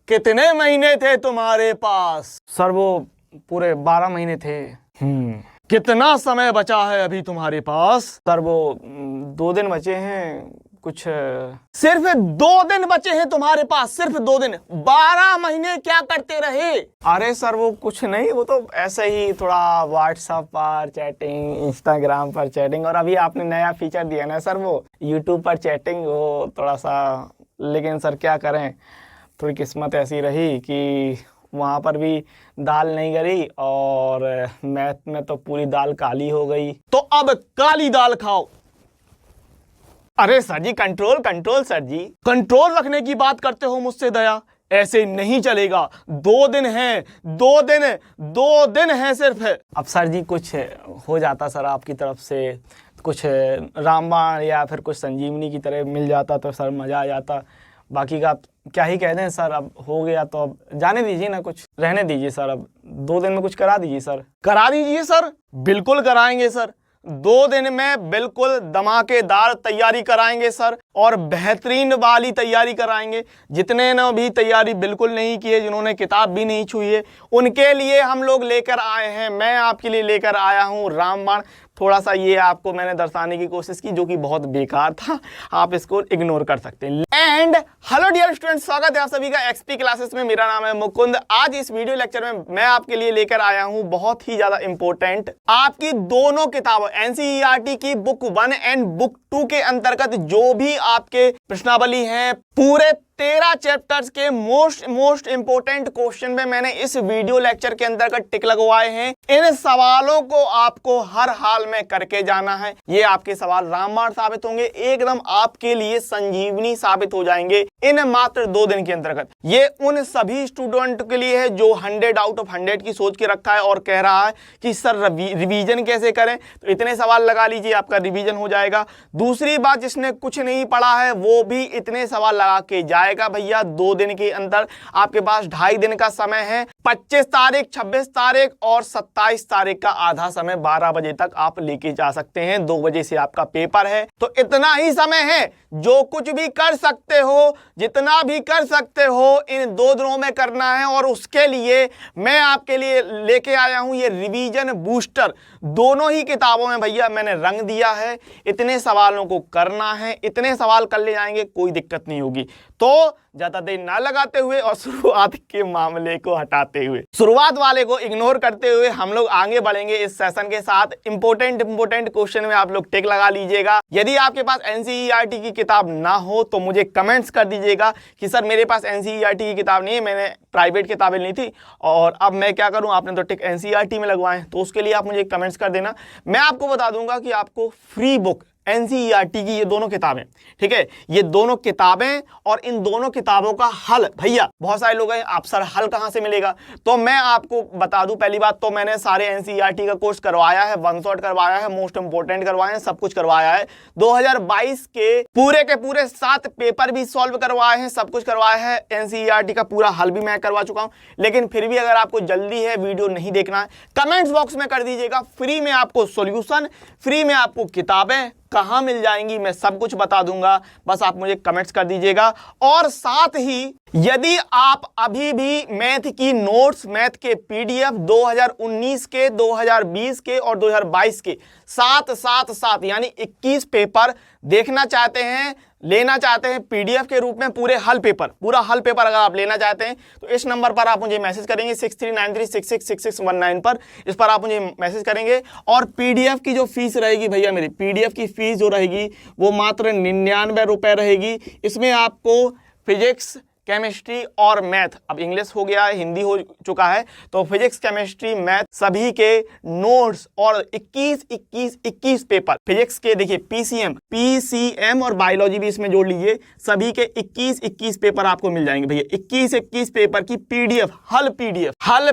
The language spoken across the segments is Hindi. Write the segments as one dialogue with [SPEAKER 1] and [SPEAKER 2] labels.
[SPEAKER 1] कितने महीने थे तुम्हारे पास?
[SPEAKER 2] सर वो पूरे 12 महीने थे।
[SPEAKER 1] कितना समय बचा है अभी तुम्हारे पास?
[SPEAKER 2] सर वो 2 दिन बचे हैं कुछ।
[SPEAKER 1] सिर्फ 2 दिन बचे हैं तुम्हारे पास? सिर्फ 2 दिन? 12 महीने क्या करते रहे?
[SPEAKER 2] अरे सर वो कुछ नहीं, वो तो ऐसे ही थोड़ा व्हाट्सएप पर चैटिंग, इंस्टाग्राम पर चैटिंग, और अभी आपने नया फीचर दिया ना सर वो यूट्यूब पर चैटिंग, वो थोड़ा सा, लेकिन सर क्या करें, थोड़ी किस्मत ऐसी रही कि वहाँ पर भी दाल नहीं गली और मैथ में तो पूरी दाल काली हो गई।
[SPEAKER 1] तो अब काली दाल खाओ।
[SPEAKER 2] अरे सर जी कंट्रोल कंट्रोल सर जी।
[SPEAKER 1] कंट्रोल रखने की बात करते हो मुझसे दया? ऐसे नहीं चलेगा। 2 दिन हैं, 2 दिन हैं सिर्फ।
[SPEAKER 2] अब सर जी कुछ हो जाता सर आपकी तरफ से, कुछ रामबाण या फिर कुछ संजीवनी की तरह मिल जाता तो सर मजा आ जाता। बाकी का क्या ही कह दें सर, अब हो गया तो अब जाने दीजिए ना, कुछ रहने दीजिए सर, अब 2 दिन में कुछ करा दीजिए सर।
[SPEAKER 1] करा दीजिए सर, बिल्कुल कराएंगे सर। 2 दिन में बिल्कुल धमाकेदार तैयारी कराएंगे सर, और बेहतरीन वाली तैयारी कराएंगे। जितने ने भी तैयारी बिल्कुल नहीं की है, जिन्होंने किताब भी नहीं छुई है, उनके लिए हम लोग लेकर आए हैं। मैं आपके लिए लेकर आया हूँ रामबाण। थोड़ा सा ये आपको मैंने दर्शाने की कोशिश की, जो कि बहुत बेकार था, आप इसको इग्नोर कर सकते हैं। एंड हेलो डियर स्टूडेंट्स, स्वागत है आप सभी का एक्सपी क्लासेस में। मेरा नाम है मुकुंद। आज इस वीडियो लेक्चर में मैं आपके लिए लेकर आया हूं बहुत ही ज्यादा इंपॉर्टेंट आपकी दोनों किताबों एनसीईआरटी की बुक 1 एंड बुक 2 के अंतर्गत जो भी आपके प्रश्नावली हैं, पूरे 13 चैप्टर्स के मोस्ट इंपोर्टेंट क्वेश्चन में मैंने इस वीडियो लेक्चर के अंतर्गत टिक लगवाए हैं। इन सवालों को आपको हर हाल में करके जाना है। ये आपके सवाल रामबाण साबित होंगे, एकदम आपके लिए संजीवनी साबित हो जाएंगे इन मात्र 2 दिन के अंतर्गत। ये उन सभी स्टूडेंट के लिए है जो 100 आउट ऑफ 100 की सोच के रखा है और कह रहा है कि सर रिवीजन कैसे करें, तो इतने सवाल लगा लीजिए, आपका रिवीजन हो जाएगा। दूसरी बात, जिसने कुछ नहीं पढ़ा है वो भी इतने सवाल लगा के जाएगा भैया। 2 दिन के अंदर आपके पास 2.5 दिन का समय है। 25 तारीख, 26 तारीख और 27 तारीख का आधा समय 12 बजे तक आप लेके जा सकते हैं। 2 बजे से आपका पेपर है, तो इतना ही समय है, जो कुछ भी कर सकते हो, जितना भी कर सकते हो, इन 2 दिनों में करना है। और उसके लिए मैं आपके लिए लेके आया हूं ये रिवीजन बूस्टर। दोनों ही किताबों में भैया मैंने रंग दिया है। इतने सवालों को करना है, इतने सवाल कर ले जाएंगे, कोई दिक्कत नहीं होगी। तो ज्यादा देर ना लगाते हुए और शुरुआत के मामले को हटाते हुए, शुरुआत वाले को इग्नोर करते हुए हम लोग आगे बढ़ेंगे इस सेशन के साथ। इंपोर्टेंट क्वेश्चन में आप लोग टिक लगा लीजिएगा। यदि आपके पास एनसीईआरटी की किताब ना हो तो मुझे कमेंट्स कर दीजिएगा कि सर मेरे पास एनसीईआरटी की किताब नहीं है, मैंने प्राइवेट किताबें ली थी और अब मैं क्या करूं, आपने तो टिक एनसीईआरटी में लगवाए, तो उसके लिए आप मुझे कमेंट्स कर देना। मैं आपको बता दूंगा कि आपको फ्री बुक एनसीईआरटी की ये दोनों किताबें, ठीक है, ये दोनों किताबें और इन दोनों किताबों का हल, भैया बहुत सारे लोग हैं आप सर हल कहां से मिलेगा, तो मैं आपको बता दूं। पहली बात तो मैंने सारे एनसीईआरटी का कोर्स करवाया है, 1 शॉट करवाया है, मोस्ट इंपोर्टेंट करवाए हैं, सब कुछ करवाया है। 2022 के पूरे 7 पेपर भी सॉल्व करवाए हैं, सब कुछ करवाया है। एनसीईआरटी का पूरा हल भी मैं करवा चुका हूं। लेकिन फिर भी अगर आपको जल्दी है, वीडियो नहीं देखना है, कमेंट्स बॉक्स में कर दीजिएगा। फ्री में आपको सॉल्यूशन, फ्री में आपको किताबें कहां मिल जाएंगी, मैं सब कुछ बता दूंगा, बस आप मुझे कमेंट्स कर दीजिएगा। और साथ ही यदि आप अभी भी मैथ की नोट्स, मैथ के पीडीएफ 2019 के, 2020 के और 2022 के साथ यानी 21 पेपर देखना चाहते हैं, लेना चाहते हैं पीडीएफ के रूप में, पूरा हल पेपर अगर आप लेना चाहते हैं तो इस नंबर पर आप मुझे मैसेज करेंगे 6393666619 पर। इस पर आप मुझे मैसेज करेंगे। और पीडीएफ की जो फीस रहेगी भैया, मेरी पीडीएफ की फीस जो रहेगी वो मात्र 99 रुपए रहेगी। इसमें आपको फिजिक्स, केमिस्ट्री और मैथ, अब इंग्लिश हो गया है, हिंदी हो चुका है, तो फिजिक्स, केमिस्ट्री, मैथ सभी के नोट्स और 21 पेपर फिजिक्स के, देखिए पीसीएम और बायोलॉजी भी इसमें जोड़ लीजिए, सभी के 21 पेपर आपको मिल जाएंगे भैया। 21 पेपर की पीडीएफ, हल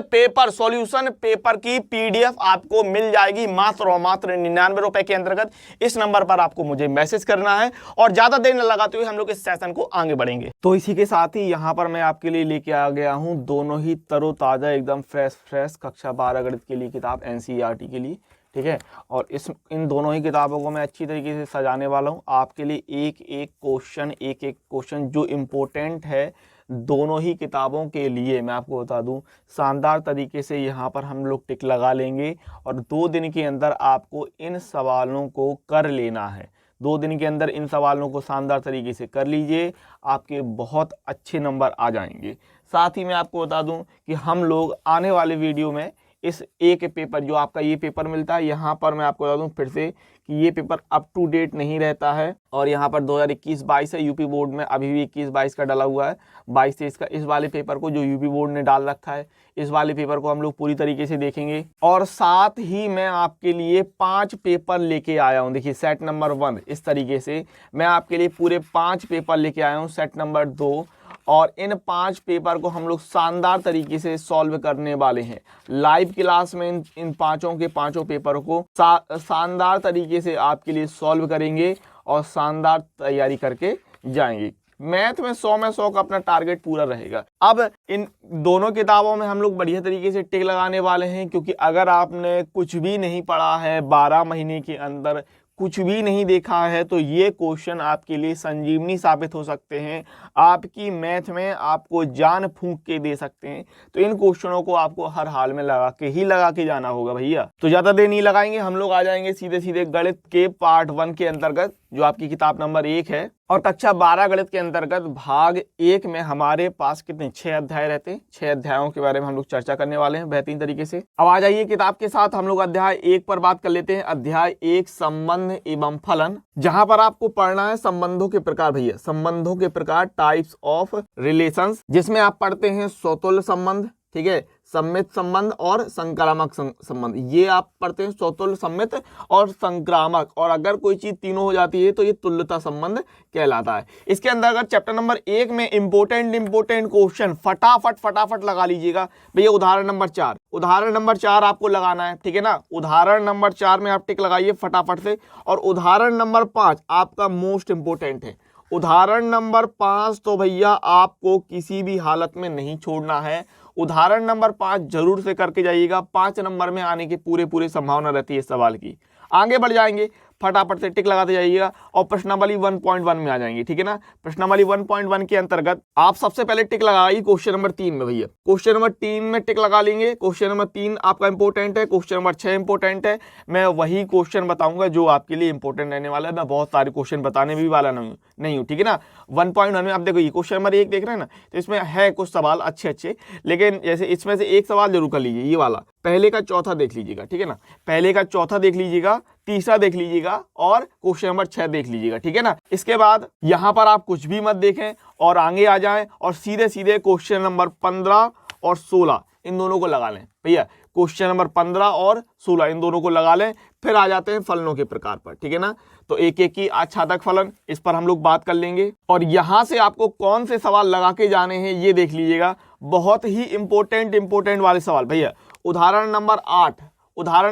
[SPEAKER 1] पेपर, सॉल्यूशन पेपर की पीडीएफ आपको मिल जाएगी मात्र और मात्र 99 रुपए के अंतर्गत। इस नंबर पर आपको मुझे मैसेज करना है और ज्यादा देर न लगाते हुए हम लोग इस सेशन को आगे बढ़ेंगे। तो इसी के साथ ही यहाँ पर मैं आपके लिए लेके आ गया हूँ दोनों ही तरोताजा, एकदम फ्रेश कक्षा 12 गणित के लिए किताब एनसीईआरटी के लिए,
[SPEAKER 2] ठीक है। और इन दोनों ही किताबों को मैं अच्छी तरीके से सजाने वाला हूँ आपके लिए, एक एक क्वेश्चन जो इम्पोर्टेंट है दोनों ही किताबों के लिए मैं आपको बता दूं, शानदार तरीके से यहाँ पर हम लोग टिक लगा लेंगे और 2 दिन के अंदर आपको इन सवालों को कर लेना है। 2 दिन के अंदर इन सवालों को शानदार तरीके से कर लीजिए, आपके बहुत अच्छे नंबर आ जाएंगे। साथ ही मैं आपको बता दूं कि हम लोग आने वाले वीडियो में इस एक पेपर जो आपका ये पेपर मिलता है, यहाँ पर मैं आपको बता दूं फिर से कि ये पेपर अप टू डेट नहीं रहता है और यहाँ पर 2021-22 है, यूपी बोर्ड में अभी भी 21-22 का डाला हुआ है, 22-23 का। इस वाले पेपर को जो यूपी बोर्ड ने डाल रखा है, इस वाले पेपर को हम लोग पूरी तरीके से देखेंगे। और साथ ही मैं आपके लिए 5 पेपर लेके आया हूँ। देखिए सेट नंबर 1 इस तरीके से मैं आपके लिए पूरे 5 पेपर लेके आया हूँ, सेट नंबर 2, और इन 5 पेपर को हम लोग शानदार तरीके से सॉल्व करने वाले हैं लाइव क्लास में। इन पांचों के पांचों पेपर को शानदार तरीके से आपके लिए सॉल्व करेंगे और शानदार तैयारी करके जाएंगे। मैथ में 100 में 100 का अपना टारगेट पूरा रहेगा। अब इन दोनों किताबों में हम लोग बढ़िया तरीके से टिक लगाने वाले हैं, क्योंकि अगर आपने कुछ भी नहीं पढ़ा है, 12 महीने के अंदर कुछ भी नहीं देखा है, तो ये क्वेश्चन आपके लिए संजीवनी साबित हो सकते हैं, आपकी मैथ में आपको जान फूंक के दे सकते हैं। तो इन क्वेश्चनों को आपको हर हाल में लगा के जाना होगा भैया। तो ज़्यादा देर नहीं लगाएंगे, हम लोग आ जाएंगे सीधे सीधे गणित के पार्ट 1 के अंतर्गत, जो आपकी किताब नंबर 1 है। और कक्षा 12 गणित के अंतर्गत भाग 1 में हमारे पास कितने 6 अध्याय रहते हैं। 6 अध्यायों के बारे में हम लोग चर्चा करने वाले हैं बेहतरीन तरीके से। अब आ जाइए किताब के साथ, हम लोग अध्याय 1 पर बात कर लेते हैं। अध्याय 1 संबंध एवं फलन, जहां पर आपको पढ़ना है संबंधों के प्रकार भैया, संबंधों के प्रकार, टाइप्स ऑफ रिलेशंस, जिसमें आप पढ़ते हैं स्वतुल्य संबंध, ठीक है, सम्मित संबंध और संक्रामक संबंध। ये आप पढ़ते हैं स्वतुल्य, सम्मित और संक्रामक, और अगर कोई चीज तीनों हो जाती है तो ये तुल्यता संबंध कहलाता है। इसके अंदर अगर चैप्टर नंबर 1 में इंपोर्टेंट क्वेश्चन फटाफट लगा लीजिएगा भैया। उदाहरण नंबर 4 आपको लगाना है, ठीक है ना। उदाहरण नंबर 4 में आप टिक लगाइए फटाफट से। और उदाहरण नंबर 5 आपका मोस्ट इंपोर्टेंट है। उदाहरण नंबर 5 तो भैया आपको किसी भी हालत में नहीं छोड़ना है। उदाहरण नंबर 5 जरूर से करके जाइएगा, 5 नंबर में आने की पूरी संभावना रहती है इस सवाल की। आगे बढ़ जाएंगे, फटाफट से टिक लगाते जाइएगा और प्रश्नावली 1.1 में आ जाएंगे, ठीक है ना। प्रश्नावली 1.1 के अंतर्गत आप सबसे पहले टिक लगाइए क्वेश्चन नंबर 3 में भैया। क्वेश्चन नंबर 3 में टिक लगा लेंगे। क्वेश्चन नंबर 3 आपका इंपोर्टेंट है, क्वेश्चन नंबर 6 इंपोर्टेंट है। मैं वही क्वेश्चन बताऊंगा जो आपके लिए इंपोर्टेंट रहने वाला है, मैं बहुत सारे क्वेश्चन बताने भी वाला नहीं हूँ, ठीक है ना। 1.1 में आप देखो, ये क्वेश्चन नंबर 1 देख रहे हैं ना, तो इसमें है कुछ सवाल अच्छे, लेकिन जैसे इसमें से एक सवाल जरूर कर लीजिए, ये वाला पहले का चौथा देख लीजिएगा, ठीक है ना। पहले का चौथा देख लीजिएगा, तीसरा देख लीजिएगा और क्वेश्चन नंबर 6 देख लीजिएगा, ठीक है ना। इसके बाद यहां पर आप कुछ भी मत देखें और आगे आ जाएं और सीधे क्वेश्चन नंबर 15 और 16 इन दोनों को लगा लें भैया। क्वेश्चन नंबर 15 और 16 इन दोनों को लगा लें। फिर आ जाते हैं फलनों के प्रकार पर, ठीक है ना। तो एक की आच्छादक फलन, इस पर हम लोग बात कर लेंगे। और यहां से आपको कौन से सवाल लगा के जाने हैं ये देख लीजिएगा, बहुत ही इंपोर्टेंट वाले सवाल भैया। उदाहरण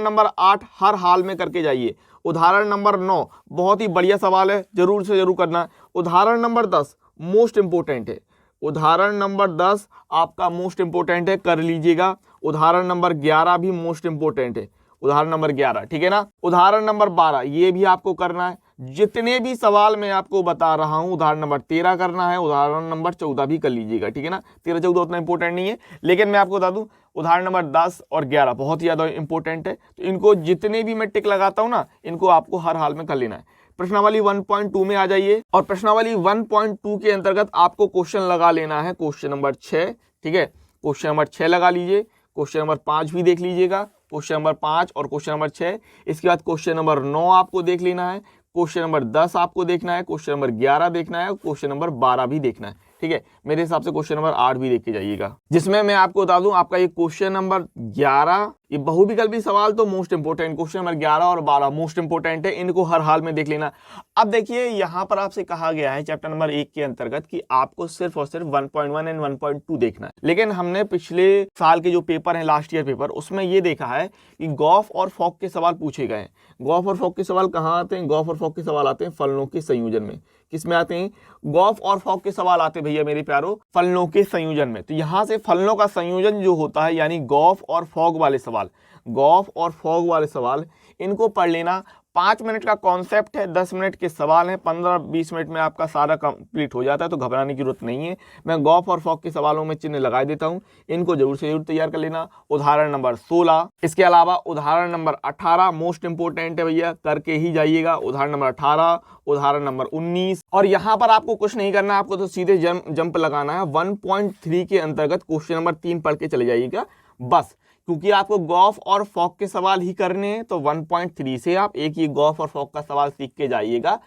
[SPEAKER 2] नंबर 8 हर हाल में करके जाइए। उदाहरण नंबर 9 बहुत ही बढ़िया सवाल है, जरूर से जरूर करना। उदाहरण नंबर 10 मोस्ट इंपोर्टेंट है। उदाहरण नंबर 10 आपका मोस्ट इंपोर्टेंट है, कर लीजिएगा। उदाहरण नंबर 11 भी मोस्ट इंपोर्टेंट है, उदाहरण नंबर 11, ठीक है ना। उदाहरण नंबर 12 ये भी आपको करना है। जितने भी सवाल मैं आपको बता रहा हूं, उदाहरण नंबर 13 करना है, उदाहरण नंबर 14 भी कर लीजिएगा, ठीक है ना। 13-14 उतना इंपॉर्टेंट नहीं है, लेकिन मैं आपको बता दूं उदाहरण नंबर 10 और 11 बहुत ही ज्यादा इंपॉर्टेंट है। तो इनको जितने भी मैं टिक लगाता हूं ना, इनको आपको हर हाल में कर लेना है। प्रश्नावली 1.2 में आ जाइए और प्रश्नावली 1.2 के अंतर्गत आपको क्वेश्चन लगा लेना है क्वेश्चन नंबर 6, ठीक है। क्वेश्चन नंबर 6 लगा लीजिए। क्वेश्चन नंबर 5 भी देख लीजिएगा, क्वेश्चन नंबर 5 और क्वेश्चन नंबर 6। इसके बाद क्वेश्चन नंबर 9 आपको देख लेना है, क्वेश्चन नंबर 10 आपको देखना है, क्वेश्चन नंबर 11 देखना है, क्वेश्चन नंबर 12 भी देखना है, ठीक है। मेरे हिसाब से क्वेश्चन नंबर 8 भी देख के जाइएगा, जिसमें मैं आपको बता दूं आपका ये क्वेश्चन नंबर 11 ये बहुविकल्पी सवाल तो मोस्ट इंपोर्टेंट, क्वेश्चन नंबर 11 और 12 मोस्ट इंपोर्टेंट है, इनको हर हाल में देख लेना। अब देखिए यहाँ पर आपसे कहा गया है चैप्टर नंबर 1 के अंतर्गत कि आपको सिर्फ और सिर्फ 1.1 एंड 1.2 देखना है। लेकिन हमने पिछले साल के जो पेपर है, लास्ट ईयर पेपर, उसमें ये देखा है कि गॉफ और फॉक के सवाल पूछे गए हैं। गॉफ और फॉक के सवाल कहाँ आते हैं? गॉफ और फॉक के सवाल आते हैं फलनों के संयोजन में। किसमें आते हैं? गॉफ और फॉक के सवाल आते हैं भैया मेरे प्यारो फलनों के संयोजन में। तो यहां से फलनों का संयोजन जो होता है, यानी गॉफ और फॉग वाले सवाल, गॉफ और फॉग वाले सवाल,
[SPEAKER 1] इनको पढ़ लेना। 5 मिनट का कॉन्सेप्ट है, 10 मिनट के सवाल हैं, 15-20 मिनट में आपका सारा कंप्लीट हो जाता है, तो घबराने की जरूरत नहीं है। मैं गॉफ और फॉग के सवालों में चिन्ह लगा देता हूं, इनको जरूर से जरूर तैयार कर लेना। उदाहरण नंबर 16, इसके अलावा उदाहरण नंबर 18 मोस्ट इंपोर्टेंट है भैया, करके ही जाइएगा। उदाहरण नंबर 18, उदाहरण नंबर 19, और यहाँ पर आपको कुछ नहीं करना, आपको तो सीधे जंप लगाना है। 1.3 के अंतर्गत क्वेश्चन नंबर 3 पढ़ के चले जाइएगा बस, क्योंकि आपको गॉफ और फॉग के सवाल ही करने हैं। तो 1.3 से आप एक ही गॉफ और फॉग का सवाल सीख के जाइएगा।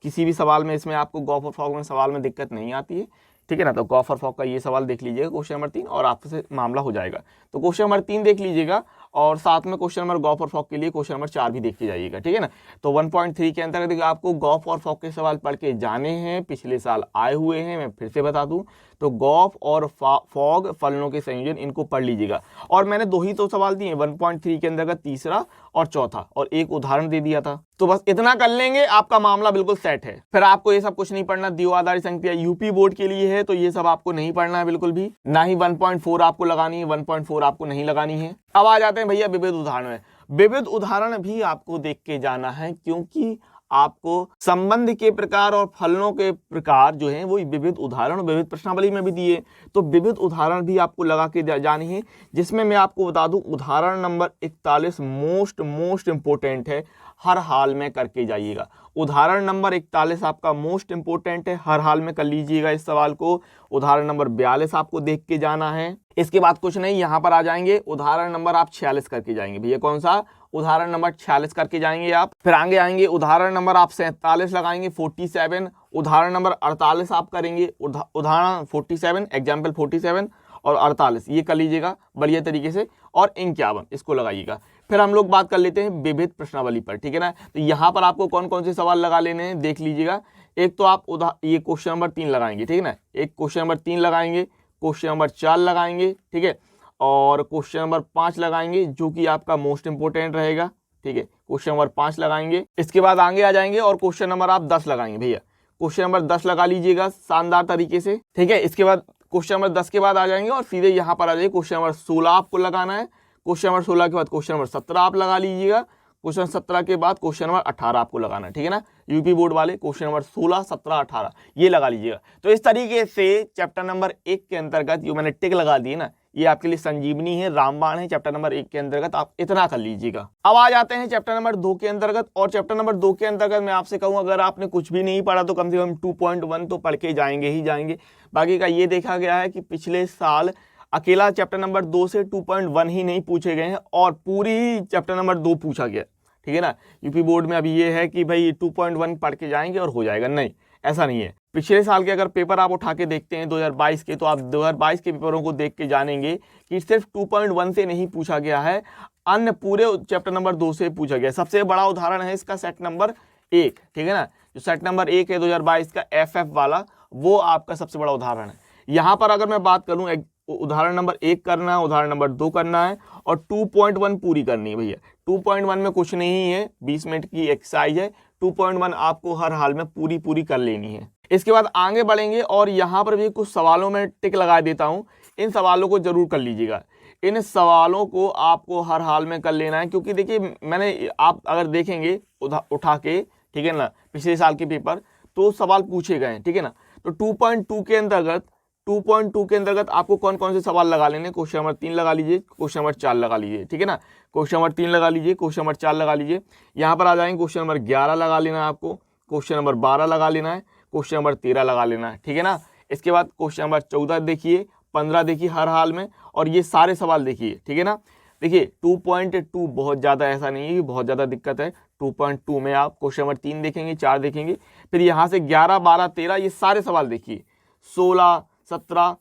[SPEAKER 1] किसी भी सवाल में इसमें आपको गॉफ और फॉग में सवाल में दिक्कत नहीं आती है, ठीक है ना। तो गॉफ और फॉग का ये सवाल देख लीजिएगा क्वेश्चन नंबर 3, और आपसे मामला हो जाएगा। तो क्वेश्चन नंबर 3 देख लीजिएगा, और साथ में क्वेश्चन नंबर गॉफ और फॉग के लिए क्वेश्चन नंबर 4 भी देख के जाइएगा, ठीक है ना। तो 1.3 के अंतर्गत आपको गॉफ और फॉग के सवाल पढ़ के जाने हैं, पिछले साल आए हुए हैं। मैं फिर से बता दूं, तो गॉफ और फॉग फलनों के संयोजन, इनको पढ़ लीजिएगा। और मैंने 2 ही तो सवाल दिए 1.3 के अंतर्गत, तीसरा और चौथा, और एक उदाहरण दे दिया था। तो बस इतना कर लेंगे, आपका मामला बिल्कुल सेट है। फिर आपको ये सब कुछ नहीं पढ़ना। द्विआधारी संख्या यूपी बोर्ड के लिए है, तो ये सब आपको नहीं पढ़ना है बिल्कुल भी, ना ही 1.4 आपको लगानी है, 1.4 आपको नहीं लगानी है। अब आ जाते हैं भैया विविध उदाहरण में। विविध उदाहरण भी आपको देख के जाना है, क्योंकि आपको संबंध के प्रकार और फलनों के प्रकार जो हैं वो विविध उदाहरण विविध प्रश्नावली में भी दिए। तो विविध उदाहरण भी आपको लगा के जानी है, जिसमें मैं आपको बता दूं उदाहरण नंबर 41 मोस्ट इंपोर्टेंट है, हर हाल में करके जाइएगा। उदाहरण नंबर 41 आपका मोस्ट इंपोर्टेंट है, हर हाल में कर लीजिएगा इस सवाल को। उदाहरण नंबर 42 आपको देख के जाना है। इसके बाद कुछ नहीं, यहाँ पर आ जाएंगे उदाहरण नंबर आप 46 करके जाएंगे भैया। कौन सा? उदाहरण नंबर 46 करके जाएंगे आप। फिर आगे आएंगे उदाहरण नंबर आप 47 लगाएंगे, 47। उदाहरण नंबर 48 आप करेंगे, उदाहरण 47, एग्जाम्पल 47 और 48, ये कर लीजिएगा बढ़िया तरीके से। और 51 इसको लगाइएगा। फिर हम लोग बात कर लेते हैं विविध प्रश्नावली पर, ठीक है ना। तो यहाँ पर आपको कौन कौन से सवाल लगा लेने हैं देख लीजिएगा। एक तो आप ये क्वेश्चन नंबर 3 लगाएंगे, ठीक है ना। एक क्वेश्चन नंबर 3 लगाएंगे, क्वेश्चन नंबर 4 लगाएंगे, ठीक है, और क्वेश्चन नंबर 5 लगाएंगे, जो कि आपका मोस्ट इंपोर्टेंट रहेगा, ठीक है। क्वेश्चन नंबर 5 लगाएंगे। इसके बाद आगे आ जाएंगे और क्वेश्चन नंबर आप 10 लगाएंगे भैया। क्वेश्चन नंबर 10 लगा लीजिएगा शानदार तरीके से, ठीक है। इसके बाद क्वेश्चन नंबर 10 के बाद आ जाएंगे और सीधे यहाँ पर आ जाइए, क्वेश्चन नंबर 16 आपको लगाना है। क्वेश्चन नंबर 16 के बाद क्वेश्चन नंबर 17 आप लगा लीजिएगा। क्वेश्चन 17 के बाद क्वेश्चन नंबर 18 आपको लगाना है, ठीक है ना। यूपी बोर्ड वाले क्वेश्चन नंबर 16, 17, 18 ये लगा लीजिएगा। तो इस तरीके से चैप्टर नंबर 1 के अंतर्गत जो मैंने टिक लगा दिए ना, ये आपके लिए संजीवनी है, रामबाण है। चैप्टर नंबर 1 के अंतर्गत आप इतना कर लीजिएगा। अब आ जाते हैं चैप्टर नंबर 2 के अंतर्गत। और चैप्टर नंबर 2 के अंतर्गत मैं आपसे कहूँ, अगर आपने कुछ भी नहीं पढ़ा तो कम से कम 2.1 तो पढ़ के जाएंगे ही जाएंगे। बाकी का ये देखा गया है कि पिछले साल अकेला चैप्टर नंबर 2 से 2.1 ही नहीं पूछे गए हैं, और पूरी ही चैप्टर नंबर 2 पूछा गया, ठीक है ना। यूपी बोर्ड में अभी ये है कि भाई 2.1 पढ़ के जाएंगे और हो जाएगा, नहीं, ऐसा नहीं है। पिछले साल के अगर पेपर आप उठा के देखते हैं 2022 के, तो आप 2022 के पेपरों को देख के जानेंगे कि सिर्फ 2.1 से नहीं पूछा गया है, अन्य पूरे चैप्टर नंबर 2 से पूछा गया। सबसे बड़ा उदाहरण है इसका सेट नंबर 1, ठीक है ना। जो सेट नंबर 1 है 2022 का FF वाला, वो आपका सबसे बड़ा उदाहरण है। यहाँ पर अगर मैं बात करूँ, उदाहरण नंबर 1 करना है, उदाहरण नंबर 2 करना है, और 2.1 पूरी करनी है भैया। 2.1 में कुछ नहीं है, 20 मिनट की एक्सरसाइज है। 2.1 आपको हर हाल में पूरी कर लेनी है। इसके बाद आगे बढ़ेंगे और यहाँ पर भी कुछ सवालों में टिक लगा देता हूँ। इन सवालों को जरूर कर लीजिएगा। इन सवालों को आपको हर हाल में कर लेना है, क्योंकि देखिए मैंने, आप अगर देखेंगे उठा के, ठीक है ना, पिछले साल के पेपर, तो सवाल पूछे गए हैं, ठीक है ना। तो 2.2 के अंतर्गत आपको कौन कौन से सवाल लगा लेने, क्वेश्चन नंबर 3 लगा लीजिए, क्वेश्चन नंबर 4 लगा लीजिए, ठीक है ना। क्वेश्चन नंबर 3 लगा लीजिए, क्वेश्चन नंबर 4 लगा लीजिए। यहाँ पर आ जाएंगे, क्वेश्चन नंबर 11 लगा लेना है आपको, क्वेश्चन नंबर 12 लगा लेना है, क्वेश्चन नंबर 13 लगा लेना है, ठीक है ना। इसके बाद क्वेश्चन नंबर 14 देखिए, 15 देखिए हर हाल में, और ये सारे सवाल देखिए, ठीक है ना। देखिए 2.2 बहुत ज़्यादा ऐसा नहीं है कि बहुत ज़्यादा दिक्कत है। 2.2 में आप क्वेश्चन नंबर 3 देखेंगे, 4 देखेंगे, फिर यहाँ से 11, 12, 13 ये सारे सवाल देखिए, 16, 17,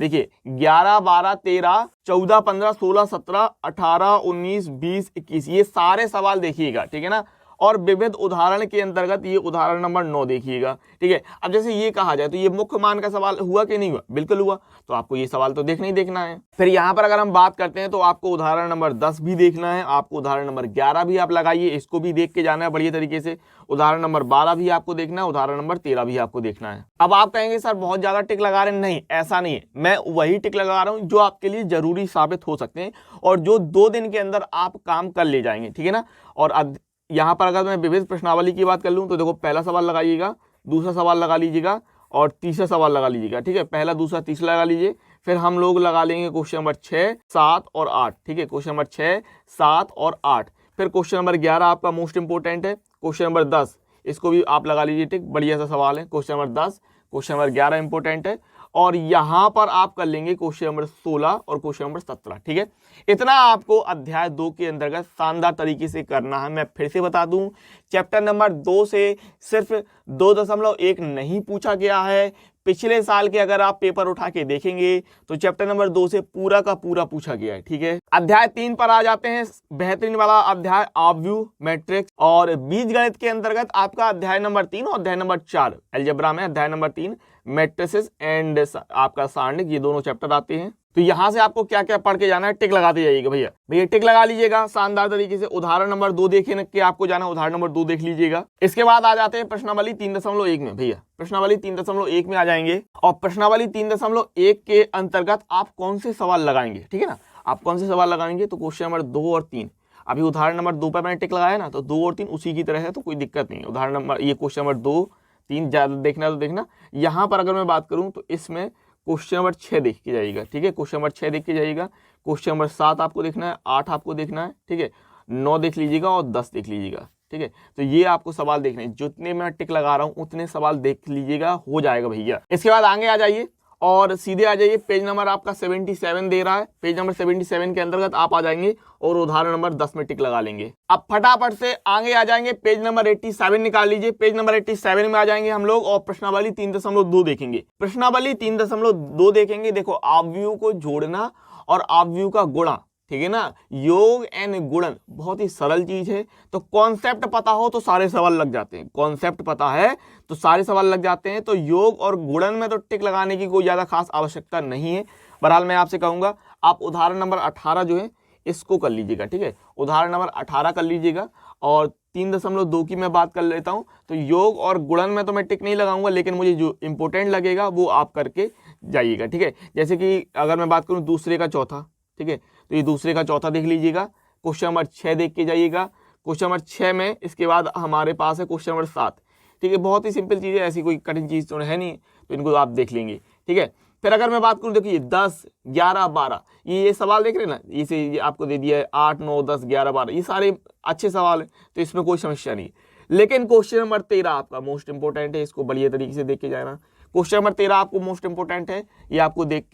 [SPEAKER 1] देखिए 11, 12, 13, 14, 15, 16, 17, 18, 19, 20, 21 ये सारे सवाल देखिएगा, ठीक है ना। और विविध उदाहरण के अंतर्गत ये उदाहरण नंबर 9 देखिएगा, ठीक है। अब जैसे ये कहा जाए तो ये मुख्य मान का सवाल हुआ कि नहीं हुआ, बिल्कुल हुआ, तो आपको ये सवाल तो देखना ही देखना है। फिर यहाँ पर अगर हम बात करते हैं तो आपको उदाहरण नंबर 10 भी देखना है, आपको उदाहरण नंबर 11 भी आप लगाइए, इसको भी देख के जाना है बढ़िया तरीके से, उदाहरण नंबर 12 भी आपको देखना है, उदाहरण नंबर 13 भी आपको देखना है। अब आप कहेंगे सर बहुत ज्यादा टिक लगा रहे हैं, नहीं ऐसा नहीं है, मैं वही टिक लगा रहा हूं जो आपके लिए जरूरी साबित हो सकते हैं और जो 2 दिन के अंदर आप काम कर ले जाएंगे, ठीक है ना। और अब यहाँ पर अगर मैं विविध प्रश्नावली की बात कर लूँ तो देखो पहला सवाल लगा लीजिएगा, दूसरा सवाल लगा लीजिएगा और तीसरा सवाल लगा लीजिएगा, ठीक है। पहला दूसरा तीसरा लगा लीजिए, फिर हम लोग लगा लेंगे क्वेश्चन नंबर 6, 7 और 8, ठीक है। क्वेश्चन नंबर 6, 7 और 8। फिर क्वेश्चन नंबर 11 आपका मोस्ट इंपोर्टेंट है, क्वेश्चन नंबर 10 इसको भी आप लगा लीजिए, ठीक, बढ़िया सा सवाल है। Question number 10, question number 11 important है और यहाँ पर आप कर लेंगे क्वेश्चन नंबर 16 और क्वेश्चन नंबर 17, ठीक है। इतना आपको अध्याय 2 के अंतर्गत शानदार तरीके से करना है। मैं फिर से बता दूं, चैप्टर नंबर 2 से सिर्फ 2.1 नहीं पूछा गया है। पिछले साल के अगर आप पेपर उठा के देखेंगे तो चैप्टर नंबर 2 से पूरा का पूरा पूछा गया है, ठीक है। अध्याय 3 पर आ जाते हैं, बेहतरीन वाला अध्याय ऑब्व्यू मैट्रिक्स और बीजगणित के अंतर्गत आपका अध्याय नंबर 3 और अध्याय नंबर 4 अलजेब्रा में अध्याय नंबर 3 मैट्रिसेस एंड आपका सारणिक, ये दोनों चैप्टर आते हैं। तो यहां से आपको क्या क्या पढ़ के जाना है, टिक लगाते जाइएगा भैया, टिक लगा लीजिएगा शानदार तरीके से। उदाहरण नंबर 2 देखने के आपको जाना, उदाहरण नंबर 2 देख लीजिएगा। इसके बाद आ जाते हैं प्रश्नावली 3.1 में भैया, प्रश्नावली 3.1 में आ जाएंगे और प्रश्नावली 3.1 के अंतर्गत आप कौन से सवाल लगाएंगे, ठीक है ना। आप कौन से सवाल लगाएंगे तो क्वेश्चन नंबर 2 और 3, अभी उदाहरण नंबर 2 पर मैंने टिक लगाया ना, तो 2 और 3 उसी की तरह है, तो कोई दिक्कत नहीं है। उदाहरण नंबर ये क्वेश्चन नंबर 2, 3 ज्यादा देखना है तो देखना। यहाँ पर अगर मैं बात करूँ तो इसमें क्वेश्चन नंबर 6 देख के जाइएगा, ठीक है। क्वेश्चन नंबर 6 देख के जाइएगा, क्वेश्चन नंबर 7 आपको देखना है, 8 आपको देखना है, ठीक है, 9 देख लीजिएगा और 10 देख लीजिएगा, ठीक है। तो ये आपको सवाल देखने हैं, जितने मैं टिक लगा रहा हूँ उतने सवाल देख लीजिएगा, हो जाएगा भैया। इसके बाद आगे आ जाइए और सीधे आ जाइए, पेज नंबर आपका 77 दे रहा है, पेज नंबर 77 के अंतर्गत आप आ जाएंगे और उदाहरण नंबर 10 में टिक लगा लेंगे। अब फटाफट से आगे आ जाएंगे, पेज नंबर 87 निकाल लीजिए, पेज नंबर 87 में आ जाएंगे हम लोग और प्रश्नावली 3.2 देखेंगे। प्रश्नावली 3.2 देखेंगे, देखो ऑब्व्यू को जोड़ना और ऑब्व्यू का गुणा, ठीक है ना, योग एंड गुणन बहुत ही सरल चीज है। तो कॉन्सेप्ट पता हो तो सारे सवाल लग जाते हैं, कॉन्सेप्ट पता है तो सारे सवाल लग जाते हैं। तो योग और गुणन में तो टिक लगाने की कोई ज्यादा खास आवश्यकता नहीं है। बहरहाल मैं आपसे कहूंगा आप उदाहरण नंबर 18 जो है इसको कर लीजिएगा, ठीक है, उदाहरण नंबर 18 कर लीजिएगा। और 3.2 की मैं बात कर लेता हूं, तो योग और गुणन में तो मैं टिक नहीं लगाऊंगा, लेकिन मुझे जो इंपॉर्टेंट लगेगा वो आप करके जाइएगा, ठीक है। जैसे कि अगर मैं बात करूं दूसरे का चौथा, ठीक है, तो ये दूसरे का चौथा देख लीजिएगा, क्वेश्चन नंबर 6 देख के जाइएगा। क्वेश्चन नंबर 6 में इसके बाद हमारे पास है क्वेश्चन नंबर 7, ठीक है, बहुत ही सिंपल चीज़ है, ऐसी कोई कठिन चीज़ तो है नहीं, तो इनको आप देख लेंगे, ठीक है। फिर अगर मैं बात करूं, देखिए 10, 11, 12 ये सवाल देख रहे हैं ना, ये आपको दे दिया है 8, 9, 10, 11, 12, ये सारे अच्छे सवाल हैं, तो इसमें कोई समस्या नहीं। लेकिन क्वेश्चन नंबर 13 आपका मोस्ट इंपोर्टेंट है, इसको बढ़िया तरीके से देख के जाना। क्वेश्चन नंबर 13 आपको मोस्ट इंपोर्टेंट है, ये आपको देख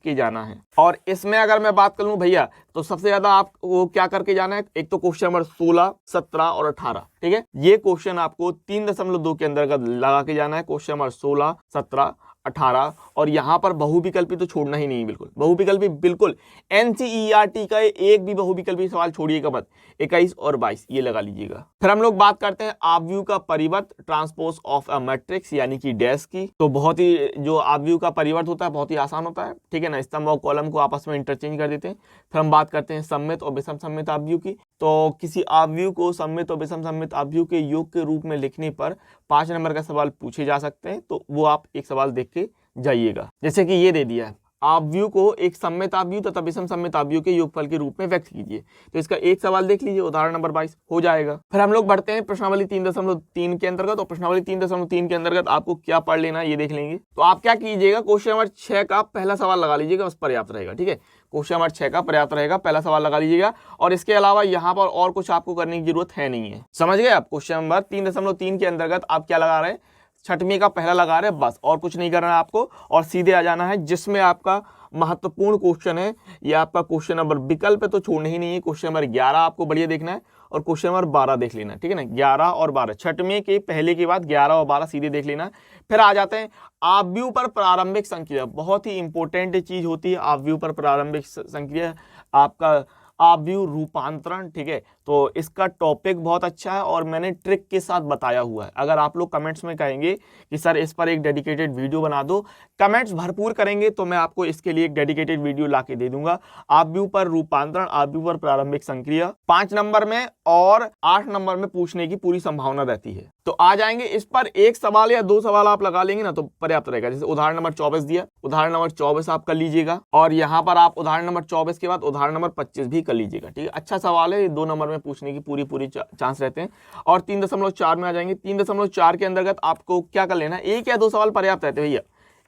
[SPEAKER 1] के जाना है। और इसमें अगर मैं बात करूं भैया तो सबसे ज्यादा आपको क्या करके जाना है, एक तो क्वेश्चन नंबर 16, 17 और 18, ठीक है, ये क्वेश्चन आपको 3.2 के अंतर्गत लगा के जाना है। क्वेश्चन नंबर 16, 17, 18 और यहाँ पर बहुविकल्पी तो छोड़ना ही नहीं, बिल्कुल बहुविकल्पी, बिल्कुल एनसीईआरटी का एक भी बहुविकल्पी सवाल छोड़िएगा मत, 21 और 22 ये लगा लीजिएगा। फिर हम लोग बात करते हैं ऑब्व्यू का परिवर्त, ट्रांसपोज ऑफ अ मैट्रिक्स यानी कि डैश की। तो बहुत ही जो ऑब्व्यू का परिवर्त होता है बहुत ही आसान होता है, ठीक है ना, स्तंभ और कॉलम को आपस में इंटरचेंज कर देते हैं। फिर हम बात करते हैं सममित और विषम सममित ऑब्व्यू की। तो किसी ऑब्व्यू को सममित और विषम सममित ऑब्व्यू के योग के रूप में लिखने पर 5 नंबर का सवाल पूछे जा सकते हैं, तो वो आप एक सवाल देख के जाइएगा। जैसे कि ये दे दिया है, ऑब्व्यू को एक सममित ऑब्व्यू तथा विषम सममित ऑब्व्यू के योगफल के रूप में व्यक्त कीजिए, तो इसका एक सवाल देख लीजिए, उदाहरण नंबर 22 हो जाएगा। फिर हम लोग बढ़ते हैं प्रश्नावली 3.3 के अंतर्गत, और प्रश्नावली 3.3 के अंतर्गत आपको क्या पढ़ लेना है ये देख लेंगे। तो आप क्या कीजिएगा, क्वेश्चन नंबर 6 का पहला सवाल लगा लीजिएगा, बस पर्याप्त रहेगा, ठीक है, क्वेश्चन नंबर 6 का पर्याप्त रहेगा, पहला सवाल लगा लीजिएगा। और इसके अलावा यहाँ पर और कुछ आपको करने की जरूरत है नहीं है, समझ गए आप। क्वेश्चन नंबर 3.3 के अंतर्गत आप क्या लगा रहे हैं, छठवीं का पहला लगा रहे हैं, बस और कुछ नहीं करना है आपको, और सीधे आ जाना है। जिसमें आपका महत्वपूर्ण क्वेश्चन है ये आपका क्वेश्चन नंबर, विकल्प तो छोड़ना ही नहीं है, क्वेश्चन नंबर 11 आपको बढ़िया देखना है और क्वेश्चन नंबर 12 देख लेना है, ठीक है ना, 11 और 12 छठवें के पहले के बाद 11 और 12 सीधे देख लेना। फिर आ जाते हैं ऑब्व्यू पर प्रारंभिक संक्रिया, बहुत ही इंपॉर्टेंट चीज होती है ऑब्व्यू पर प्रारंभिक संक्रिया, आपका ऑब्व्यू रूपांतरण, ठीक है। तो इसका टॉपिक बहुत अच्छा है और मैंने ट्रिक के साथ बताया हुआ है। अगर आप लोग कमेंट्स में कहेंगे कि सर इस पर एक डेडिकेटेड वीडियो बना दो, कमेंट्स भरपूर करेंगे तो मैं आपको इसके लिए एक डेडिकेटेड वीडियो ला के दे दूंगा। आव्यूह पर रूपांतरण, आव्यूह पर प्रारंभिक संक्रिया 5 नंबर में और 8 नंबर में पूछने की पूरी संभावना रहती है। तो आ जाएंगे इस पर, एक सवाल या 2 सवाल आप लगा लेंगे ना तो पर्याप्त रहेगा। जैसे उदाहरण नंबर 24 दिया, उदाहरण नंबर 24 आप कर लीजिएगा और यहाँ पर आप उदाहरण नंबर 24 के बाद उदाहरण नंबर 25 भी कर लीजिएगा। ठीक है, अच्छा सवाल है, 2 नंबर में पूछने की पूरी चांस रहते हैं। और 3.4 में आ जाएंगे। 3.4 के अंतर्गत आपको क्या कर लेना है, 1 या 2 सवाल पर्याप्त रहते हैं भैया,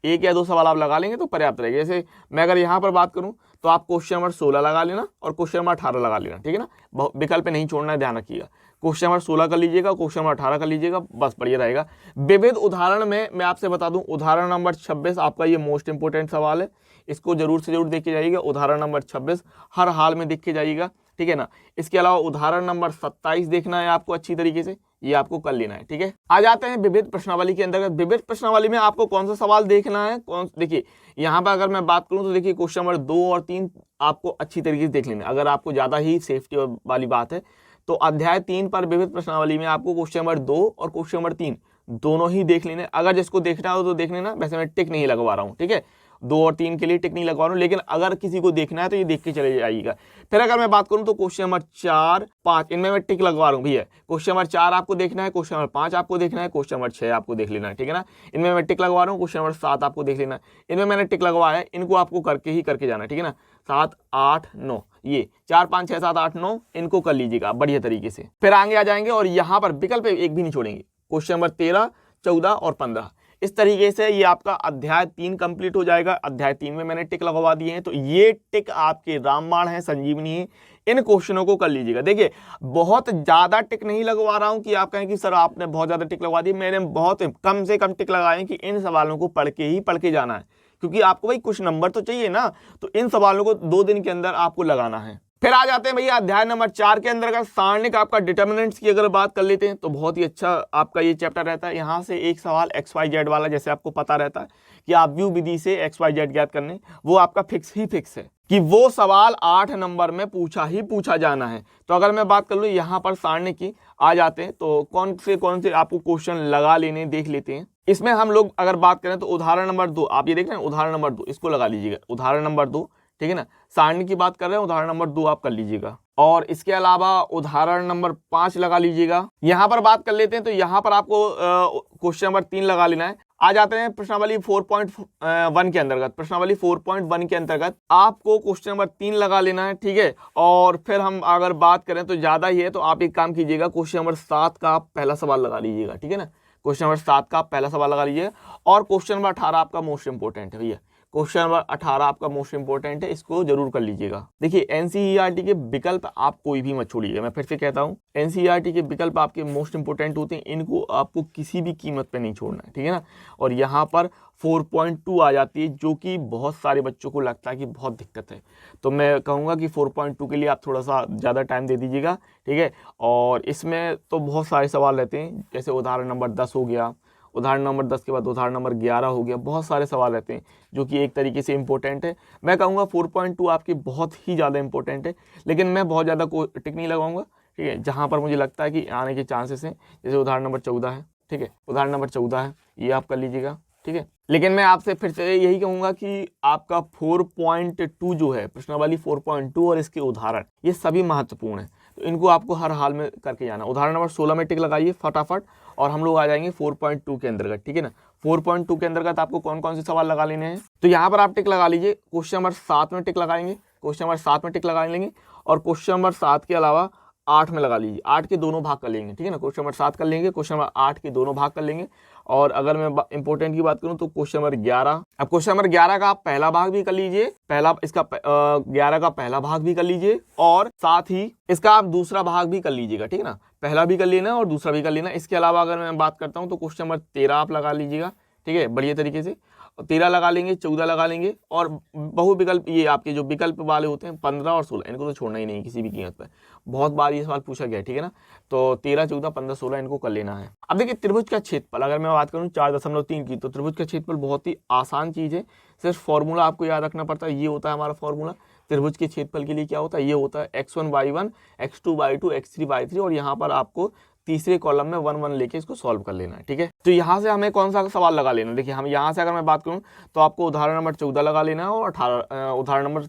[SPEAKER 1] 1 या 2 सवाल आप लगा लेंगे तो पर्याप्त रहेगा। जैसे मैं अगर यहाँ पर बात करूँ तो आप क्वेश्चन नंबर 16 लगा लेना और क्वेश्चन नंबर 18 लगा लेना। ठीक है ना, विकल्प नहीं छोड़ना है, ध्यान रखिएगा। क्वेश्चन नंबर 16 कर लीजिएगा, क्वेश्चन नंबर 18 कर लीजिएगा, बस बढ़िया रहेगा। विविध उदाहरण में मैं आपसे बता दूं, उदाहरण नंबर 26 आपका ये मोस्ट इंपोर्टेंट सवाल है, इसको जरूर से जरूर देख के जाइएगा। उदाहरण नंबर 26 हर हाल में देख के जाइएगा। ठीक है ना, इसके अलावा उदाहरण नंबर 27 देखना है आपको अच्छी तरीके से, ये आपको कर लेना है। ठीक है, आ जाते हैं विविध प्रश्नावली के अंतर्गत। विविध प्रश्नावली में आपको कौन सा सवाल देखना है, देखिए यहाँ पर अगर मैं बात करूं तो देखिए क्वेश्चन नंबर 2 और 3 आपको अच्छी तरीके से देख लेना है। अगर आपको ज्यादा ही सेफ्टी वाली बात है तो अध्याय 3 पर विविध प्रश्नावली में आपको क्वेश्चन नंबर 2 और क्वेश्चन नंबर 3 दोनों ही देख लेने। अगर जिसको देखना हो तो देख लेना, वैसे मैं टिक नहीं लगवा रहा हूँ। ठीक है, 2 और 3 के लिए टिक नहीं लगवा रहा हूँ, लेकिन अगर किसी को देखना है तो ये देख के चले जाइएगा। फिर अगर मैं बात करूँ तो क्वेश्चन नंबर 4, 5 इनमें मैं टिक लगवा रहा हूँ भैया। क्वेश्चन नंबर 4 आपको देखना है, क्वेश्चन नंबर 5 आपको देखना है, क्वेश्चन नंबर 6 आपको देख लेना है। ठीक है ना, इनमें मैं टिक लगवा रहा हूँ। क्वेश्चन नंबर 7 आपको देख लेना है, इनमें मैंने टिक लगवाया है, इनको आपको करके जाना है। ठीक है ना, 7, 8, 9 ये 4, 5, 6, 7, 8, 9 इनको कर लीजिएगा बढ़िया तरीके से। फिर आगे आ जाएंगे और यहाँ पर विकल्प एक भी नहीं छोड़ेंगे। क्वेश्चन नंबर 13, 14 और 15 इस तरीके से ये आपका अध्याय 3 कंप्लीट हो जाएगा। अध्याय 3 में मैंने टिक लगवा दिए हैं, तो ये टिक आपके रामबाण है, संजीवनी है। इन क्वेश्चनों को कर लीजिएगा। देखिए बहुत ज्यादा टिक नहीं लगवा रहा हूं कि आप कहें कि सर आपने बहुत ज्यादा टिक लगवा दी, मैंने बहुत कम से कम टिक लगाए कि इन सवालों को पढ़ के जाना है, क्योंकि आपको भाई कुछ नंबर तो चाहिए ना, तो इन सवालों को 2 दिन के अंदर आपको लगाना है। फिर आ जाते हैं भैया अध्याय नंबर 4 के अंदर का सारणिक आपका डिटर्मिनेंट्स की अगर बात कर लेते हैं तो बहुत ही अच्छा आपका ये चैप्टर रहता है। यहाँ से एक सवाल XYZ वाला, जैसे आपको पता रहता है कि आव्यूह विधि से XYZ ज्ञात करने, वो आपका फिक्स है कि वो सवाल 8 नंबर में पूछा जाना है। तो अगर मैं बात कर लूँ यहाँ पर सारणिक की आ जाते हैं तो कौन से आपको क्वेश्चन लगा लेने देख लेते हैं। इसमें हम लोग अगर बात करें तो उदाहरण नंबर 2 आप ये देख रहे हैं, उदाहरण नंबर 2 इसको लगा लीजिएगा, उदाहरण नंबर 2। ठीक है ना, सारणी की बात कर रहे हैं, उदाहरण नंबर 2 आप कर लीजिएगा। और इसके अलावा उदाहरण नंबर 5 लगा लीजिएगा। यहाँ पर बात कर लेते हैं तो यहाँ पर आपको क्वेश्चन नंबर 3 लगा लेना है। आ जाते हैं प्रश्नावली 4.1 के अंतर्गत। प्रश्नावली 4.1 के अंतर्गत आपको क्वेश्चन नंबर 3 लगा लेना है। ठीक है, और फिर हम अगर बात करें तो ज्यादा ही है तो आप एक काम कीजिएगा, क्वेश्चन नंबर 7 का आप पहला सवाल लगा लीजिएगा। ठीक है ना, क्वेश्चन नंबर 7 का आप पहला सवाल लगा लीजिएगा। और क्वेश्चन नंबर 18 आपका मोस्ट इंपोर्टेंट है भैया, क्वेश्चन नंबर 18 आपका मोस्ट इंपोर्टेंट है, इसको जरूर कर लीजिएगा। देखिए एनसीईआरटी के विकल्प आप कोई भी मत छोड़िएगा, मैं फिर से कहता हूँ एनसीईआरटी के विकल्प आपके मोस्ट इंपोर्टेंट होते हैं, इनको आपको किसी भी कीमत पे नहीं छोड़ना है। ठीक है ना, और यहाँ पर 4.2 आ जाती है, जो कि बहुत सारे बच्चों को लगता है कि बहुत दिक्कत है, तो मैं कहूँगा कि 4.2 के लिए आप थोड़ा सा ज़्यादा टाइम दे दीजिएगा। ठीक है, और इसमें तो बहुत सारे सवाल रहते हैं, जैसे उदाहरण नंबर 10 हो गया, उदाहरण नंबर 10 के बाद उदाहरण नंबर 11 हो गया, बहुत सारे सवाल रहते हैं जो कि एक तरीके से इंपॉर्टेंट है। मैं कहूँगा 4.2 आपकी बहुत ही ज़्यादा इंपॉर्टेंट है, लेकिन मैं बहुत ज़्यादा टिक नहीं लगाऊंगा। ठीक है, जहाँ पर मुझे लगता है कि आने के चांसेस हैं, जैसे उदाहरण नंबर 14 है। ठीक है, उदाहरण नंबर 14 है, ये आप कर लीजिएगा। ठीक है, लेकिन मैं आपसे फिर से यही कहूँगा कि आपका 4.2 जो है प्रश्नावली 4.2 और इसके उदाहरण, ये सभी महत्वपूर्ण है, तो इनको आपको हर हाल में करके जाना। उदाहरण नंबर 16 में टिक लगाइए फटाफट, और हम लोग आ जाएंगे 4.2 के अंतर्गत। ठीक है ना, 4.2 के अंतर्गत आपको कौन कौन से सवाल लगा लेने हैं, तो यहाँ पर आप टिक लगा लीजिए। क्वेश्चन नंबर 7 में टिक लगाएंगे, क्वेश्चन नंबर 7 में टिक लगा लेंगे, और क्वेश्चन नंबर 7 के अलावा 8 में लगा लीजिए, 8 के दोनों भाग कर लेंगे। ठीक है ना, क्वेश्चन नंबर 7 कर लेंगे, क्वेश्चन नंबर 8 के दोनों भाग कर लेंगे। और अगर मैं इंपॉर्टेंट की बात करूं तो क्वेश्चन नंबर 11, अब क्वेश्चन नंबर 11 का आप पहला भाग भी कर लीजिए, 11 का पहला भाग भी कर लीजिए, और साथ ही इसका आप दूसरा भाग भी कर लीजिएगा। ठीक है ना, पहला भी कर लेना और दूसरा भी कर लेना। इसके अलावा अगर मैं बात करता हूं तो क्वेश्चन नंबर 13 आप लगा लीजिएगा। ठीक है, बढ़िया तरीके से 13 लगा लेंगे, 14 लगा लेंगे, और बहु विकल्प ये आपके जो विकल्प वाले होते हैं 15 और 16, इनको तो छोड़ना ही नहीं किसी भी कीमत पर, बहुत बार ये सवाल पूछा गया। ठीक है ना, तो 13, 14, 15, 16 इनको कर लेना है। अब देखिए त्रिभुज का क्षेत्रफल अगर मैं बात करूँ 4.3 की, तो त्रिभुज का क्षेत्रफल बहुत ही आसान चीज़ है, सिर्फ फॉर्मूला आपको याद रखना पड़ता है, ये होता है हमारा फॉर्मूला त्रिभुज के क्षेत्रफल के लिए क्या होता है, ये होता है x1 y1 x2 y2 x3 y3 और यहाँ पर आपको तीसरे कॉलम में 1 1 लेके इसको सॉल्व कर लेना है। ठीक है, तो यहाँ से हमें कौन सा सवाल लगा लेना है, देखिए हम यहाँ से अगर मैं बात करूँ तो आपको उदाहरण नंबर 14 लगा लेना है और 18 उदाहरण नंबर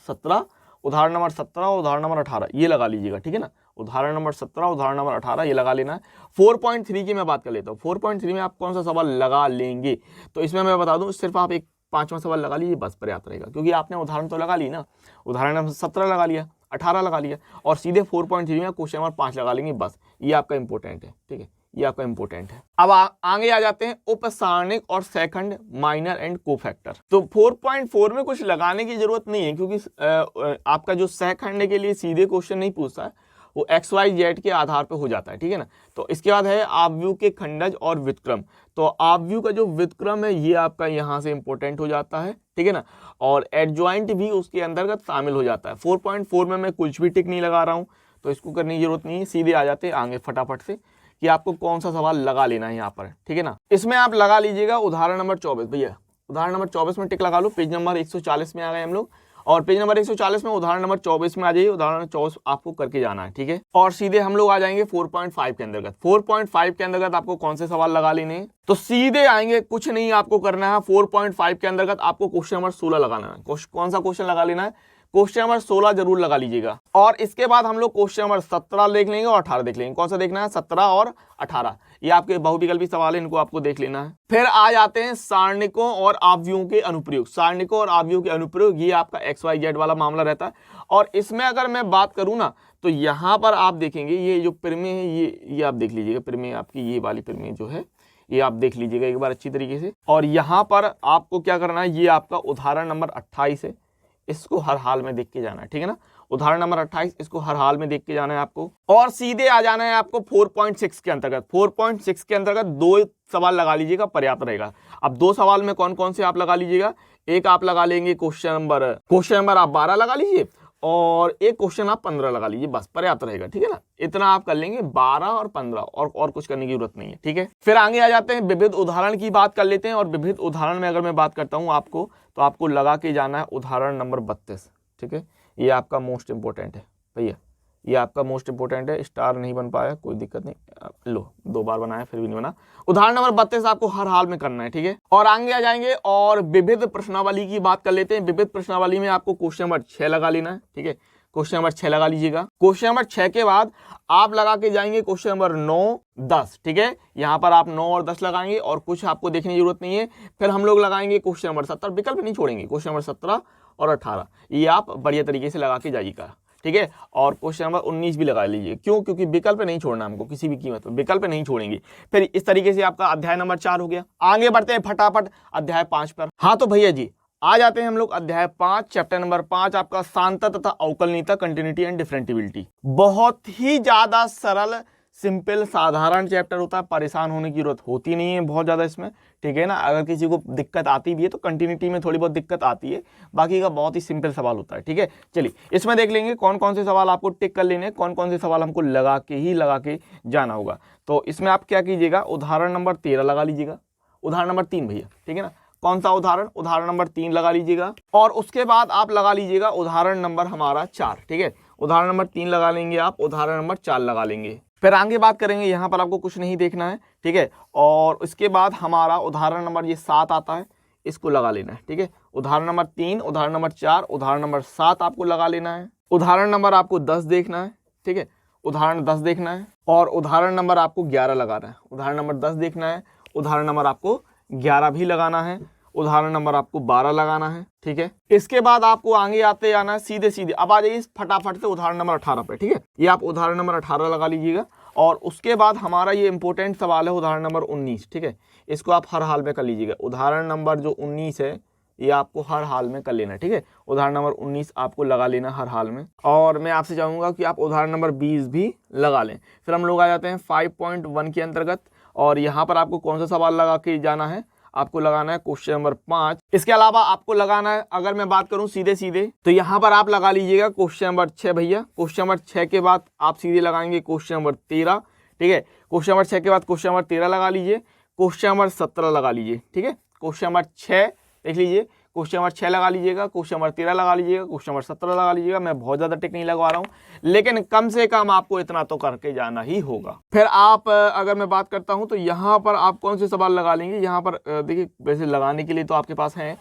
[SPEAKER 1] 17 उदाहरण नंबर 17 और उदाहरण नंबर 18 ये लगा लीजिएगा। ठीक है ना, उदाहरण नंबर 17 उदाहरण नंबर 18 ये लगा लेना है। 4.3 की मैं बात कर लेता हूँ। 4.3 में आप कौन सा सवाल लगा लेंगे, तो इसमें मैं बता दूं सिर्फ आप एक 5वां सवाल लगा लीजिए बस पर्याप्त रहेगा, क्योंकि आपने उदाहरण तो लगा ली ना, उदाहरण नंबर 17 लगा लिया, 18 लगा लिया और सीधे 4.3 में क्वेश्चन नंबर 5 लगा लेंगे बस। ये आपका इंपॉर्टेंट है। ठीक है, ये आपका इंपॉर्टेंट है। अब आगे आ जाते हैं उपसारणिक और सेकंड माइनर एंड कोफैक्टर। तो 4.4 में कुछ लगाने की जरूरत नहीं है, क्योंकि आपका जो सेकंड के लिए सीधे क्वेश्चन नहीं पूछता है, वो XYZ के आधार पे हो जाता है। ठीक है ना, तो इसके बाद है आव्यूह के खंडज और व्युत्क्रम। तो आव्यूह का जो व्युत्क्रम है ये आपका यहाँ से इंपॉर्टेंट हो जाता है। ठीक है ना, और एडजॉइंट भी उसके अंतर्गत शामिल हो जाता है। 4.4 में मैं कुछ भी टिक नहीं लगा रहा हूँ, तो इसको करने की जरूरत नहीं है, सीधे आ जाते हैं आगे फटाफट से कि आपको कौन सा सवाल लगा लेना है यहाँ पर। ठीक है ना, इसमें आप लगा लीजिएगा उदाहरण नंबर 24। भैया उदाहरण नंबर 24 में टिक लगा लो, पेज नंबर 140 में आ गए हम लोग और पेज नंबर 140 में उदाहरण नंबर 24 में आ जाइए। उदाहरण नंबर 24 आपको करके जाना है। ठीक है, और सीधे हम लोग आ जाएंगे 4.5 के अंतर्गत। 4.5 के अंतर्गत आपको कौन से सवाल लगा लेने हैं, तो सीधे आएंगे, कुछ नहीं आपको करना है। 4.5 के अंतर्गत आपको क्वेश्चन नंबर 16 लगाना है। कौन सा क्वेश्चन लगा लेना है, क्वेश्चन नंबर 16 जरूर लगा लीजिएगा। और इसके बाद हम लोग क्वेश्चन नंबर 17 देख लेंगे और 18 देख लेंगे। कौन सा देखना है, 17 और 18, ये आपके बहुविकल्पी सवाल है, इनको आपको देख लेना है। फिर आ जाते हैं सारणिकों और आव्यूहों के अनुप्रयोग। सारणिकों और आव्यूहों के अनुप्रयोग ये आपका XYZ वाला मामला रहता है। और इसमें अगर मैं बात करूं ना, तो यहाँ पर आप देखेंगे ये जो प्रमेय है ये आप देख लीजिएगा। प्रमेय आपकी ये वाली प्रमेय जो है ये आप देख लीजिएगा एक बार अच्छी तरीके से। और यहाँ पर आपको क्या करना है, ये आपका उदाहरण नंबर 28 है, इसको हर हाल में देख के जाना है। ठीक है ना, उदाहरण नंबर 28 इसको हर हाल में देख के जाना है आपको। और सीधे आ जाना है आपको 4.6 के अंतर्गत। 4.6 के अंतर्गत 2 सवाल लगा लीजिएगा, पर्याप्त रहेगा। अब 2 सवाल में कौन कौन से आप लगा लीजिएगा, एक आप लगा लेंगे क्वेश्चन नंबर आप 12 लगा लीजिए और एक क्वेश्चन आप 15 लगा लीजिए, बस पर्याप्त रहेगा। ठीक है ना, इतना आप कर लेंगे, 12 और 15 और कुछ करने की जरूरत नहीं है। ठीक है, फिर आगे आ जाते हैं विविध उदाहरण की बात कर लेते हैं। और विविध उदाहरण में अगर मैं बात करता हूं आपको, तो आपको लगा के जाना है उदाहरण नंबर 32। ठीक है, ये आपका मोस्ट इंपोर्टेंट है भैया, ये आपका मोस्ट इंपोर्टेंट है। स्टार नहीं बन पाया, कोई दिक्कत नहीं, लो 2 बार बनाया फिर भी नहीं बना। उदाहरण नंबर 32 आपको हर हाल में करना है। ठीक है, और आगे आ जाएंगे और विविध प्रश्नावली की बात कर लेते हैं। विविध प्रश्नावली में आपको क्वेश्चन नंबर 6 लगा लेना है। ठीक है, क्वेश्चन नंबर 6 लगा लीजिएगा। क्वेश्चन नंबर 6 के बाद आप लगा के जाएंगे क्वेश्चन नंबर 9 10। ठीक है, यहाँ पर आप 9 और 10 लगाएंगे और कुछ आपको देखने की जरूरत नहीं है। फिर हम लोग लगाएंगे क्वेश्चन नंबर 17, विकल्प नहीं छोड़ेंगे, क्वेश्चन नंबर 17 और 18 ये आप बढ़िया तरीके से लगा के जाइएगा। ठीक है, और क्वेश्चन नंबर 19 भी लगा लीजिए। क्यों, क्योंकि विकल्प नहीं छोड़ना हमको किसी भी कीमत पर, विकल्प नहीं छोड़ेंगे। फिर इस तरीके से आपका अध्याय नंबर 4 हो गया। आगे बढ़ते हैं फटाफट अध्याय 5 पर। हाँ तो भैया जी आ जाते हैं हम लोग अध्याय 5, चैप्टर नंबर 5 आपका सांता तथा अवकलनीयता, कंटिन्यूटी एंड डिफरेंटिबिलिटी। बहुत ही ज्यादा सरल, सिंपल, साधारण चैप्टर होता है, परेशान होने की जरूरत होती नहीं है बहुत ज्यादा इसमें। ठीक है ना, अगर किसी को दिक्कत आती भी है तो कंटिन्यूटी में थोड़ी बहुत दिक्कत आती है, बाकी का बहुत ही सिंपल सवाल होता है। ठीक है, चलिए इसमें देख लेंगे कौन कौन से सवाल आपको टिक कर लेने, कौन कौन से सवाल हमको लगा के जाना होगा। तो इसमें आप क्या कीजिएगा, उदाहरण नंबर 13 लगा लीजिएगा, उदाहरण नंबर 3 भैया। ठीक है ना, कौन सा उदाहरण, उदाहरण नंबर 3 लगा लीजिएगा। और उसके बाद आप लगा लीजिएगा उदाहरण नंबर हमारा 4। ठीक है, उदाहरण नंबर 3 लगा लेंगे आप, उदाहरण नंबर 4 लगा लेंगे। फिर आगे बात करेंगे, यहाँ पर आपको कुछ नहीं देखना है। ठीक है, और उसके बाद हमारा उदाहरण नंबर ये 7 आता है, इसको लगा लेना है। ठीक है, उदाहरण नंबर 3, उदाहरण नंबर 4, उदाहरण नंबर 7 आपको लगा लेना है। उदाहरण नंबर आपको 10 देखना है। ठीक है, उदाहरण 10 देखना है और उदाहरण नंबर आपको 11 लगाना है। उदाहरण नंबर 10 देखना है, उदाहरण नंबर आपको 11 भी लगाना है, उदाहरण नंबर आपको 12 लगाना है। ठीक है, इसके बाद आपको आगे आते आना है सीधे। अब आ जाइए फटाफट से उदाहरण नंबर 18 पे। ठीक है, ये आप उदाहरण नंबर 18 लगा लीजिएगा। और उसके बाद हमारा ये इंपॉर्टेंट सवाल है उदाहरण नंबर 19। ठीक है, इसको आप हर हाल में कर लीजिएगा। उदाहरण नंबर जो 19 है ये आपको हर हाल में कर लेना है। ठीक है, उदाहरण नंबर 19 आपको लगा लेना हर हाल में। और मैं आपसे चाहूंगा कि आप उदाहरण नंबर 20 भी लगा लें। फिर हम लोग आ जाते हैं 5.1 के अंतर्गत, और यहाँ पर आपको कौन सा सवाल लगा के जाना है, आपको लगाना है क्वेश्चन नंबर 5। इसके अलावा आपको लगाना है, अगर मैं बात करूं सीधे तो यहाँ पर आप लगा लीजिएगा क्वेश्चन नंबर 6 भैया। क्वेश्चन नंबर 6 के बाद आप सीधे लगाएंगे क्वेश्चन नंबर 13। ठीक है, क्वेश्चन नंबर 6 के बाद क्वेश्चन नंबर 13 लगा लीजिए, क्वेश्चन नंबर 17 लगा लीजिए। ठीक है, क्वेश्चन नंबर 6 देख लीजिए, क्वेश्चन नंबर 6 लगा लीजिएगा, क्वेश्चन नंबर 13 लगा लीजिएगा, क्वेश्चन नंबर 17 लगा लीजिएगा। मैं बहुत ज़्यादा टिक नहीं लगवा रहा हूँ, लेकिन कम से कम आपको इतना तो करके जाना ही होगा। फिर आप अगर मैं बात करता हूँ तो यहाँ पर आप कौन से सवाल लगा लेंगे। यहाँ पर देखिए वैसे लगाने के लिए तो आपके पास हैं,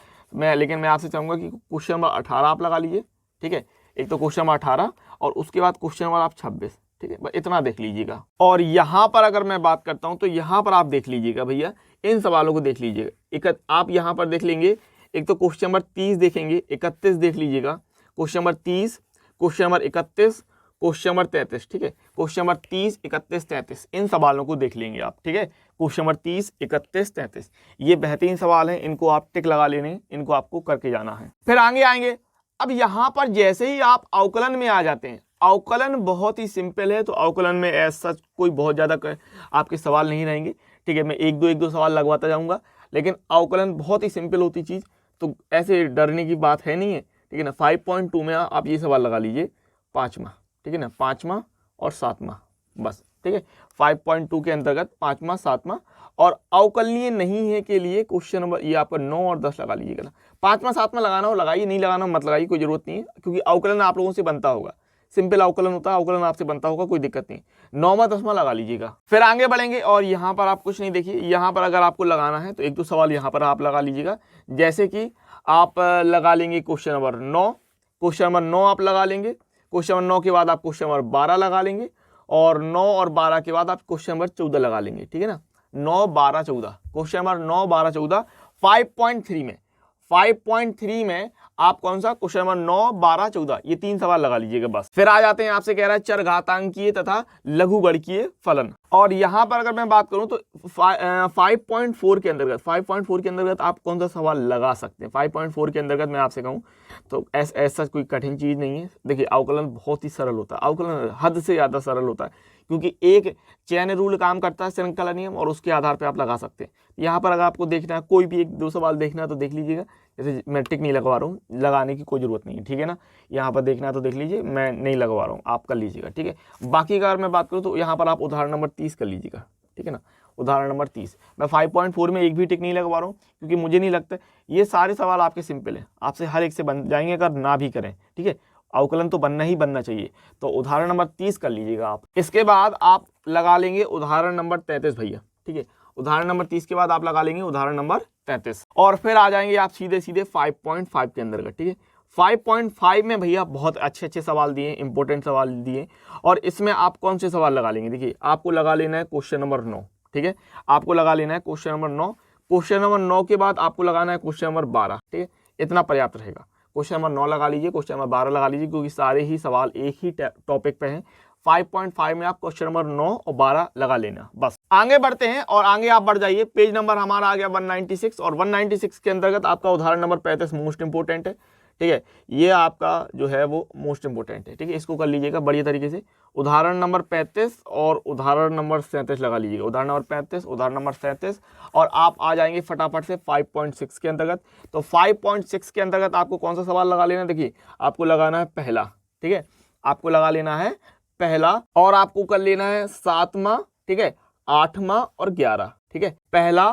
[SPEAKER 1] लेकिन मैं आपसे चाहूँगा कि क्वेश्चन नंबर 18 आप लगा लीजिए, ठीक है। एक तो क्वेश्चन नंबर 18 और उसके बाद क्वेश्चन नंबर आप 26, ठीक है, बस इतना देख लीजिएगा। और यहाँ पर अगर मैं बात करता हूँ तो यहाँ पर आप देख लीजिएगा भैया, इन सवालों को देख लीजिएगा। आप यहाँ पर देख लेंगे, एक तो क्वेश्चन नंबर 30 देखेंगे, 31 देख लीजिएगा, question number 30, question number 31, question number 33, ठीक है। क्वेश्चन नंबर 30, 31, 33 इन सवालों को देख लेंगे आप, ठीक है। क्वेश्चन नंबर 30, 31, 33 ये बेहतरीन सवाल हैं, इनको आप टिक लगा लेने, इनको आपको करके जाना है। फिर आगे आएंगे। अब यहाँ पर जैसे ही आप अवकलन में आ जाते हैं, अवकलन बहुत ही सिंपल है, तो अवकलन में ऐसा कोई बहुत ज़्यादा आपके सवाल नहीं रहेंगे, ठीक है। मैं एक दो सवाल लगवाता जाऊँगा, लेकिन अवकलन बहुत ही सिंपल होती चीज़, तो ऐसे डरने की बात है नहीं है, ठीक है ना। 5.2 में आप ये सवाल लगा लीजिए, 5वां, ठीक है ना, 5वां और 7वां, बस, ठीक है। 5.2 के अंतर्गत 5वां 7वां और अवकलनीय नहीं है के लिए क्वेश्चन नंबर ये आपका 9 और 10 लगा लीजिएगा ना। 5वां 7वां लगाना हो लगाइए, नहीं लगाना मत लगाइए, कोई जरूरत नहीं है, क्योंकि अवकलन आप लोगों से बनता होगा, सिंपल अवकलन होता है, अवकलन आपसे बनता होगा, कोई दिक्कत नहीं। 9वां 10वां लगा लीजिएगा। फिर आगे बढ़ेंगे और यहाँ पर आप कुछ नहीं देखिए, यहाँ पर अगर आपको लगाना है तो एक दो सवाल यहाँ पर आप लगा लीजिएगा, जैसे कि आप लगा लेंगे क्वेश्चन नंबर 9, क्वेश्चन नंबर 9 आप लगा लेंगे, क्वेश्चन नंबर 9 के बाद आप क्वेश्चन नंबर 12 लगा लेंगे, और 9 और 12 के बाद आप क्वेश्चन नंबर 14 लगा लेंगे, ठीक है ना। 9, 12, 14 क्वेश्चन नंबर 9, 12, 14 5.3 में आप कौन सा क्वेश्चन नंबर 9, 12, 14 ये 3 सवाल लगा लीजिएगा बस। फिर आ जाते हैं, आपसे कह रहा है चरघातांकीय तथा लघुगणकीय फलन, और यहाँ पर अगर मैं बात करूँ तो 5.4 के अंतर्गत आप कौन सा सवाल लगा सकते हैं। 5.4 के अंतर्गत मैं आपसे कहूँ तो ऐसा कोई कठिन चीज़ नहीं है। देखिए अवकलन बहुत ही सरल होता है, अवकलन हद से ज़्यादा सरल होता है, क्योंकि एक चैन रूल काम करता है, श्रृंखला नियम, और उसके आधार पर आप लगा सकते हैं। यहाँ पर अगर आपको देखना है, कोई भी एक दो सवाल देखना है तो देख लीजिएगा, जैसे मैं टिक नहीं लगवा रहा हूँ, लगाने की कोई ज़रूरत नहीं है, ठीक है ना। यहाँ पर देखना है तो देख लीजिए, मैं नहीं लगवा रहा हूँ, आप कर लीजिएगा, ठीक है। बाकी का अगर मैं बात करूँ तो यहाँ पर आप उदाहरण नंबर 30 कर लीजिएगा, ठीक है ना। उदाहरण नंबर 30 मैं 5.4 में एक भी टिक नहीं लगवा रहा हूँ, क्योंकि मुझे नहीं लगता ये सारे सवाल आपके सिंपल हैं, आपसे हर एक से बन जाएंगे अगर ना भी करें, ठीक है। अवकलन तो बनना ही बनना चाहिए, तो उदाहरण नंबर 30 कर लीजिएगा आप। इसके बाद आप लगा लेंगे उदाहरण नंबर 33 भैया, ठीक है। उदाहरण नंबर 30 के बाद आप लगा लेंगे उदाहरण नंबर 33, और फिर आ जाएंगे आप सीधे 5.5 के अंतर्गत, ठीक है। 5.5 में भैया बहुत अच्छे सवाल दिए, इंपॉर्टेंट सवाल दिए, और इसमें आप कौन से सवाल लगा लेंगे। देखिए आपको लगा लेना है क्वेश्चन नंबर 9, ठीक है, आपको लगा लेना है क्वेश्चन नंबर 9। क्वेश्चन नंबर 9 के बाद आपको लगाना है क्वेश्चन नंबर 12, ठीक है, इतना पर्याप्त रहेगा। क्वेश्चन नंबर 9 लगा लीजिए, क्वेश्चन नंबर 12 लगा लीजिए, क्योंकि सारे ही सवाल एक ही टॉपिक पे हैं। 5.5 में आप क्वेश्चन नंबर 9 और 12 लगा लेना बस। आगे बढ़ते हैं और आगे आप बढ़ जाइए, पेज नंबर हमारा आ गया 196, और 196 के अंतर्गत आपका उदाहरण नंबर 35 मोस्ट इंपोर्टेंट है, ठीक है। ये आपका जो है वो मोस्ट इंपोर्टेंट है, ठीक है, इसको कर लीजिएगा बढ़िया तरीके से। उदाहरण नंबर 35 और उदाहरण नंबर 37 लगा लीजिएगा, उदाहरण नंबर 35, उदाहरण नंबर 37, और आप आ जाएंगे फटाफट से 5.6 के अंतर्गत। तो 5.6 के अंतर्गत आपको कौन सा सवाल लगा लेना, देखिए आपको लगाना है पहला, ठीक है, आपको लगा लेना है पहला, और आपको कर लेना है 7वां, ठीक है, 8वां और 11, ठीक है, पहला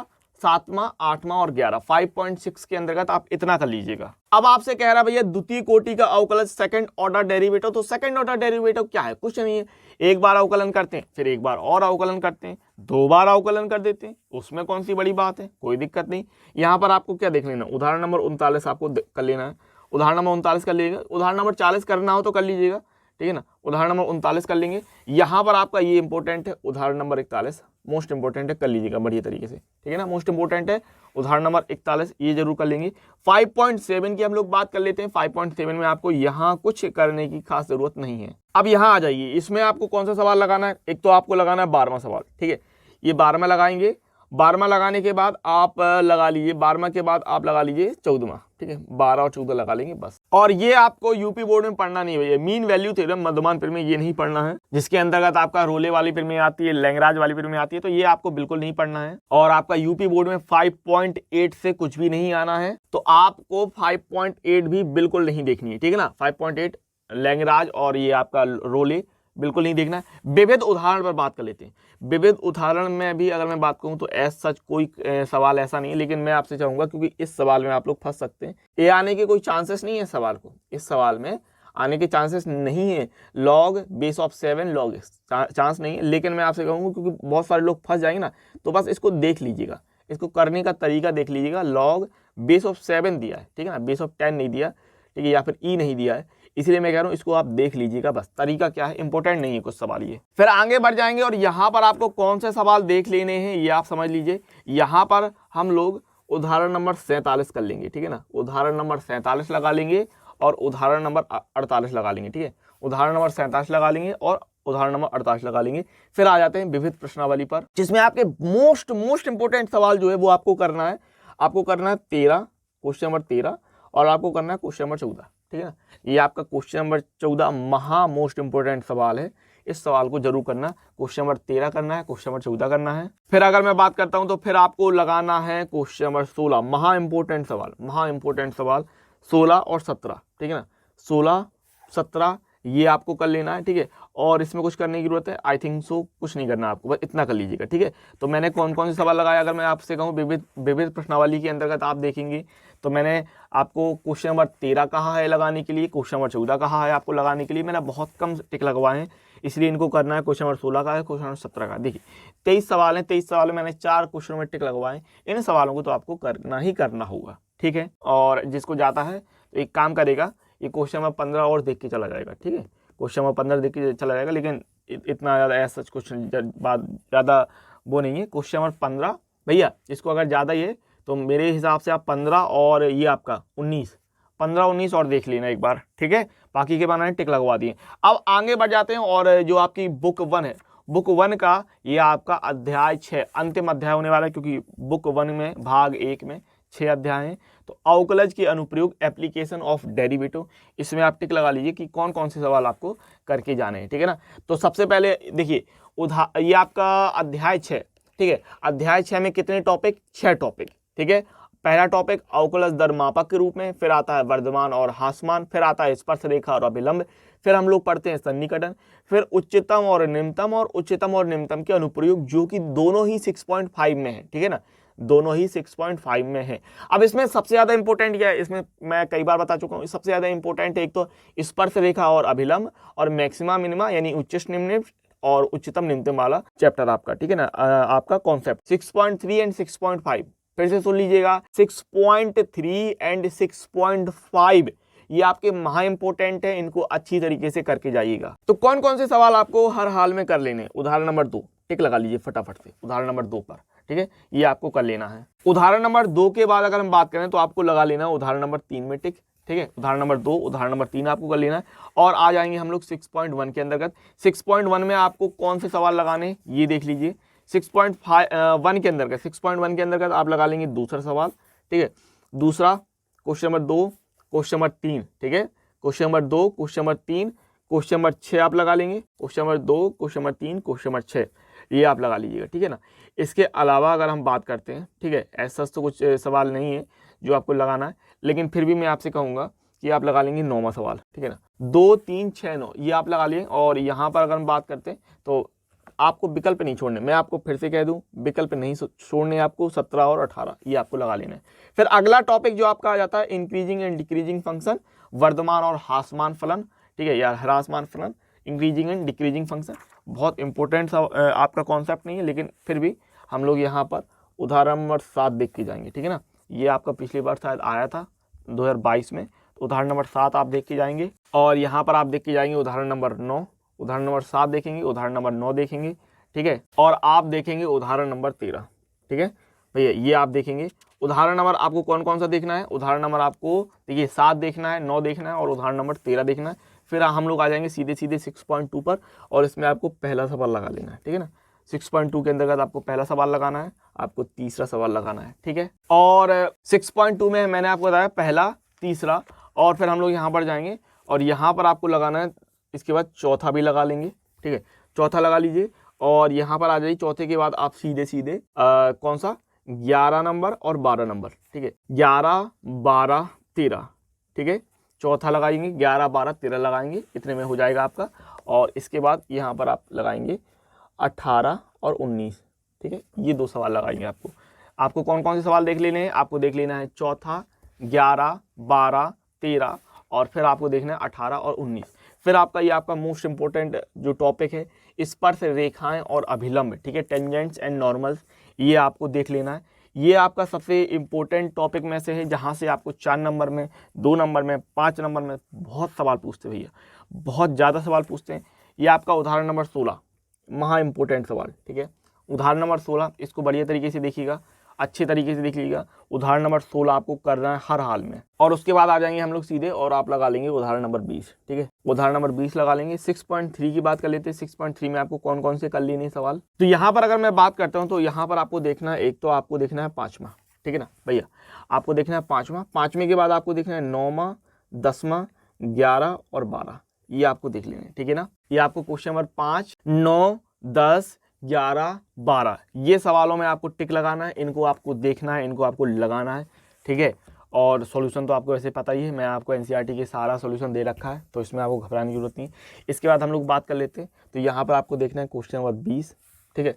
[SPEAKER 1] 7वां 8वां और 11। 5.6 के अंतर्गत आप इतना कर लीजिएगा। अब आपसे कह रहा भैया द्वितीय कोटि का अवकलज सेकंड ऑर्डर डेरिवेटिव, तो सेकंड ऑर्डर डेरिवेटिव क्या है, कुछ नहीं है, एक बार अवकलन करते हैं, फिर एक बार और अवकलन करते हैं, 2 बार अवकलन कर देते हैं, उसमें कौन सी बड़ी बात है, कोई दिक्कत नहीं। यहाँ पर आपको क्या देख लेना, उदाहरण नंबर 39 आपको कर लेना है, उदाहरण नंबर 39 कर लीजिएगा, उदाहरण नंबर 40 करना हो तो कर लीजिएगा, ठीक है ना। उदाहरण नंबर 39 कर लेंगे। यहाँ पर आपका ये इंपॉर्टेंट है, उदाहरण नंबर 41 मोस्ट इंपॉर्टेंट है, कर लीजिएगा बढ़िया तरीके से, ठीक है ना, मोस्ट इंपॉर्टेंट है उदाहरण नंबर 41, ये जरूर कर लेंगे। 5.7 की हम लोग बात कर लेते हैं। 5.7 में आपको यहाँ कुछ करने की खास जरूरत नहीं है। अब यहाँ आ जाइए, इसमें आपको कौन सा सवाल लगाना है, एक तो आपको लगाना है 12वां सवाल, ठीक है, ये 12वां लगाएंगे। 12वां लगाने के बाद आप लगा लीजिए, 12वां के बाद आप लगा लीजिए 14वां, ठीक है, 12 और 14 लगा लेंगे बस। और ये आपको यूपी बोर्ड में पढ़ना नहीं है, मीन वैल्यू थ्योरम मध्यमान प्रमेय ये नहीं पढ़ना है, जिसके अंतर्गत आपका रोले वाली प्रमेय आती है, लैंग्राज वाली प्रमेय आती है, तो ये आपको बिल्कुल नहीं पढ़ना है। और आपका यूपी बोर्ड में 5.8 से कुछ भी नहीं आना है, तो आपको 5.8 भी बिल्कुल नहीं देखनी है, ठीक है ना। 5.8 लैंग्राज और ये आपका रोले बिल्कुल नहीं देखना है। विविध उदाहरण पर बात कर लेते हैं। विविध उदाहरण में भी अगर मैं बात करूं तो एज सच कोई सवाल ऐसा नहीं है, लेकिन मैं आपसे चाहूंगा क्योंकि इस सवाल में आप लोग फंस सकते हैं, ये आने के कोई चांसेस नहीं है सवाल को, इस सवाल में आने के चांसेस नहीं है। Log base of 7 log chance नहीं है, लेकिन मैं आपसे कहूँगा क्योंकि बहुत सारे लोग फंस जाएंगे ना, तो बस इसको देख लीजिएगा, इसको करने का तरीका देख लीजिएगा। लॉग बेस ऑफ 7 दिया है, ठीक है ना, बेस ऑफ 10 नहीं दिया, ठीक है, या फिर ई नहीं दिया है, इसलिए मैं कह रहा हूँ इसको आप देख लीजिएगा, बस तरीका क्या है, इंपॉर्टेंट नहीं है कुछ सवाल ये। फिर आगे बढ़ जाएंगे और यहाँ पर आपको कौन से सवाल देख लेने हैं ये आप समझ लीजिए। यहाँ पर हम लोग उदाहरण नंबर 47 कर लेंगे, ठीक है ना, उदाहरण नंबर 47 लगा लेंगे और उदाहरण नंबर 48 लगा लेंगे, ठीक है, उदाहरण नंबर 47 लगा लेंगे और उदाहरण नंबर 48 लगा लेंगे। फिर आ जाते हैं विविध प्रश्नावली पर, जिसमें आपके मोस्ट इंपोर्टेंट सवाल जो है वो आपको करना है, 13 क्वेश्चन नंबर 13 और आपको करना है क्वेश्चन नंबर 14, ठीक है ना। ये आपका क्वेश्चन नंबर 14 मोस्ट इंपोर्टेंट सवाल है, इस सवाल को जरूर करना। क्वेश्चन नंबर 13 करना है, क्वेश्चन नंबर 14 करना है। फिर अगर मैं बात करता हूं तो फिर आपको लगाना है क्वेश्चन नंबर 16, महा इंपोर्टेंट सवाल 16 और 17, ठीक है ना, 16 17 ये आपको कर लेना है, ठीक है। और इसमें कुछ करने की जरूरत है, आई थिंक सो कुछ नहीं करना आपको, बस इतना कर लीजिएगा, ठीक है। तो मैंने कौन कौन से सवाल लगाया, अगर मैं आपसे कहूँ विविध प्रश्नावली के अंतर्गत आप देखेंगे तो मैंने आपको क्वेश्चन नंबर 13 कहा है लगाने के लिए, क्वेश्चन नंबर 14 कहा है आपको लगाने के लिए, मैंने बहुत कम टिक लगवाए हैं, इसलिए इनको करना है। क्वेश्चन नंबर 16 का है, क्वेश्चन नंबर 17 का। देखिए 23 सवाल हैं, 23 सवाल में मैंने 4 क्वेश्चन में टिक लगवाए, इन सवालों को तो आपको करना ही करना होगा, ठीक है। और जिसको जाता है तो एक काम करेगा, ये क्वेश्चन नंबर 15 और देख के चला जाएगा, ठीक है, क्वेश्चन नंबर 15 देख के चला जाएगा, लेकिन इतना ज़्यादा ऐसा क्वेश्चन ज़्यादा वो नहीं है। क्वेश्चन नंबर 15 भैया, इसको अगर ज़्यादा ही है तो मेरे हिसाब से आप 15 और ये आपका 15-19 और देख लेना एक बार, ठीक है, बाकी के बनाने टिक लगवा दिए। अब आगे बढ़ जाते हैं और जो आपकी बुक 1 है, बुक 1 का ये आपका अध्याय 6 अंतिम अध्याय होने वाला है, क्योंकि बुक 1 में भाग 1 में 6 अध्याय हैं। तो अवकलज के अनुप्रयोग एप्लीकेशन ऑफ डेरिवेटिव, इसमें आप टिक लगा लीजिए कि कौन कौन से सवाल आपको करके जाने हैं, ठीक है ना। तो सबसे पहले देखिए ये आपका अध्याय 6, ठीक है, अध्याय 6 में कितने टॉपिक, 6 टॉपिक, ठीक है। पहला टॉपिक अवकलज दर मापक के रूप में, फिर आता है वर्धमान और ह्रासमान, फिर आता है स्पर्श रेखा और अभिलंब, फिर हम लोग पढ़ते हैं सन्निकटन, फिर उच्चतम और निम्नतम के अनुप्रयोग, जो कि दोनों ही 6.5 में है, ठीक है ना, दोनों ही 6.5 में है। अब इसमें सबसे ज्यादा इंपॉर्टेंट क्या है, इसमें मैं कई बार बता चुका हूँ, सबसे ज्यादा इंपॉर्टेंट एक तो स्पर्श रेखा और अभिलंब और मैक्सिमा मिनिमा यानी उच्चतम निम्न और उच्चतम निम्नतम वाला चैप्टर आपका, ठीक है ना, आपका कॉन्सेप्ट 6.3 एंड 6.5, फिर से सुन लीजिएगा, 6.3 एंड 6.5 ये आपके महा इंपोर्टेंट है, इनको अच्छी तरीके से करके जाइएगा। तो कौन कौन से सवाल आपको हर हाल में कर लेने, उदाहरण नंबर 2 टिक लगा लीजिए फटाफट से, उदाहरण नंबर 2 पर, ठीक है, ये आपको कर लेना है। उदाहरण नंबर 2 के बाद अगर हम बात करें तो आपको लगा लेना उदाहरण नंबर 3 में टिक, ठीक है, उदाहरण नंबर 2 उदाहरण नंबर 3 आपको कर लेना है। और आ जाएंगे हम लोग 6.1 के अंतर्गत। 6.1 में आपको कौन से सवाल लगाने ये देख लीजिए। 6.1 के अंतर्गत आप लगा लेंगे दूसरा सवाल, ठीक है, दूसरा क्वेश्चन नंबर 2 क्वेश्चन नंबर 3, ठीक है, question number 2 question number 3 question number 6 आप लगा लेंगे, question number 2 question number 3 question number 6 ये आप लगा लीजिएगा, ठीक है ना। इसके अलावा अगर हम बात करते हैं, ठीक है, ऐसा तो कुछ सवाल नहीं है जो आपको लगाना है, लेकिन फिर भी मैं आपसे कहूँगा कि आप लगा लेंगे 9वां सवाल, ठीक है ना, 2 3 6 9 ये आप लगा लिए। और यहाँ पर अगर हम बात करते हैं तो आपको विकल्प नहीं छोड़ने, मैं आपको फिर से कह दूं विकल्प नहीं छोड़ने आपको, 17 और 18 ये आपको लगा लेना है। फिर अगला टॉपिक जो आपका आ जाता है इंक्रीजिंग एंड डिक्रीजिंग फंक्शन, वर्धमान और ह्रासमान फलन, ठीक है, या ह्रासमान फलन, इंक्रीजिंग एंड डिक्रीजिंग फंक्शन, बहुत इंपॉर्टेंट आपका कॉन्सेप्ट नहीं है, लेकिन फिर भी हम लोग यहाँ पर उदाहरण नंबर 7 देख के जाएंगे, ठीक है ना। ये आपका पिछली बार शायद आया था 2022 में, तो उदाहरण नंबर 7 आप देख के जाएंगे। और यहाँ पर आप देख के जाएंगे उदाहरण नंबर 9, उदाहरण नंबर 7 देखेंगे, उदाहरण नंबर 9 देखेंगे, ठीक है, और आप देखेंगे उदाहरण नंबर 13, ठीक है भैया, ये आप देखेंगे। उदाहरण नंबर आपको कौन कौन सा देखना है, उदाहरण नंबर आपको देखिए 7 देखना है, 9 देखना है और उदाहरण नंबर 13 देखना है। फिर हम लोग आ जाएंगे सीधे 6.2 पर, और इसमें आपको पहला सवाल लगा लेना है, ठीक है ना। 6.2 के अंतर्गत आपको पहला सवाल लगाना है, आपको तीसरा सवाल लगाना है, ठीक है। और 6.2 में मैंने आपको बताया पहला तीसरा, और फिर हम लोग यहाँ पर जाएंगे और यहाँ पर आपको लगाना है, इसके बाद चौथा भी लगा लेंगे, ठीक है, चौथा लगा लीजिए। और यहाँ पर आ जाइए, चौथे के बाद आप सीधे कौन सा 11 नंबर और 12 नंबर, ठीक है, 11 12 13, ठीक है, चौथा लगाएंगे, 11 12 13 लगाएंगे, इतने में हो जाएगा आपका। और इसके बाद यहाँ पर आप लगाएंगे 18 और 19, ठीक है। ये 2 सवाल लगाएंगे आपको। आपको कौन कौन से सवाल देख लेने हैं, आपको देख लेना है चौथा, 11, 12, 13 और फिर आपको देखना है 18 और 19। फिर आपका ये आपका मोस्ट इंपॉर्टेंट जो टॉपिक है, स्पर्श रेखाएं और अभिलंब, ठीक है, टेंजेंट्स एंड नॉर्मल्स, ये आपको देख लेना है। ये आपका सबसे इम्पोर्टेंट टॉपिक में से है, जहाँ से आपको 4 नंबर में, 2 नंबर में, 5 नंबर में बहुत सवाल पूछते हैं भैया, बहुत ज़्यादा सवाल पूछते हैं। ये आपका उदाहरण नंबर 16 महा इम्पोर्टेंट सवाल, ठीक है। उदाहरण नंबर 16 इसको बढ़िया तरीके से देखिएगा, अच्छे तरीके से देखिएगा। उदाहरण नंबर 16 आपको करना है हर हाल में। और उसके बाद आ जाएंगे हम लोग सीधे और आप लगा लेंगे उदाहरण नंबर 20, ठीक है। उदाहरण नंबर 20 लगा लेंगे। 6.3 की बात कर लेते हैं। 6.3 में आपको कौन कौन से कर लेने सवाल, तो यहाँ पर अगर मैं बात करता हूँ तो यहाँ पर आपको देखना है, एक तो आपको देखना है 5वां, ठीक है ना भैया, आपको देखना है 5वां। 5वें के बाद आपको देखना है 9वां, 10वां, 11 और 12, ये आपको देख लेना है, ठीक है ना। ये आपको क्वेश्चन नंबर 5, 9, 10, 11, 12 ये सवालों में आपको टिक लगाना है, इनको आपको देखना है, इनको आपको लगाना है, ठीक है। और सॉल्यूशन तो आपको वैसे पता ही है, मैं आपको एनसीईआरटी के सारा सॉल्यूशन दे रखा है, तो इसमें आपको घबराने की जरूरत नहीं। इसके बाद हम लोग बात कर लेते हैं, तो यहाँ पर आपको देखना है क्वेश्चन नंबर 20, ठीक है।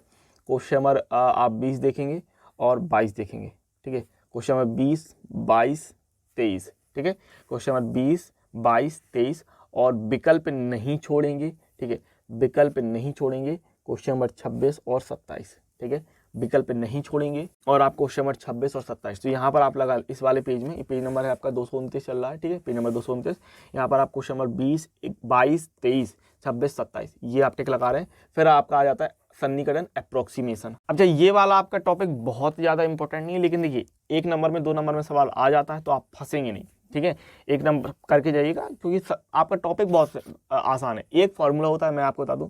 [SPEAKER 1] क्वेश्चन नंबर आप 20 देखेंगे और 22 देखेंगे, ठीक है। क्वेश्चन नंबर 20, 22, 23, ठीक है। क्वेश्चन नंबर 20, 22, 23 और विकल्प नहीं छोड़ेंगे, ठीक है, विकल्प नहीं छोड़ेंगे। क्वेश्चन नंबर 26 और 27, ठीक है, विकल्प नहीं छोड़ेंगे। और आप क्वेश्चन नंबर 26 और 27, तो यहाँ पर आप लगा इस वाले पेज में, पेज नंबर है आपका 229 चल रहा है, ठीक है, पेज नंबर 229। यहाँ पर आप क्वेश्चन नंबर 20, 22, 23, 26, 27 ये आप टिक लगा रहे हैं। फिर आपका आ जाता है सन्निकटन अप्रोक्सीमेशन। अब जब ये वाला आपका टॉपिक बहुत ज़्यादा इंपॉर्टेंट नहीं है, लेकिन देखिए 1 नंबर में 2 नंबर में सवाल आ जाता है, तो आप फंसेंगे नहीं, ठीक है। 1 नंबर करके जाइएगा, क्योंकि आपका टॉपिक बहुत आसान है। एक फॉर्मूला होता है, मैं आपको बता दूं,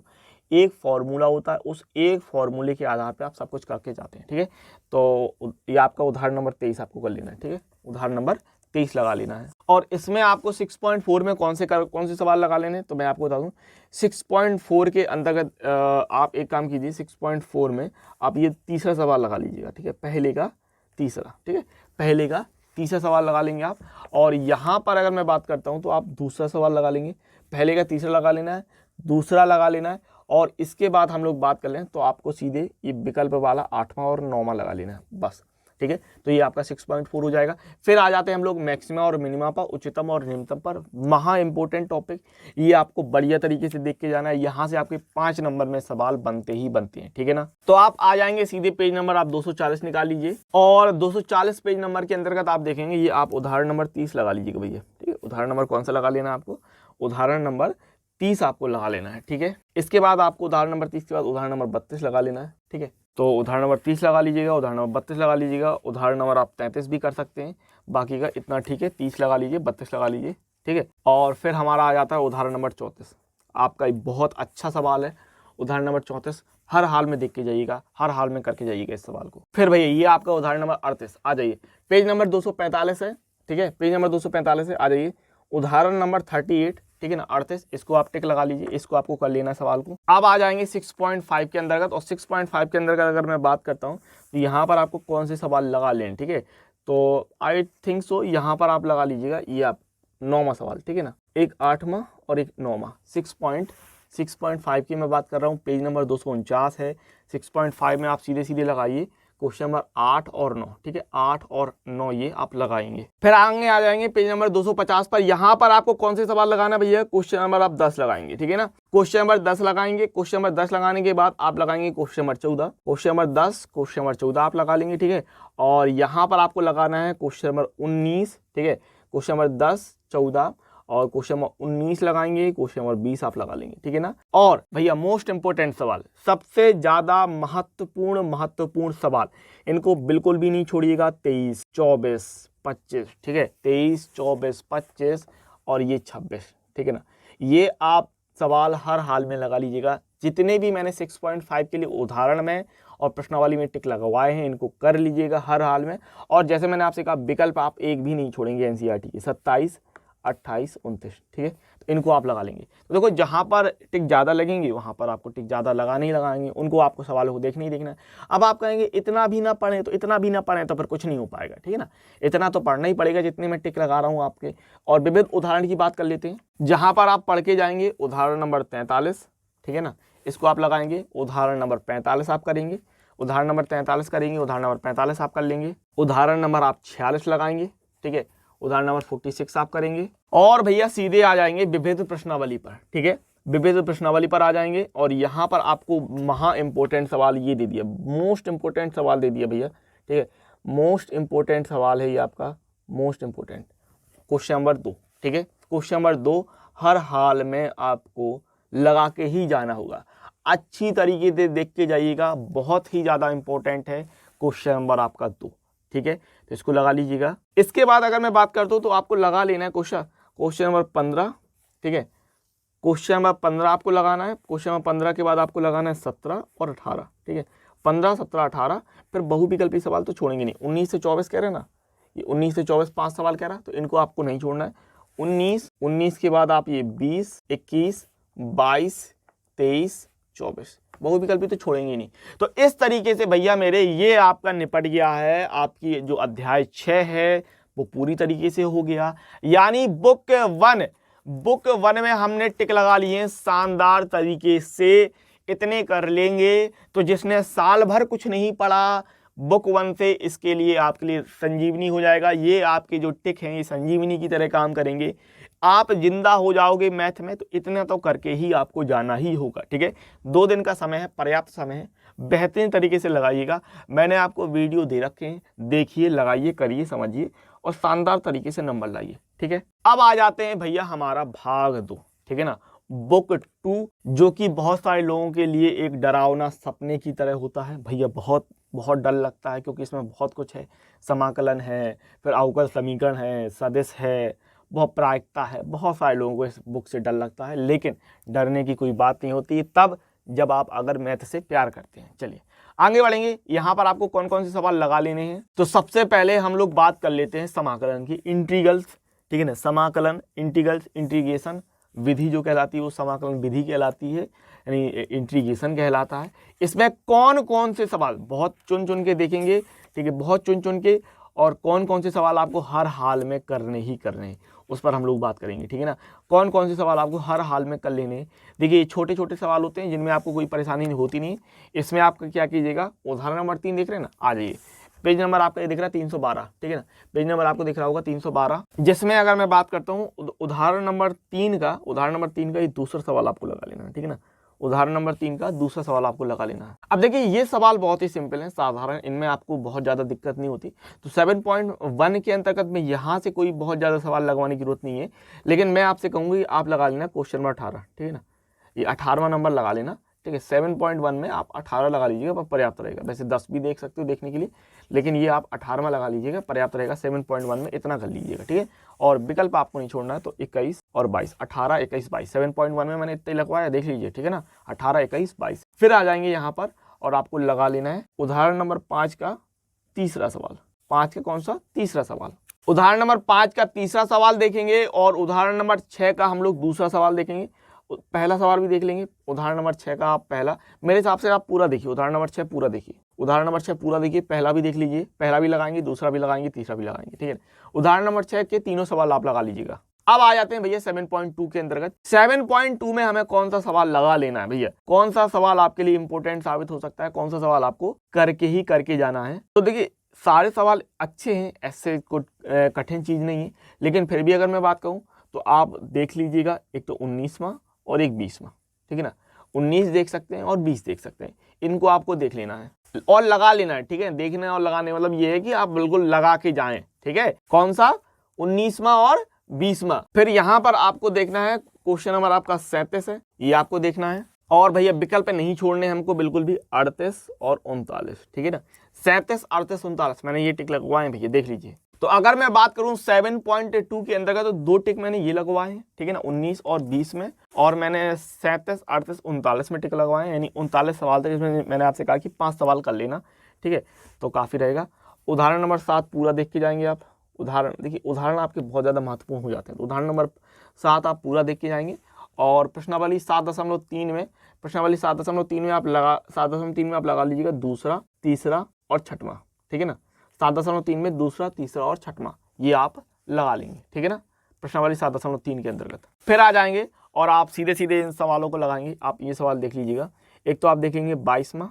[SPEAKER 1] एक फॉर्मूला होता है, उस एक फॉर्मूले के आधार पे आप सब कुछ करके जाते हैं, ठीक है। तो ये आपका उदाहरण नंबर 23 आपको कर लेना है, ठीक है, उदाहरण नंबर 23 लगा लेना है। और इसमें आपको 6.4 में कौन से सवाल लगा लेने, तो मैं आपको बता दूं 6.4 के अंतर्गत आप एक काम कीजिए, 6.4 में आप ये तीसरा सवाल लगा लीजिएगा, ठीक है, पहले का तीसरा, ठीक है, पहले का तीसरा सवाल लगा लेंगे आप। और यहाँ पर अगर मैं बात करता हूँ तो आप दूसरा सवाल लगा लेंगे, पहले का तीसरा लगा लेना है, दूसरा लगा लेना है। और इसके बाद हम लोग बात कर लें तो आपको सीधे ये विकल्प वाला 8वां और 9वां लगा लेना है, बस, ठीक है। तो ये आपका 6.4 हो जाएगा। फिर आ जाते हैं हम लोग मैक्सिमा और मिनिमा पर, उच्चतम और निम्नतम पर, महा इंपॉर्टेंट टॉपिक, ये आपको बढ़िया तरीके से देख के जाना है। यहाँ से आपके 5 नंबर में सवाल बनते ही बनते हैं, ठीक है ना। तो आप आ जाएंगे सीधे पेज नंबर आप 240 निकाल लीजिए, और 240 पेज नंबर के अंतर्गत आप देखेंगे ये आप उदाहरण नंबर 30 लगा लीजिएगा भैया, ठीक है। उदाहरण नंबर कौन सा लगा लेना है आपको, उदाहरण नंबर 30 आपको लगा लेना है, ठीक है। इसके बाद आपको उदाहरण नंबर 30 के बाद उदाहरण नंबर 32 लगा लेना है, ठीक है। तो उदाहरण नंबर 30 लगा लीजिएगा, उदाहरण नंबर 32 लगा लीजिएगा, उदाहरण नंबर आप 33 भी कर सकते हैं, बाकी का इतना ठीक है, 30 लगा लीजिए, 32 लगा लीजिए, ठीक है। और फिर हमारा आ जाता है उदाहरण नंबर 34, आपका एक बहुत अच्छा सवाल है उदाहरण नंबर 34, हर हाल में देख के जाइएगा, हर हाल में करके जाइएगा इस सवाल को। फिर भैया ये आपका उदाहरण नंबर 38 आ जाइए, पेज नंबर 245 है, ठीक है, पेज नंबर 245 है, आ जाइए उदाहरण नंबर 38, ठीक है ना, 38, इसको आप टिक लगा लीजिए, इसको आपको कर लेना है सवाल को। अब आ जाएंगे 6.5 के अंतर्गत, और 6.5 के अंतर्गत अगर मैं बात करता हूँ तो यहाँ पर आपको कौन से सवाल लगा लें, ठीक है। तो आई थिंक सो यहाँ पर आप लगा लीजिएगा ये आप 9वां सवाल, ठीक है ना, एक 8वां और एक 9वां। 6.5 की मैं बात कर रहा हूँ, पेज नंबर 249 है। 6.5 में आप सीधे सीधे लगाइए क्वेश्चन नंबर 8 और 9, ठीक है, 8 और 9 ये आप लगाएंगे। फिर आगे आ जाएंगे पेज नंबर 250 पर, यहाँ पर आपको कौन से सवाल लगाना है भैया, क्वेश्चन नंबर आप 10 लगाएंगे, ठीक है ना, क्वेश्चन नंबर 10 लगाएंगे। क्वेश्चन नंबर 10 लगाने के बाद आप लगाएंगे question number 14, question number 10, question number 14 आप लगा लेंगे, ठीक है। और यहाँ पर आपको लगाना है क्वेश्चन नंबर 19, ठीक है, क्वेश्चन नंबर 10, 14 और क्वेश्चन नंबर 19 लगाएंगे, क्वेश्चन नंबर 20 आप लगा लेंगे, ठीक है ना। और भैया मोस्ट इंपोर्टेंट सवाल, सबसे ज्यादा महत्वपूर्ण सवाल, इनको बिल्कुल भी नहीं छोड़िएगा, 23, 24, 25, ठीक है, 23, 24, 25 और ये 26, ठीक है ना। ये आप सवाल हर हाल में लगा लीजिएगा, जितने भी मैंने 6.5 के लिए उदाहरण में और प्रश्नावली में टिक लगवाए हैं इनको कर लीजिएगा हर हाल में। और जैसे मैंने आपसे कहा विकल्प आप एक भी नहीं छोड़ेंगे एनसीईआरटी के, 27, 28, 29, ठीक है। तो इनको आप लगा लेंगे। तो देखो जहाँ पर टिक ज़्यादा लगेंगी वहाँ पर आपको टिक ज़्यादा लगाने ही लगाएंगे, उनको आपको सवालों को देखना ही देखना है। अब आप कहेंगे इतना भी ना पढ़ें तो इतना भी ना पढ़ें तो फिर कुछ नहीं हो पाएगा, ठीक है ना। इतना तो पढ़ना ही पड़ेगा जितने मैं टिक लगा रहा हूँ आपके। और विविध उदाहरण की बात कर लेते हैं, जहाँ पर आप पढ़ के जाएंगे उदाहरण नंबर 43, ठीक है ना, इसको आप लगाएंगे। उदाहरण नंबर 45 आप करेंगे, उदाहरण नंबर 43 करेंगे, उदाहरण नंबर 45 आप कर लेंगे। उदाहरण नंबर आप 46 लगाएंगे, ठीक है। उदाहरण नंबर 46 आप करेंगे और भैया सीधे आ जाएंगे विविध प्रश्नावली पर, ठीक है। विविध प्रश्नावली पर आ जाएंगे और यहाँ पर आपको महा इंपॉर्टेंट सवाल ये दे दिया, मोस्ट इंपॉर्टेंट सवाल दे दिया भैया, ठीक है। मोस्ट इंपॉर्टेंट सवाल है ये आपका, मोस्ट इंपॉर्टेंट क्वेश्चन नंबर 2, ठीक है। क्वेश्चन नंबर 2 हर हाल में आपको लगा के ही जाना होगा, अच्छी तरीके से देख के जाइएगा, बहुत ही ज़्यादा इंपॉर्टेंट है क्वेश्चन नंबर आपका 2, ठीक है। तो इसको लगा लीजिएगा। इसके बाद अगर मैं बात करता हूँ तो आपको लगा लेना है क्वेश्चन नंबर 15, ठीक है। क्वेश्चन नंबर 15 आपको लगाना है। क्वेश्चन नंबर 15 के बाद आपको लगाना है 17 और 18, ठीक है। 15, 17, 18, फिर बहुविकल्पी सवाल तो छोड़ेंगे नहीं। 19 से 24 कह रहे हैं ना, ये 19 से 24 5 सवाल कह रहा है, तो इनको आपको नहीं छोड़ना है। 19 के बाद आप ये 20, 21, 22, 23, 24 बहुविकल्पी तो छोड़ेंगे नहीं। तो इस तरीके से भैया मेरे ये आपका निपट गया है, आपकी जो अध्याय 6 है वो पूरी तरीके से हो गया। यानी बुक 1 में हमने टिक लगा लिए शानदार तरीके से, इतने कर लेंगे तो जिसने साल भर कुछ नहीं पढ़ा बुक 1 से, इसके लिए आपके लिए संजीवनी हो जाएगा। ये आपके जो टिक हैं ये संजीवनी की तरह काम करेंगे, आप जिंदा हो जाओगे मैथ में। तो इतना तो करके ही आपको जाना ही होगा, ठीक है। 2 दिन का समय है, पर्याप्त समय है, बेहतरीन तरीके से लगाइएगा। मैंने आपको वीडियो दे रखे हैं, देखिए, लगाइए, करिए, समझिए और शानदार तरीके से नंबर लाइए, ठीक है। अब आ जाते हैं भैया हमारा भाग 2, ठीक है ना, बुक 2, जो कि बहुत सारे लोगों के लिए एक डरावना सपने की तरह होता है भैया। बहुत बहुत डर लगता है क्योंकि इसमें बहुत कुछ है, समाकलन है, फिर अवकल समीकरण है, सदिश है, बहुत प्रायिकता है। बहुत सारे लोगों को इस बुक से डर लगता है, लेकिन डरने की कोई बात नहीं होती तब जब आप अगर मैथ से प्यार करते हैं। चलिए आगे बढ़ेंगे। यहाँ पर आपको कौन कौन से सवाल लगा लेने हैं, तो सबसे पहले हम लोग बात कर लेते हैं समाकलन की, इंटीग्रल्स, ठीक है ना। समाकलन, इंटीग्रल्स, इंटीग्रेशन विधि जो कहलाती है वो समाकलन विधि कहलाती है, यानी इंटीग्रेशन कहलाता है। इसमें कौन कौन से सवाल बहुत चुन चुन के देखेंगे, ठीक है, बहुत चुन चुन के, और कौन कौन से सवाल आपको हर हाल में करने ही करने हैं उस पर हम लोग बात करेंगे, ठीक है ना। कौन कौन से सवाल आपको हर हाल में कर लेने हैं। देखिए ये छोटे छोटे सवाल होते हैं जिनमें आपको कोई परेशानी होती नहीं। इसमें आप क्या कीजिएगा, उदाहरण नंबर 3 देख रहे हैं ना, आ जाइए। पेज नंबर आपका ये दिख रहा है 312, ठीक है ना, पेज नंबर आपको दिख रहा होगा 312, जिसमें अगर मैं बात करता हूँ उदाहरण नंबर 3 का ये दूसरा सवाल आपको लगा लेना है, ठीक है ना। उदाहरण नंबर 3 का दूसरा सवाल आपको लगा लेना है। अब देखिए ये सवाल बहुत ही सिंपल है, साधारण, इनमें आपको बहुत ज़्यादा दिक्कत नहीं होती। तो 7.1 के अंतर्गत में यहाँ से कोई बहुत ज़्यादा सवाल लगवाने की जरूरत नहीं है, लेकिन मैं आपसे कहूँगी आप लगा लेना क्वेश्चन नंबर 18, ठीक है ना, ये 18वां नंबर लगा लेना, ठीक है। 7.1 में आप 18 लगा लीजिएगा, पर पर्याप्त रहेगा। वैसे 10 भी देख सकते हो देखने के लिए, लेकिन ये आप 18वां लगा लीजिएगा, पर्याप्त रहेगा। 7.1 में इतना कर लीजिएगा, ठीक है। और विकल्प आपको नहीं छोड़ना है, तो 21 और 22, 18, 21, 22, 7.1 में मैंने इतना ही लगवाया, देख लीजिए, ठीक है ना, 18, 21, 22। फिर आ जाएंगे यहाँ पर और आपको लगा लेना है उदाहरण नंबर 5 का तीसरा सवाल। 5 का कौन सा, तीसरा सवाल। उदाहरण नंबर 5 का तीसरा सवाल देखेंगे और उदाहरण नंबर 6 का हम लोग दूसरा सवाल देखेंगे। पहला सवाल भी देख लेंगे, उदाहरण नंबर 6 का आप पहला, मेरे हिसाब से आप पूरा देखिए, उदाहरण नंबर 6 पूरा देखिए, उदाहरण नंबर 6 पूरा देखिए, पहला भी देख लीजिए, पहला भी लगाएंगे, दूसरा भी लगाएंगे, तीसरा भी लगाएंगे, ठीक है। उदाहरण नंबर 6 के तीनों सवाल आप लगा लीजिएगा। अब आ जाते हैं भैया 7.2 के अंतर्गत। 7.2 में हमें कौन सा सवाल लगा लेना है भैया, कौन सा सवाल आपके लिए इंपॉर्टेंट साबित हो सकता है, कौन सा सवाल आपको करके जाना है। तो देखिए सारे सवाल अच्छे हैं, ऐसे कुछ कठिन चीज नहीं है, लेकिन फिर भी अगर मैं बात कहूँ तो आप देख लीजिएगा, एक तो 19वां और एक 20वां, ठीक है ना। 19 देख सकते हैं और 20 देख सकते हैं, इनको आपको देख लेना है और लगा लेना है, ठीक है। देखना और लगाने मतलब ये है कि आप बिल्कुल लगा के जाएं, ठीक है। कौन सा, 19वां और 20वां। फिर यहाँ पर आपको देखना है क्वेश्चन नंबर आपका 37 है, ये आपको देखना है। और भैया विकल्प नहीं छोड़ने हमको बिल्कुल भी, 38 और 39, ठीक है ना। 37, 38, 39 मैंने ये टिक लगवाए भैया, देख लीजिए। तो अगर मैं बात करूं 7.2 के अंदर का, तो 2 टिक मैंने ये लगवाए हैं, ठीक है ना, 19 और 20 में, और मैंने 37, 38, 39 में टिक लगवाए हैं, यानी 39 सवाल थे, जिसमें मैंने आपसे कहा कि 5 सवाल कर लेना, ठीक है, तो काफ़ी रहेगा। उदाहरण नंबर 7 पूरा देख के जाएंगे आप, उदाहरण देखिए, उदाहरण आपके बहुत ज़्यादा महत्वपूर्ण हो जाते हैं। तो उदाहरण नंबर 7 आप पूरा देख के जाएंगे और प्रश्नावली 7.3 में, प्रश्नावली 7.3 में आप लगा 7.3 में आप लगा लीजिएगा दूसरा, तीसरा और छठवां, ठीक है ना। 7.3 में दूसरा, तीसरा और छठवां ये आप लगा लेंगे, ठीक है ना, प्रश्नावली 7.3 के अंतर्गत। फिर आ जाएंगे और आप सीधे सीधे इन सवालों को लगाएंगे। आप ये सवाल देख लीजिएगा, एक तो आप देखेंगे 22वां,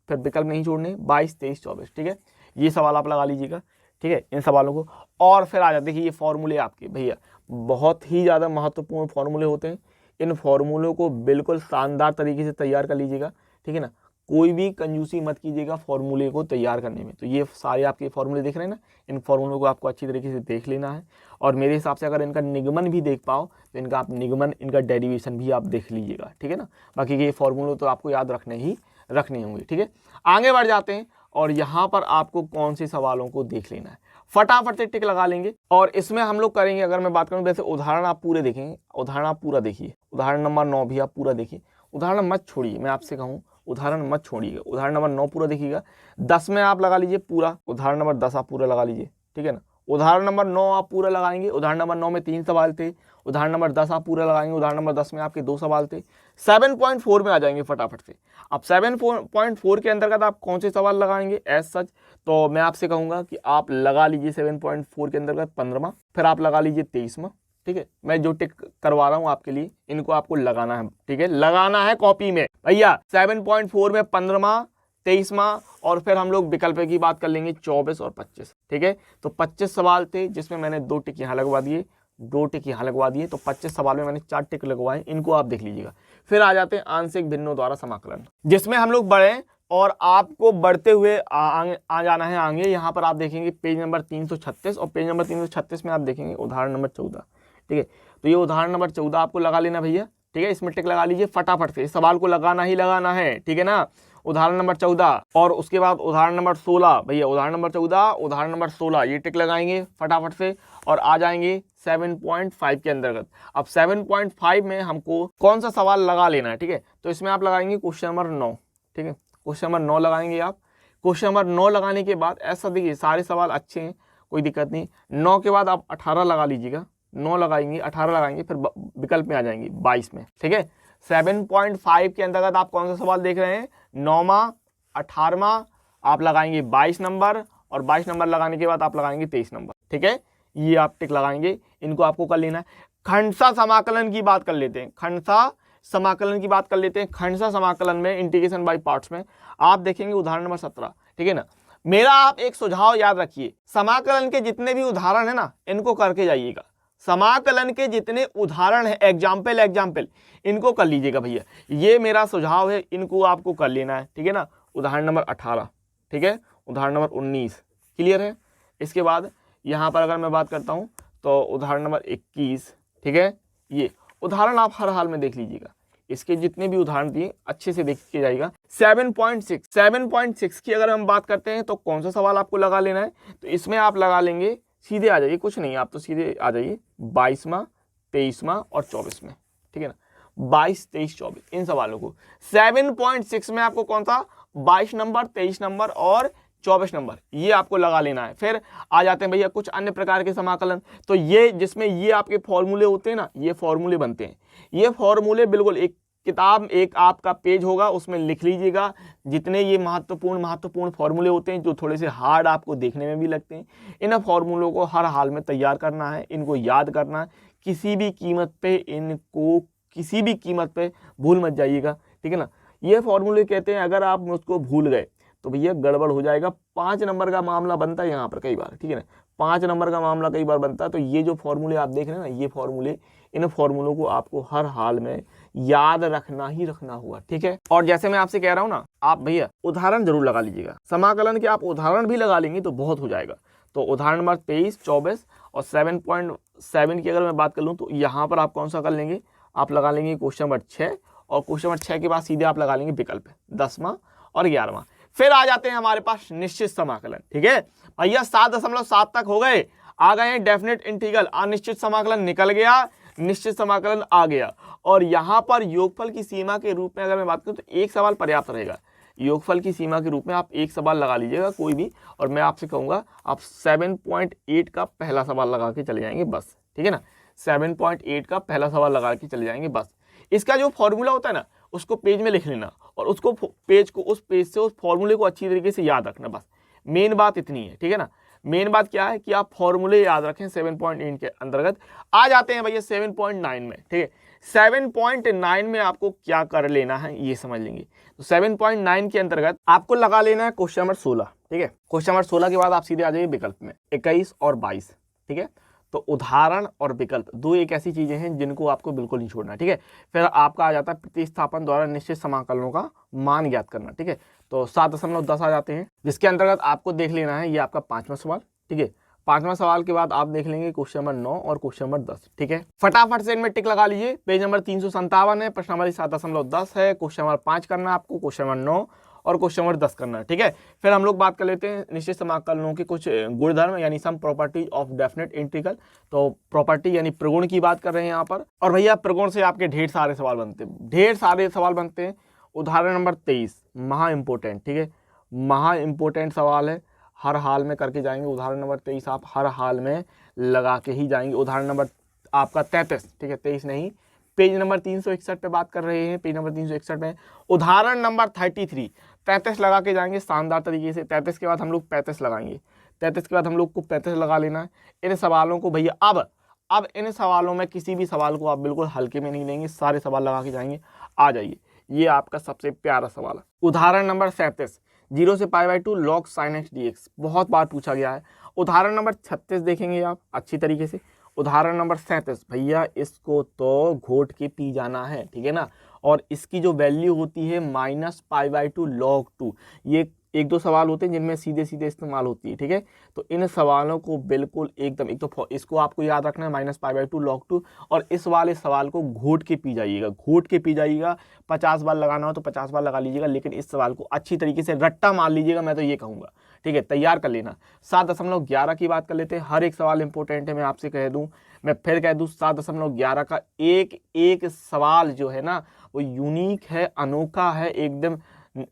[SPEAKER 1] फिर विकल्प नहीं छोड़ने, 22, 23, 24, ठीक है, ये सवाल आप लगा लीजिएगा, ठीक है, इन सवालों को। और फिर आ जाते, देखिए ये फॉर्मूले आपके भैया बहुत ही ज़्यादा महत्वपूर्ण फॉर्मूले होते हैं। इन फॉर्मूलों को बिल्कुल शानदार तरीके से तैयार कर लीजिएगा, ठीक है ना, कोई भी कंजूसी मत कीजिएगा फॉर्मूले को तैयार करने में। तो ये सारे आपके फॉर्मूले देख रहे हैं ना, इन फॉर्मूलों को आपको अच्छी तरीके से देख लेना है। और मेरे हिसाब से अगर इनका निगमन भी देख पाओ तो इनका आप निगमन, इनका डेरिवेशन भी आप देख लीजिएगा, ठीक है ना। बाकी के ये फॉर्मूले तो आपको याद रखने होंगे, ठीक है। आगे बढ़ जाते हैं और यहाँ पर आपको कौन से सवालों को देख लेना है, फटाफट से टिक लगा लेंगे। और इसमें हम लोग करेंगे, अगर मैं बात करूँ वैसे उदाहरण आप पूरे देखेंगे, उदाहरण आप पूरा देखिए, उदाहरण नंबर 9 भी आप पूरा देखिए, उदाहरण मत छोड़िए, मैं आपसे कहूँ उदाहरण मत छोड़िएगा। उदाहरण नंबर 9 पूरा देखिएगा, 10 में आप लगा लीजिए पूरा, उदाहरण नंबर 10 आप पूरा लगा लीजिए, ठीक है ना। उदाहरण नंबर 9 आप पूरा लगाएंगे, उदाहरण नंबर 9 में 3 सवाल थे, उदाहरण नंबर 10 आप पूरा लगाएंगे, उदाहरण नंबर 10 में आपके 2 सवाल थे। 7.4 में आ जाएंगे फटाफट से। अब 7.4 के अंतर्गत आप कौन से सवाल लगाएंगे एज सच, तो मैं आपसे कहूँगा कि आप लगा लीजिए 7.4 के अंतर्गत 15वां, फिर आप लगा लीजिए 23वां, ठीक है। मैं जो टिक करवा रहा हूँ आपके लिए, इनको आपको लगाना है, ठीक है, लगाना है कॉपी में भैया। 7.4 में 15वां, 23वां और फिर हम लोग विकल्प की बात कर लेंगे 24 और 25, ठीक है। तो 25 सवाल थे जिसमें मैंने 2 टिक यहाँ लगवा दिए, 2 टिक यहाँ लगवा दिए, तो 25 सवाल में मैंने 4 टिक लगवाए, इनको आप देख लीजिएगा। फिर आ जाते हैं आंशिक भिन्नों द्वारा समाकलन, जिसमें हम लोग बढ़े और आपको बढ़ते हुए आ जाना है आगे। यहाँ पर आप देखेंगे पेज नंबर 336 और पेज नंबर 336 में आप देखेंगे उदाहरण नंबर 14, ठीक है। तो ये उदाहरण नंबर 14 आपको लगा लेना भैया, ठीक है, इसमें टिक लगा लीजिए फटाफट से, इस सवाल को लगाना ही लगाना है, ठीक है ना। उदाहरण नंबर 14 और उसके बाद उदाहरण नंबर 16 भैया, उदाहरण नंबर 14, उदाहरण नंबर 16 ये टिक लगाएंगे फटाफट से और आ जाएंगे 7.5 के अंतर्गत। अब 7.5 में हमको कौन सा सवाल लगा लेना है, ठीक है, तो इसमें आप लगाएंगे क्वेश्चन नंबर 9, ठीक है, क्वेश्चन नंबर 9 लगाएंगे आप। क्वेश्चन नंबर 9 लगाने के बाद ऐसा देखिए सारे सवाल अच्छे हैं, कोई दिक्कत नहीं। 9 के बाद आप 18 लगा लीजिएगा, 9 लगाएंगे, 18 लगाएंगे, फिर विकल्प में आ जाएंगे 22 में, ठीक है। 7.5 के अंतर्गत आप कौन सा सवाल देख रहे हैं, 9वां, 18वां, आप लगाएंगे 22 नंबर और 22 नंबर लगाने के बाद आप लगाएंगे 23 नंबर, ठीक है। ये आप टिक लगाएंगे, इनको आपको कर लेना है। खंडसा समाकलन की बात कर लेते हैं, खंडसा समाकलन की बात कर लेते हैं। खंडसा समाकलन में इंटीग्रेशन बाय पार्ट्स में आप देखेंगे उदाहरण नंबर 17, ठीक है ना। मेरा आप एक सुझाव याद रखिए, समाकलन के जितने भी उदाहरण है ना इनको करके जाइएगा, समाकलन के जितने उदाहरण है एग्जाम्पल इनको कर लीजिएगा भैया, ये मेरा सुझाव है, इनको आपको कर लेना है, ठीक है ना। उदाहरण नंबर 18, ठीक है, उदाहरण नंबर 19 क्लियर है। इसके बाद यहाँ पर अगर मैं बात करता हूँ तो उदाहरण नंबर 21, ठीक है, ये उदाहरण आप हर हाल में देख लीजिएगा, इसके जितने भी उदाहरण दिए अच्छे से देख के जाइएगा। 7.6 की अगर हम बात करते हैं तो कौन सा सवाल आपको लगा लेना है, तो इसमें आप लगा लेंगे, सीधे आ जाइए, कुछ नहीं आप तो सीधे आ जाइए 22वां, 23वां और 24 में, ठीक है ना, 22, 23, 24 इन सवालों को। 7.6 में आपको कौन सा 22 नंबर, 23 नंबर और 24 नंबर ये आपको लगा लेना है। फिर आ जाते हैं भैया कुछ अन्य प्रकार के समाकलन, तो ये जिसमें ये आपके फॉर्मूले होते हैं ना, ये फॉर्मूले बनते हैं, ये फॉर्मूले बिल्कुल एक किताब, एक आपका पेज होगा उसमें लिख लीजिएगा, जितने ये महत्वपूर्ण फॉर्मूले होते हैं जो थोड़े से हार्ड आपको देखने में भी लगते हैं, इन फॉर्मूलों को हर हाल में तैयार करना है, इनको याद करना है, किसी भी कीमत पे इनको किसी भी कीमत पे भूल मत जाइएगा, ठीक है ना। ये फॉर्मूले कहते हैं अगर आप मुझको भूल गए तो भैया गड़बड़ हो जाएगा, 5 नंबर का मामला बनता है यहाँ पर कई बार, ठीक है ना, 5 नंबर का मामला कई बार बनता है। तो ये जो फॉर्मूले आप देख रहे हैं ना, ये फॉर्मूले, इन फॉर्मूलों को आपको हर हाल में याद रखना ही रखना होगा, ठीक है। और जैसे मैं आपसे कह रहा हूँ ना, आप भैया उदाहरण जरूर लगा लीजिएगा, समाकलन के आप उदाहरण भी लगा लेंगे तो बहुत हो जाएगा। तो उदाहरण नंबर 23, 24 और 7.7 की अगर मैं बात कर लूँ तो यहाँ पर आप कौन सा कर लेंगे, आप लगा लेंगे क्वेश्चन नंबर 6 और क्वेश्चन नंबर 6 के बाद सीधे आप लगा लेंगे विकल्प 10वां और 11वां। फिर आ जाते हैं हमारे पास निश्चित समाकलन, ठीक है भैया 7.7 तक हो गए, आ गए हैं डेफिनेट इंटीग्रल, अनिश्चित समाकलन निकल गया, निश्चित समाकलन आ गया। और यहाँ पर योगफल की सीमा के रूप में अगर मैं बात करूँ तो एक सवाल पर्याप्त रहेगा, योगफल की सीमा के रूप में आप एक सवाल लगा लीजिएगा कोई भी, और मैं आपसे कहूँगा आप 7.8 का पहला सवाल लगा के चले जाएंगे बस, ठीक है ना। 7.8 का पहला सवाल लगा के चले जाएंगे बस। इसका जो फॉर्मूला होता है ना उसको पेज में लिख लेना, और उसको पेज को उस पेज से उस फॉर्मूले को अच्छी तरीके से याद रखना बस। मेन बात इतनी है, ठीक है ना। मेन बात क्या है कि आप फॉर्मूले याद रखें 7.8 के अंतर्गत। आ जाते हैं भैया 7.9 में, ठीक है। 7.9 में आपको क्या कर लेना है ये समझ लेंगे। तो 7.9 के अंतर्गत आपको लगा लेना है क्वेश्चन नंबर 16, ठीक है। क्वेश्चन नंबर 16 के बाद आप सीधे आ जाइए विकल्प में 21 और 22, ठीक है। तो उदाहरण और विकल्प दो एक ऐसी चीजें हैं जिनको आपको बिल्कुल नहीं छोड़ना, ठीक है। फिर आपका आ जाता है प्रतिस्थापन द्वारा निश्चित समाकलनों का मान ज्ञात करना, ठीक है। तो 7.10 आ जाते हैं, जिसके अंतर्गत आपको देख लेना है ये आपका 5वां सवाल, ठीक है। 5वां सवाल के बाद आप देख लेंगे क्वेश्चन नंबर 9 और क्वेश्चन नंबर 10, ठीक है। फटाफट से इनमें टिक लगा लीजिए। पेज नंबर 357 है, प्रश्न नंबर 7.10 है, क्वेश्चन नंबर 5 करना है आपको, क्वेश्चन नंबर 9 और क्वेश्चन नंबर 10 करना है, ठीक है। फिर हम लोग बात कर लेते हैं निश्चित समाकलनों के कुछ गुणधर्म यानी some properties of definite integral. तो प्रॉपर्टी यानी प्रगुण की बात कर रहे हैं यहाँ पर। और भैया प्रगुण से आपके ढेर सारे सवाल बनते हैं, उदाहरण नंबर 23 महा इंपोर्टेंट, ठीक है। महा इंपोर्टेंट सवाल है, हर हाल में करके जाएंगे। उदाहरण नंबर 23 आप हर हाल में लगा के ही जाएंगे। उदाहरण नंबर आपका 33, ठीक है, 23 नहीं, पेज नंबर 361 पे बात कर रहे हैं। पेज नंबर 361 में उदाहरण नंबर 33 33 लगा के जाएंगे शानदार तरीके से। 33 के बाद हम लोग 35 लगाएंगे। 33 के बाद हम लोग को 35 लगा लेना है। इन सवालों को भैया अब इन सवालों में किसी भी सवाल को आप बिल्कुल हल्के में नहीं लेंगे, सारे सवाल लगा के जाएंगे। आ जाइए, ये आपका सबसे प्यारा सवाल है, उदाहरण नंबर 37 0 से π/2 log sin x dx, बहुत बार पूछा गया है। उदाहरण नंबर 36 देखेंगे आप अच्छी तरीके से। उदाहरण नंबर 37 भैया इसको तो घोट के पी जाना है, ठीक है ना। और इसकी जो वैल्यू होती है -π/2 log 2। ये एक दो सवाल होते हैं जिनमें सीधे सीधे इस्तेमाल होती है, ठीक है। तो इन सवालों को बिल्कुल एकदम, एक तो इसको आपको याद रखना है -π/2 log 2, और इस वाले सवाल को घोट के पी जाइएगा। 50 बार लगाना हो तो 50 बार लगा लीजिएगा, लेकिन इस सवाल को अच्छी तरीके से रट्टा मार लीजिएगा, मैं तो ये कहूँगा, ठीक है। तैयार कर लेना। 7.11 की बात कर लेते हैं। हर एक सवाल इंपॉर्टेंट है, मैं आपसे कह दूं, मैं फिर कह दूं, 7.11 का एक सवाल जो है ना वो यूनिक है, अनोखा है, एकदम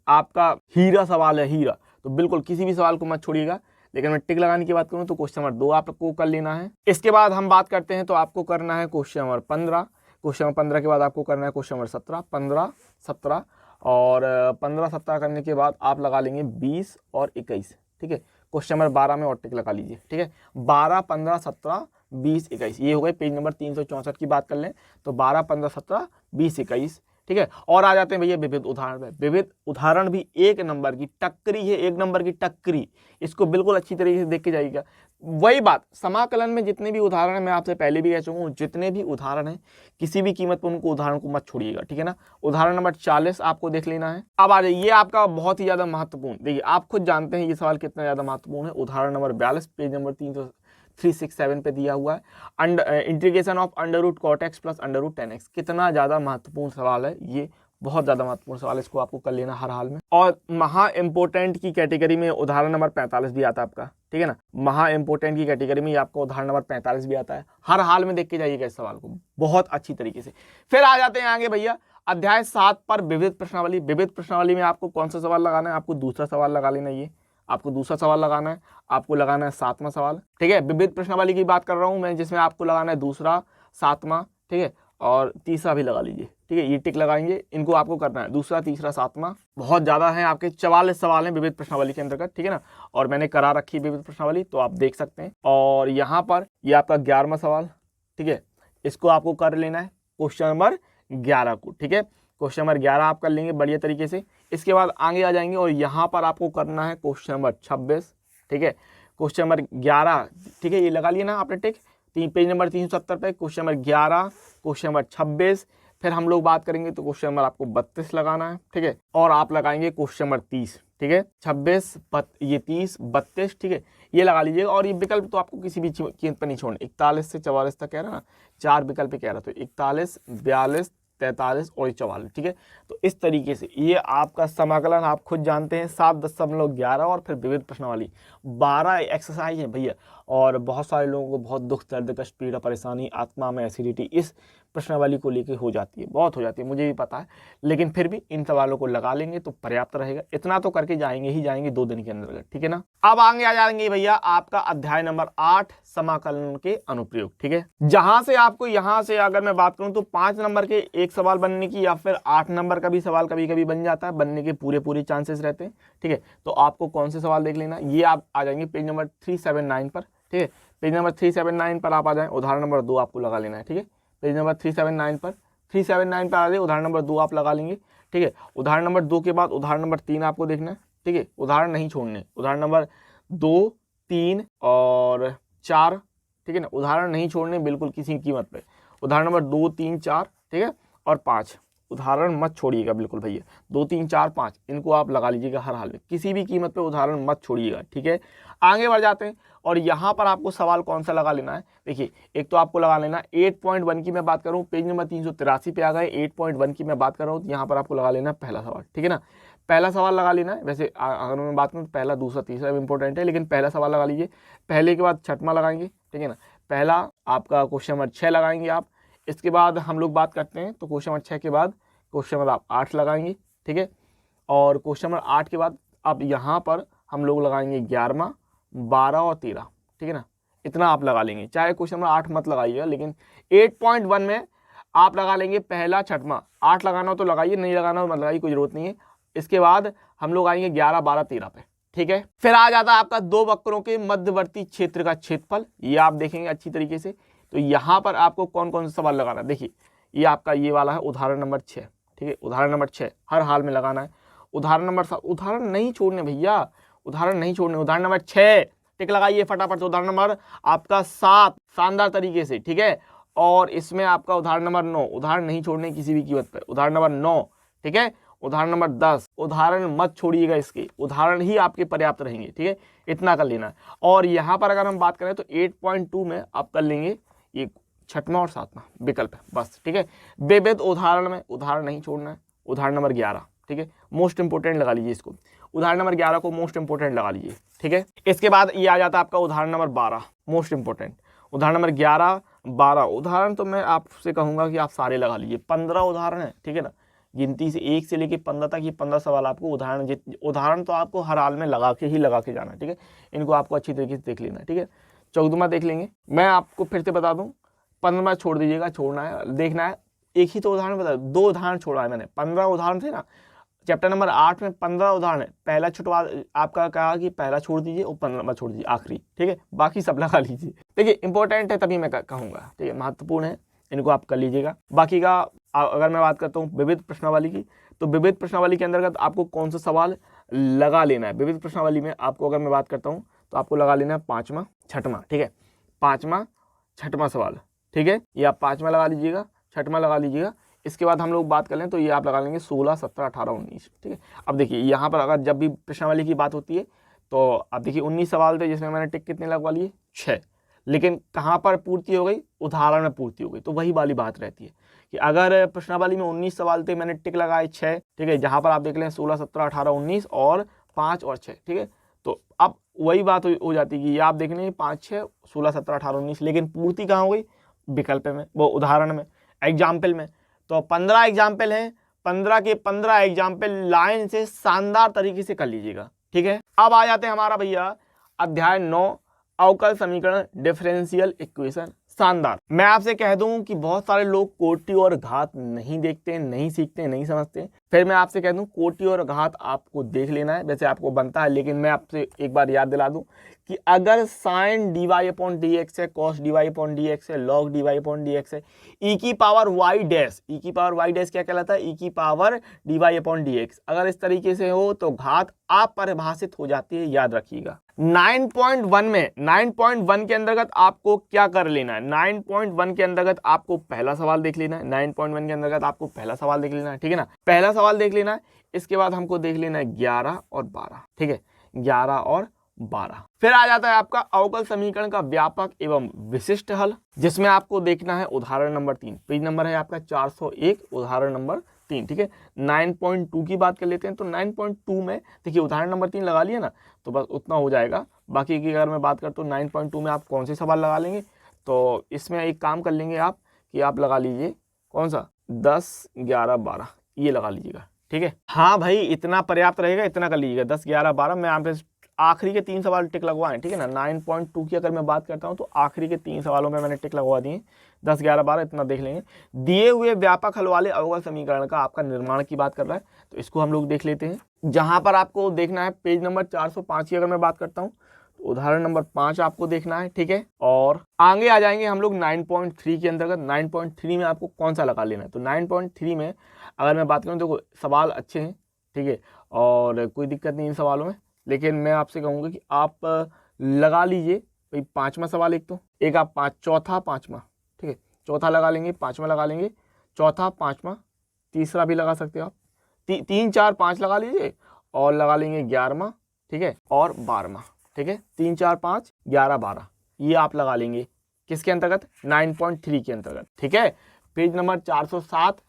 [SPEAKER 1] आपका हीरा सवाल है, हीरा। तो बिल्कुल किसी भी सवाल को मत छोड़िएगा। लेकिन मैं टिक लगाने की बात करूं तो क्वेश्चन नंबर 2 आपको कर लेना है। इसके बाद हम बात करते हैं तो आपको करना है क्वेश्चन नंबर 15। क्वेश्चन नंबर 15 के बाद आपको करना है क्वेश्चन नंबर 17, 15, 17 और 15, 17 करने के बाद आप लगा लेंगे 20 और 21, ठीक है। क्वेश्चन नंबर 12 में और टिक लगा लीजिए, ठीक है। 12, 15, 17, 20, 21 ये हो गए। पेज नंबर 364 की बात कर लें तो 12, 15, 17, 20, 21, ठीक है। और आ जाते हैं भैया विविध उदाहरण में। विविध उदाहरण भी एक नंबर की टक्करी है, एक नंबर की टक्करी। इसको बिल्कुल अच्छी तरीके से देख के जाइएगा। वही बात, समाकलन में जितने भी उदाहरण है, मैं आपसे पहले भी कह चुका हूँ, जितने भी उदाहरण है किसी भी कीमत पर उनको उदाहरण को मत छोड़िएगा, ठीक है ना। उदाहरण नंबर 40 आपको देख लेना है। अब आ जाइए, ये आपका बहुत ही ज्यादा महत्वपूर्ण, देखिए आप खुद जानते हैं ये सवाल कितना ज्यादा महत्वपूर्ण है। उदाहरण नंबर 42 पेज नंबर 367 पे दिया हुआ है। Integration of √cot x plus √tan x, कितना ज्यादा महत्वपूर्ण सवाल है ये, बहुत ज्यादा महत्वपूर्ण सवाल है। इसको आपको कर लेना हर हाल में। और महा इंपोर्टेंट की कैटेगरी में उदाहरण नंबर 45 भी आता है आपका, ठीक है ना। महा इंपोर्टेंट की कैटेगरी में आपका उदाहरण नंबर 45 भी आता है। हर हाल में देख के जाइएगा इस सवाल को बहुत अच्छी तरीके से। फिर आ जाते हैं आगे भैया अध्याय 7 पर विविध प्रश्नावली। विविध प्रश्नावली में आपको कौन सा सवाल लगाना है? आपको दूसरा सवाल लगा लेना। ये आपको दूसरा सवाल लगाना है, आपको लगाना है 7वां सवाल, ठीक है। विविध प्रश्नावली की बात कर रहा हूं मैं, जिसमें आपको लगाना है दूसरा, 7वां, ठीक है, और तीसरा भी लगा लीजिए, ठीक है। ये टिक लगाएंगे, इनको आपको करना है दूसरा, तीसरा, 7वां। बहुत ज्यादा है, आपके 44 सवाल हैं विविध प्रश्नावली के अंतर्गत, ठीक है ना। और मैंने करा रखी है विविध प्रश्नावली, तो आप देख सकते हैं। और यहाँ पर ये आपका 11वां सवाल, ठीक है, इसको आपको कर लेना है क्वेश्चन नंबर 11 को, ठीक है। क्वेश्चन नंबर 11 आप कर लेंगे बढ़िया तरीके से। इसके बाद आगे आ जाएंगे और यहाँ पर आपको करना है क्वेश्चन नंबर 26, ठीक है। क्वेश्चन नंबर 11, ठीक है, ये लगा लिया ना आपने टिक। पेज नंबर 370 पे क्वेश्चन नंबर 11, क्वेश्चन नंबर 26। फिर हम लोग बात करेंगे तो क्वेश्चन नंबर आपको 32 लगाना है, ठीक है। और आप लगाएंगे क्वेश्चन नंबर 30, ठीक है। 26, ये 30, 32, ठीक है, ये लगा लीजिएगा। और ये विकल्प तो आपको किसी भी कीमत पर नहीं छोड़ना। 41 से 44 तक कह रहा ना, 4 विकल्प कह रहा, तो 41, 42, 43 और 44, ठीक है। तो इस तरीके से ये आपका समाकलन आप खुद जानते हैं 7.11 और फिर विविध प्रश्नावली 12 एक्सरसाइज है भैया।
[SPEAKER 2] और बहुत सारे लोगों को बहुत दुख, दर्द, कष्ट, पीड़ा, परेशानी, आत्मा में एसिडिटी इस प्रश्नावली को लेकर हो जाती है, बहुत हो जाती है, मुझे भी पता है। लेकिन फिर भी इन सवालों को लगा लेंगे तो पर्याप्त रहेगा, इतना तो करके जाएंगे ही जाएंगे 2 दिन के अंदर, ठीक है ना। अब आगे आ जाएंगे भैया आपका अध्याय नंबर 8 समाकलन के अनुप्रयोग, ठीक है। जहां से आपको यहां से अगर मैं बात करूं तो 5 नंबर के एक सवाल बनने की या फिर 8 नंबर का भी सवाल कभी कभी बन जाता है, बनने के पूरे चांसेस रहते हैं, ठीक है। तो आपको कौन से सवाल देख लेना, ये आप आ जाएंगे पेज नंबर 379 पर, ठीक है। पेज नंबर 379 पर आप आ जाएं, उदाहरण नंबर 2 आपको लगा लेना है, ठीक है। पेज नंबर 379 पर आ जाए, उदाहरण नंबर 2 आप लगा लेंगे, ठीक है। उदाहरण नंबर 2 के बाद उदाहरण नंबर 3 आपको देखना है, ठीक है। उदाहरण नहीं छोड़ने, उदाहरण नंबर 2, 3 और 4, ठीक है ना, उदाहरण नहीं छोड़ने बिल्कुल किसी कीमत पे। उदाहरण नंबर 2, 3, 4, ठीक है, और 5 उदाहरण मत छोड़िएगा बिल्कुल भैया, 2, 3, 4, 5 इनको आप लगा लीजिएगा हर हाल में, किसी भी कीमत पे उदाहरण मत छोड़िएगा, ठीक है। आगे बढ़ जाते हैं और यहाँ पर आपको सवाल कौन सा लगा लेना है, देखिए एक तो आपको लगा लेना 8.1 की मैं बात करूँ, पेज नंबर 383 पे आ गए, 8.1 की मैं बात कर रहा हूँ, तो यहाँ पर आपको लगा लेना पहला सवाल, ठीक है ना। पहला सवाल लगा लेना है, वैसे अगर मैं बात करूँ तो पहला, दूसरा, तीसरा भी इंपॉर्टेंट है, लेकिन पहला सवाल लगा लीजिए। पहले के बाद छठवां लगाएंगे, ठीक है ना। पहला आपका क्वेश्चन नंबर 6 लगाएंगे आप, इसके बाद हम लोग बात करते हैं तो क्वेश्चन नंबर 6 के बाद क्वेश्चन नंबर आप 8 लगाएंगे, ठीक है। और क्वेश्चन नंबर 8 के बाद अब यहाँ पर हम लोग लगाएंगे 11वां, 12 और 13, ठीक है ना। इतना आप लगा लेंगे, चाहे क्वेश्चन नंबर 8 मत लगाइएगा, लेकिन 8.1 में आप लगा लेंगे पहला, छठवां। 8 लगाना हो तो लगाइए, नहीं लगाना हो मत लगाइए, कोई जरूरत नहीं है। इसके बाद हम लोग आएंगे 11, 12, 13 पे, ठीक है। फिर आ जाता है आपका 2 वक्रों के मध्यवर्ती क्षेत्र का क्षेत्रफल, ये आप देखेंगे अच्छी तरीके से। तो यहाँ पर आपको कौन कौन सा सवाल लगाना है, देखिए ये आपका ये वाला है उदाहरण नंबर 6, ठीक है। उदाहरण नंबर 6 हर हाल में लगाना है। उदाहरण नंबर 7, उदाहरण नहीं छोड़ने भैया, उदाहरण नहीं छोड़ने। उदाहरण नंबर 6 टिक लगाइए फटाफट से। उदाहरण नंबर आपका 7 शानदार तरीके से, ठीक है। और इसमें आपका उदाहरण नंबर 9, उदाहरण नहीं छोड़ने किसी भी कीमत पर। उदाहरण नंबर 9, ठीक है। उदाहरण नंबर 10, उदाहरण मत छोड़िएगा, इसके उदाहरण ही आपके पर्याप्त रहेंगे, ठीक है। इतना कर लेना है। और यहाँ पर अगर हम बात करें तो 8.2 में आप कर लेंगे ये 6वां और 7वां विकल्प है, बस, ठीक है। विविध उदाहरण में उदाहरण नहीं छोड़ना है। उदाहरण नंबर 11, ठीक है, मोस्ट इंपोर्टेंट लगा लीजिए इसको, उदाहरण नंबर 11 को मोस्ट इंपोर्टेंट लगा लीजिए, ठीक है। इसके बाद ये आ जाता है आपका उदाहरण नंबर 12 मोस्ट इंपोर्टेंट। उदाहरण नंबर 11, 12 उदाहरण तो मैं आपसे कहूंगा कि आप सारे लगा लीजिए, 15 उदाहरण है, ठीक है ना। गिनती से 1 से लेके 15 तक ये 15 सवाल आपको उदाहरण तो आपको हर हाल में लगा के जाना है, ठीक है। इनको आपको अच्छी तरीके से देख लेना है, ठीक है। 14वां देख लेंगे। मैं आपको फिर से बता दूं, 15वां छोड़ दीजिएगा, छोड़ना है, देखना है। एक ही तो उदाहरण बता, 2 उदाहरण छोड़ा है मैंने, 15 उदाहरण थे ना। चैप्टर नंबर 8 में 15 उदाहरण है, पहला छुटवा आपका कहा कि पहला छोड़ दीजिए और 15वां छोड़ दीजिए आखिरी, ठीक है। बाकी सब लगा लीजिए, देखिए इंपॉर्टेंट है तभी मैं कहूँगा, ठीक है, महत्वपूर्ण है, इनको आप कर लीजिएगा। बाकी का अगर मैं बात करता हूँ विविध प्रश्नावली की, तो विविध प्रश्नावली के अंतर्गत आपको कौन सा सवाल लगा लेना है। विविध प्रश्नावली में आपको अगर मैं बात करता हूँ तो आपको लगा लेना है 5वां, 6वां, ठीक है। 5वां, 6वां सवाल, ठीक है, ये आप 5वां लगा लीजिएगा, 6वां लगा लीजिएगा। इसके बाद हम लोग बात कर लें तो ये आप लगा लेंगे 16, 17, 18, 19, ठीक है। अब देखिए यहाँ पर अगर जब भी प्रश्नावली की बात होती है तो अब देखिए 19 सवाल थे जिसमें मैंने टिक कितने लगवा लिए, 6, लेकिन कहाँ पर पूर्ति हो गई, उदाहरण में पूर्ति हो गई। तो वही वाली बात रहती है कि अगर प्रश्नावली में 19 सवाल थे, मैंने टिक लगाए 6, ठीक है, जहाँ पर आप देख लें 16, 17, 18, 19 और 5 और 6, ठीक है। तो अब वही बात हो जाती है कि ये आप देख लें 5, 6, 16, 17, 18, 19, लेकिन पूर्ति कहाँ हो गई, विकल्प में, वो उदाहरण में, एग्जाम्पल में। तो 15 एग्जाम्पल हैं, 15 के 15 एग्जाम्पल लाइन से शानदार तरीके से कर लीजिएगा, ठीक है। अब आ जाते हैं हमारा भैया अध्याय 9 अवकल समीकरण डिफरेंशियल इक्वेशन। शानदार। मैं आपसे कह दूं कि बहुत सारे लोग कोटि और घात नहीं देखते, नहीं सीखते, नहीं समझते। फिर मैं आपसे कह दूं कोटि और घात आपको देख लेना है, वैसे आपको बनता है, लेकिन मैं आपसे एक बार याद दिला दूं कि अगर साइन dy/dx है, कॉस dy/dx है, लॉग dy/dx है, e की पावर y डैश, e की पावर y डैश क्या कहलाता है, e की पावर dy/dx, अगर इस तरीके से हो तो घात अपरिभाषित हो जाती है, याद रखिएगा। 9.1 में 9.1 के अंतर्गत आपको क्या कर लेना है, 9.1 के अंतर्गत आपको पहला सवाल देख लेना है, 9.1 के अंतर्गत आपको पहला सवाल देख लेना है, ठीक है ना, पहला सवाल देख लेना है। इसके बाद हमको देख लेना है 11 और 12, ठीक है, 11 और 12। फिर आ जाता है आपका अवकल समीकरण का व्यापक एवं विशिष्ट हल, जिसमें आपको देखना है उदाहरण नंबर 3, पेज नंबर है आपका 401, उदाहरण नंबर 3, ठीक है। 9.2 की बात कर लेते हैं तो 9.2 में देखिए उदाहरण नंबर 3 लगा लिया ना, तो बस उतना हो जाएगा, बाकी की अगर मैं बात करता हूँ 9.2 में आप कौन से सवाल लगा लेंगे, तो इसमें एक काम कर लेंगे आप कि आप लगा लीजिए कौन सा 10, 11, 12 ये लगा लीजिएगा, ठीक है। हाँ भाई इतना पर्याप्त रहेगा, इतना कर लीजिएगा 10, 11, 12। मैं आप आखिरी के 3 सवाल टिक लगवाएं, ठीक है ना। 9.2 की अगर मैं बात करता हूँ तो आखिरी के 3 सवालों में मैंने टिक लगवा दिए, 10, 11, 12 इतना देख लेंगे। दिए हुए व्यापक हल वाले अवकल समीकरण का आपका निर्माण की बात कर रहा है, तो इसको हम लोग देख लेते हैं। जहां पर आपको देखना है पेज नंबर 405 की अगर मैं बात करता हूँ तो उदाहरण नंबर 5 आपको देखना है, ठीक है। और आगे आ जाएंगे हम लोग 9.3 के अंतर्गत। 9.3 में आपको कौन सा लगा लेना है, तो 9.3 में अगर मैं बात करूँ देखो सवाल अच्छे हैं, ठीक है, और कोई दिक्कत नहीं इन सवालों में, लेकिन मैं आपसे कहूँगा कि आप लगा लीजिए भाई 5वां सवाल एक आप चौथा 5वां, ठीक है, चौथा लगा लेंगे, 5वां लगा लेंगे, चौथा 5वां, तीसरा भी लगा सकते हो आप, 3, 4, 5 लगा लीजिए, और लगा लेंगे 11वां, ठीक है, और 12वां, ठीक है। 3, 4, 5, 11, 12 ये आप लगा लेंगे किसके अंतर्गत, 9.3 के अंतर्गत, ठीक है। पेज नंबर 407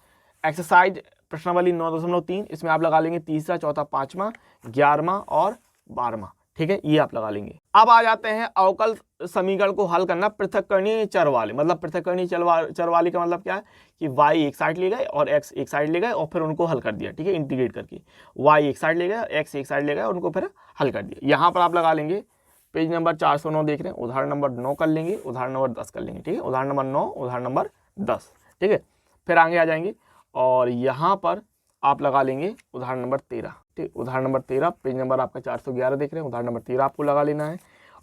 [SPEAKER 2] एक्सरसाइज प्रश्नावली 9.3 इसमें आप लगा लेंगे तीसरा, चौथा, 5वां, 11वां और 12वां, ठीक है, ये आप लगा लेंगे। अब आ जाते हैं अवकल समीकरण को हल करना पृथक्करणीय चर वाले। मतलब पृथक्करणीय चर वाले का मतलब क्या है कि y एक साइड ले गए और x एक साइड ले गए और फिर उनको हल कर दिया, ठीक है, इंटीग्रेट करके। y एक साइड ले गए, x एक साइड ले गए और उनको फिर हल कर दिया। यहाँ पर आप लगा लेंगे पेज नंबर 409 देख रहे हैं, उदाहरण नंबर 9 कर लेंगे, उदाहरण नंबर 10 कर लेंगे, ठीक है, उदाहरण नंबर 9, उदाहरण नंबर 10, ठीक है। फिर आगे आ जाएंगे और यहाँ पर आप लगा लेंगे उदाहरण नंबर 13, ठीक, उदाहरण नंबर 13 पेज नंबर आपका 411 देख रहे हैं, उदाहरण नंबर 13 आपको लगा लेना है।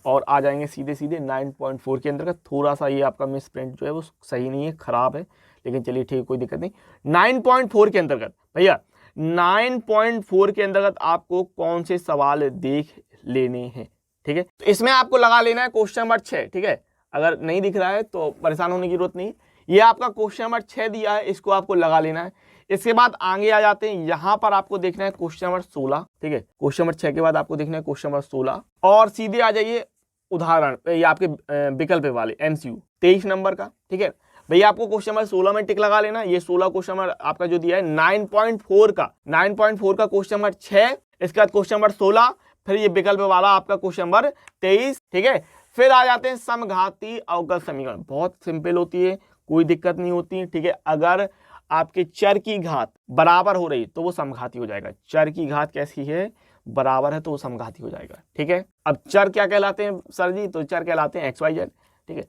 [SPEAKER 2] और आ जाएंगे सीधे सीधे 9.4 के अंतर्गत। थोड़ा सा ये आपका मिस प्रिंट जो है वो सही नहीं है, खराब है, लेकिन चलिए ठीक है, कोई दिक्कत नहीं। 9.4 के अंतर्गत भैया 9.4 के अंतर्गत आपको कौन से सवाल देख लेने हैं, ठीक है। तो इसमें आपको लगा लेना है क्वेश्चन नंबर 6, ठीक है। अगर नहीं दिख रहा है तो परेशान होने की जरूरत नहीं, ये आपका क्वेश्चन नंबर 6 दिया है, इसको आपको लगा लेना है। इसके बाद आगे आ जाते हैं, यहां पर आपको देखना है क्वेश्चन नंबर 16, ठीक है। क्वेश्चन नंबर 6 के बाद आपको देखना है क्वेश्चन नंबर 16 और सीधे आ जाइए उदाहरण ये आपके विकल्प वाले MCQ 23 नंबर का, ठीक है। भैया आपको क्वेश्चन नंबर 16 में टिक लगा लेना। ये 16 क्वेश्चन नंबर आपका जो दिया है 9.4 का 9.4 का क्वेश्चन नंबर 6, इसके बाद क्वेश्चन नंबर 16, फिर ये विकल्प वाला आपका क्वेश्चन नंबर 23, ठीक है। फिर आ जाते हैं समघाती अवकल समीकरण। बहुत सिंपल होती है, कोई दिक्कत नहीं होती, ठीक है। अगर आपके चर की घात बराबर हो रही तो वो समघाती हो जाएगा। चर की घात कैसी है, बराबर है तो वो समघाती हो जाएगा, ठीक है। अब चर क्या कहलाते हैं सर जी, तो चर कहलाते हैं XYZ, ठीक है।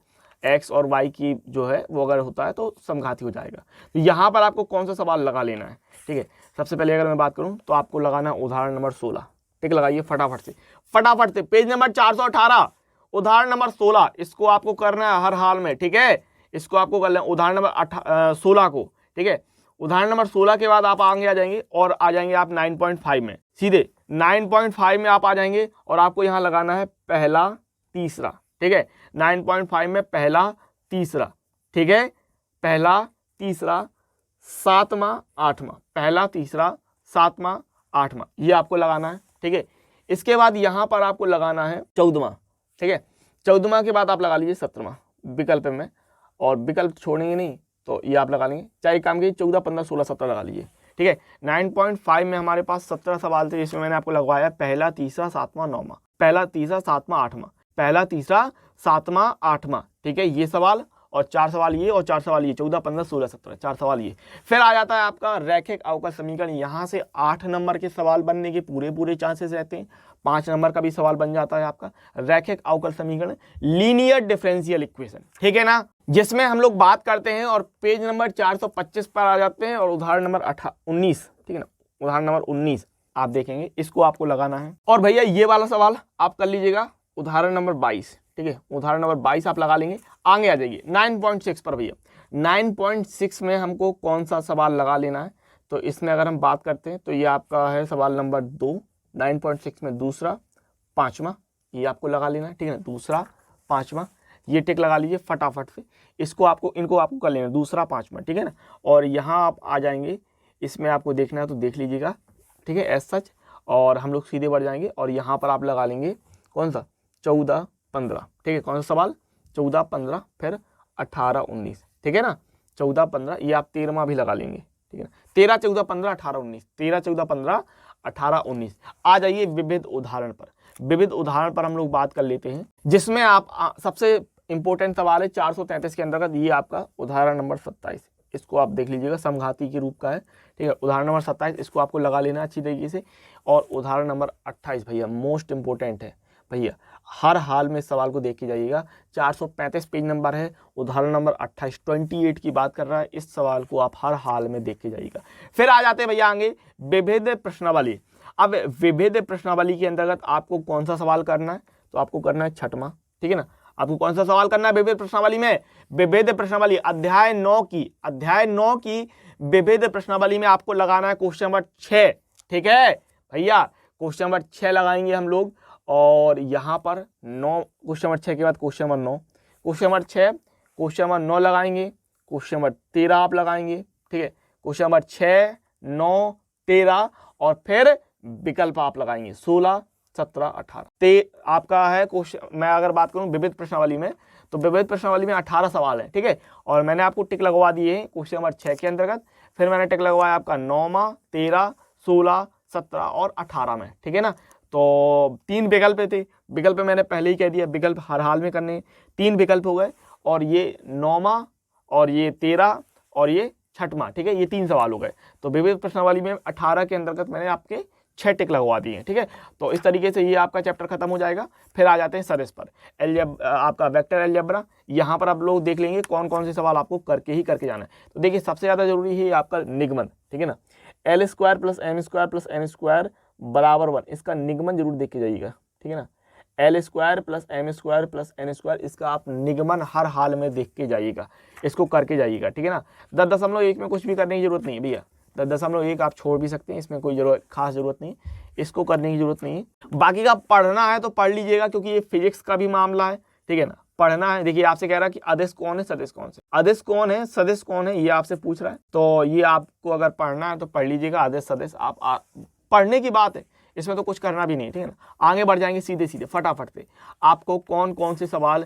[SPEAKER 2] x और y की जो है वो अगर होता है तो समघाती हो जाएगा। तो यहाँ पर आपको कौन सा सवाल लगा लेना है, ठीक है। सबसे पहले अगर मैं बात करूँ तो आपको लगाना उदाहरण नंबर 16, टिक लगाइए फटाफट से पेज नंबर 418 उदाहरण नंबर 16, इसको आपको करना है हर हाल में, ठीक है। इसको आपको कर लेना उदाहरण नंबर 16 को, ठीक है। उदाहरण नंबर 16 के बाद आप आगे आ जाएंगे और आ जाएंगे आप 9.5 में, सीधे 9.5 में आप आ जाएंगे और आपको यहाँ लगाना है पहला तीसरा, ठीक है। 9.5 में पहला तीसरा, ठीक है, पहला तीसरा 7वां 8वां, पहला तीसरा 7वां 8वां, ये आपको लगाना है, ठीक है। इसके बाद यहाँ पर आपको लगाना है 14वां, ठीक है। 14वां के बाद आप लगा लीजिए 17वां विकल्प में, और विकल्प छोड़ेंगे नहीं तो ये आप लगा लेंगे। चाहे काम कीजिए 14, 15, 16, 17 लगा लीजिए, ठीक है। 9.5 में हमारे पास 17 सवाल थे, जिसमें मैंने आपको लगवाया पहला तीसरा 7वां 9वां, पहला तीसरा 7वां 8वां, पहला तीसरा 7वां 8वां, ठीक है, ये सवाल, और 4 सवाल ये और 4 सवाल ये, 14, 15, 16, 17, 4 सवाल ये। फिर आ जाता है आपका रैखिक अवकल समीकरण। यहाँ से 8 नंबर के सवाल बनने के पूरे चांसेस रहते हैं, 5 नंबर का भी सवाल बन जाता है आपका रैखिक अवकल समीकरण, लीनियर डिफरेंशियल इक्वेशन, ठीक है ना, जिसमें हम लोग बात करते हैं। और पेज नंबर 425 पर आ जाते हैं और उदाहरण नंबर 19, ठीक है ना, उदाहरण नंबर 19 आप देखेंगे, इसको आपको लगाना है। और भैया ये वाला सवाल आप कर लीजिएगा उदाहरण नंबर 22, ठीक है, उदाहरण नंबर 22 आप लगा लेंगे। आगे आ जाइए 9.6 पर भैया 9.6 में हमको कौन सा सवाल लगा लेना है, तो इसमें अगर हम बात करते हैं तो ये आपका है सवाल नंबर 2, 9.6 में दूसरा 5वां, ये आपको लगा लेना है, ठीक है ना, दूसरा 5वां, ये टिक लगा लीजिए फटाफट से। इनको आपको कर लेना दूसरा 5वां, ठीक है ना। और यहाँ आप आ जाएंगे, इसमें आपको देखना है तो देख लीजिएगा, ठीक है, एज सच। और हम लोग सीधे बढ़ जाएंगे और यहाँ पर आप लगा लेंगे कौन सा 14, 15, ठीक है, कौन सा सवाल 14, 15, फिर 18, 19, ठीक है ना, 14, 15, ये आप 13वां भी लगा लेंगे, ठीक है ना, 13, 14, 15, 18, 19, 13, 14, 15, 18, 19। आ जाइए विविध उदाहरण पर।
[SPEAKER 1] विविध उदाहरण पर हम लोग बात कर लेते हैं, जिसमें आप सबसे इंपॉर्टेंट सवाल है 433 के अंतर्गत, ये आपका उदाहरण नंबर 27, इसको आप देख लीजिएगा, समघाती के रूप का है, ठीक है। उदाहरण नंबर 27 इसको आपको लगा लेना अच्छी तरीके से। और उदाहरण नंबर 28 भैया मोस्ट इंपॉर्टेंट है भैया, हर हाल में सवाल को देख के जाइएगा। 435 पेज नंबर है, उदाहरण नंबर 28 28 की बात कर रहा है, इस सवाल को आप हर हाल में देख के जाइएगा। फिर आ जाते हैं भैया आगे विविध प्रश्नावली। अब विविध प्रश्नावली के अंतर्गत आपको कौन सा सवाल करना है, तो आपको करना है 6वां, ठीक है ना। आपको कौन सा सवाल करना है विविध प्रश्नावली में, विविध प्रश्नावली अध्याय 9 की विविध प्रश्नावली में आपको लगाना है क्वेश्चन नंबर 6, ठीक है भैया। क्वेश्चन नंबर 6 लगाएंगे हम लोग, और यहाँ पर 9, क्वेश्चन नंबर 6 के बाद question number 9, question number 6, question number 9 लगाएंगे, क्वेश्चन नंबर 13 आप लगाएंगे, ठीक है। क्वेश्चन नंबर 6, 9, 13 और फिर विकल्प आप लगाएंगे 16, 17, 18। आपका है क्वेश्चन, मैं अगर बात करूं विविध प्रश्नावली में, तो विविध प्रश्नावली में 18 सवाल है, ठीक है। और मैंने आपको टिक लगवा दिए हैं क्वेश्चन नंबर 6 के अंतर्गत, फिर मैंने टिक लगवाया आपका 9वां, 13, 16, 17 और 18 में, ठीक है ना। तो 3 विकल्प थे, विकल्प मैंने पहले ही कह दिया, विकल्प हर हाल में करने, 3 विकल्प हो गए, और ये 9वां और ये 13 और ये 6वां, ठीक है, ये 3 सवाल हो गए। तो विविध प्रश्नावली में 18 के अंतर्गत मैंने आपके 6 टिक लगवा दिए हैं, ठीक है। तो इस तरीके से ये आपका चैप्टर खत्म हो जाएगा। फिर आ जाते हैं सदिश पर, आपका वेक्टर अलजेब्रा। यहाँ पर आप लोग देख लेंगे कौन कौन से सवाल आपको करके जाना है। तो देखिए सबसे ज़्यादा जरूरी है आपका निगमन, ठीक है ना। L² + M² + N² = 1, इसका निगमन जरूर देख के जाइएगा, ठीक है ना। L² + M² + N², इसका आप निगमन हर हाल में देख के जाइएगा, इसको करके जाइएगा, ठीक है ना। 10.1 में कुछ भी करने की जरूरत नहीं है भैया, 10.1 आप छोड़ भी सकते हैं, इसमें कोई खास जरूरत नहीं, इसको करने की जरूरत नहीं है। बाकी का पढ़ना है तो पढ़ लीजिएगा, क्योंकि ये फिजिक्स का भी मामला है, ठीक है ना। पढ़ना है, देखिए आपसे कह रहा है कि अदिश कौन है, सदिश कौन से, अदिश कौन है, सदिश कौन है, ये आपसे पूछ रहा है। तो ये आपको अगर पढ़ना है तो पढ़ लीजिएगा, अदिश सदिश आप पढ़ने की बात है, इसमें तो कुछ करना भी नहीं, ठीक है ना। आगे बढ़ जाएंगे सीधे सीधे फटाफट से। आपको कौन कौन से सवाल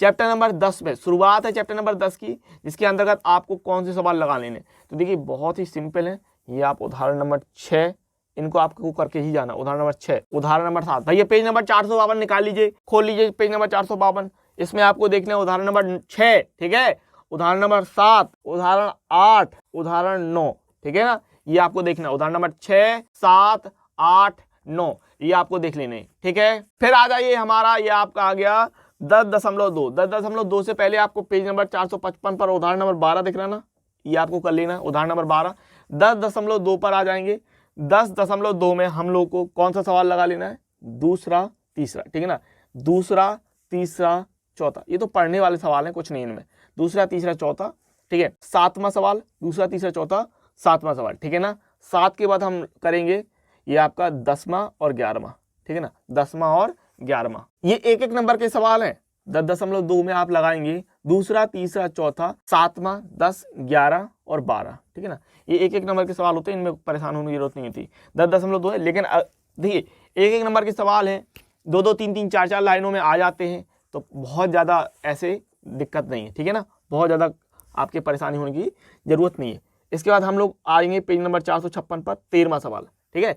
[SPEAKER 1] चैप्टर नंबर 10 में, शुरुआत है चैप्टर नंबर 10 की, जिसके अंतर्गत आपको कौन से सवाल लगा लेने। तो देखिए बहुत ही सिंपल है, ये आप उदाहरण नंबर 6, इनको आपको करके ही जाना। उदाहरण नंबर 6, उदाहरण नंबर 7, भैया पेज नंबर 452 निकाल लीजिए, खोल लीजिए पेज नंबर 452, इसमें आपको देखना है उदाहरण नंबर 6, ठीक है, उदाहरण नंबर 7, उदाहरण 8, उदाहरण 9, ठीक है ना। ये आपको देखना है उदाहरण नंबर 6, 7, 8, 9, ये आपको देख लेने, ठीक है। फिर आ जाइए हमारा, ये आपका आ गया 10.2, 10.2 से पहले आपको पेज नंबर 455 पर उदाहरण नंबर 12 दिख रहा ना, ये आपको कर लेना उदाहरण नंबर 12। 10.2 पर आ जाएंगे, 10.2 में हम लोग को कौन सा सवाल लगा लेना है, दूसरा तीसरा, ठीक है ना। दूसरा तीसरा चौथा, ये तो पढ़ने वाले सवाल हैं, कुछ नहीं इनमें, दूसरा तीसरा चौथा, ठीक है। 7वां सवाल, दूसरा तीसरा चौथा 7वां सवाल, ठीक है ना। 7 के बाद हम करेंगे ये आपका 10वां और 11वां, ठीक है ना, 10वां और 11वां, ये एक एक नंबर के सवाल हैं। 10.2 में आप लगाएंगे दूसरा तीसरा चौथा 7वां, 10, 11 और 12, ठीक है ना। ये एक एक नंबर के सवाल होते हैं, इनमें परेशान होने की जरूरत नहीं होती। 10.2 है, लेकिन देखिए एक एक नंबर के सवाल हैं, 2-2, 3-3, 4-4 लाइनों में आ जाते हैं, तो बहुत ज़्यादा ऐसे दिक्कत नहीं है, ठीक है ना, बहुत ज़्यादा आपके परेशानी होने की जरूरत नहीं है। इसके बाद हम लोग आएंगे पेज नंबर 456 पर, 13वां सवाल, ठीक है,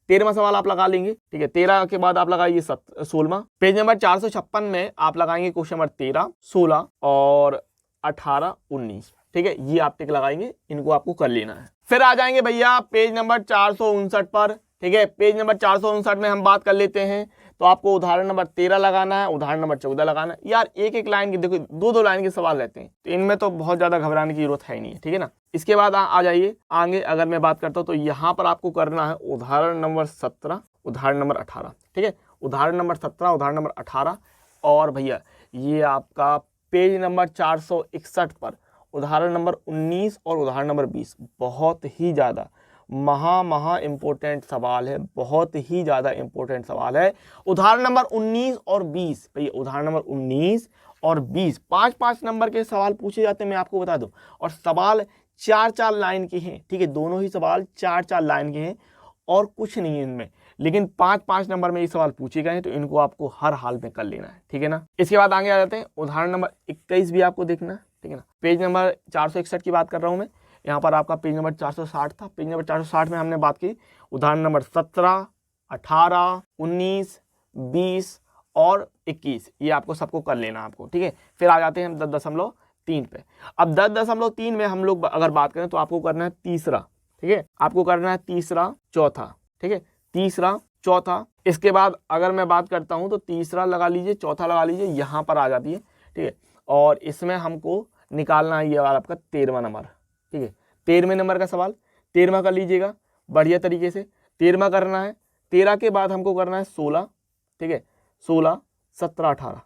[SPEAKER 1] 13वां सवाल आप लगा लेंगे, ठीक है। 13 के बाद आप लगाइए 16वां, पेज नंबर 456 में आप लगाएंगे क्वेश्चन नंबर 13, 16 और 18, 19, ठीक है, ये आप टिक लगाएंगे, इनको आपको कर लेना है। फिर आ जाएंगे भैया पेज नंबर 459 पर, ठीक है। पेज नंबर 459 में हम बात कर लेते हैं, तो आपको उदाहरण नंबर 13 लगाना है, उदाहरण नंबर 14 लगाना है। यार एक एक लाइन की, देखो 2-2 लाइन के सवाल रहते हैं, तो इनमें तो बहुत ज़्यादा घबराने की जरूरत है ही नहीं है, ठीक है ना। इसके बाद आ जाइए आगे, अगर मैं बात करता हूँ तो यहाँ पर आपको करना है उदाहरण नंबर 17, उदाहरण नंबर 18, ठीक है, उदाहरण नंबर 17, उदाहरण नंबर 18, और भैया ये आपका पेज नंबर 461 पर उदाहरण नंबर 19 और उदाहरण नंबर 20, बहुत ही ज़्यादा महा इम्पोर्टेंट सवाल है, बहुत ही ज़्यादा इम्पोर्टेंट सवाल है। उदाहरण नंबर 19 और 20, भैया उदाहरण नंबर 19 और 20 5-5 नंबर के सवाल पूछे जाते हैं, मैं आपको बता दूं, और सवाल 4-4 लाइन के हैं, ठीक है, दोनों ही सवाल 4-4 लाइन के हैं और कुछ नहीं है इनमें, लेकिन 5-5 नंबर में ये सवाल पूछे गए हैं, तो इनको आपको हर हाल में कर लेना है, ठीक है ना। इसके बाद आगे आ जाते हैं, उदाहरण नंबर 21 भी आपको देखना है, ठीक है ना। पेज नंबर 461 की बात कर रहा हूँ मैं, यहाँ पर आपका पेज नंबर 460 था, पेज नंबर 460 में हमने बात की उदाहरण नंबर 17, 18, 19, 20 और 21, ये आपको सबको कर लेना आपको, ठीक है। फिर आ जाते हैं हम 10.3 पे। अब 10.3 में हम लोग अगर बात करें तो आपको करना है तीसरा, ठीक है, आपको करना है तीसरा चौथा, ठीक है, तीसरा चौथा। इसके बाद अगर मैं बात करता हूं तो तीसरा लगा लीजिए, चौथा लगा लीजिए, यहां पर आ जाती है, ठीक है। और इसमें हमको निकालना है ये वाला आपका 13वां नंबर, ठीक है। 13वें नंबर का सवाल 13वां कर लीजिएगा बढ़िया तरीके से। 13वां करना है, 13 के बाद हमको करना है 16, ठीक है, 16, 17, 18,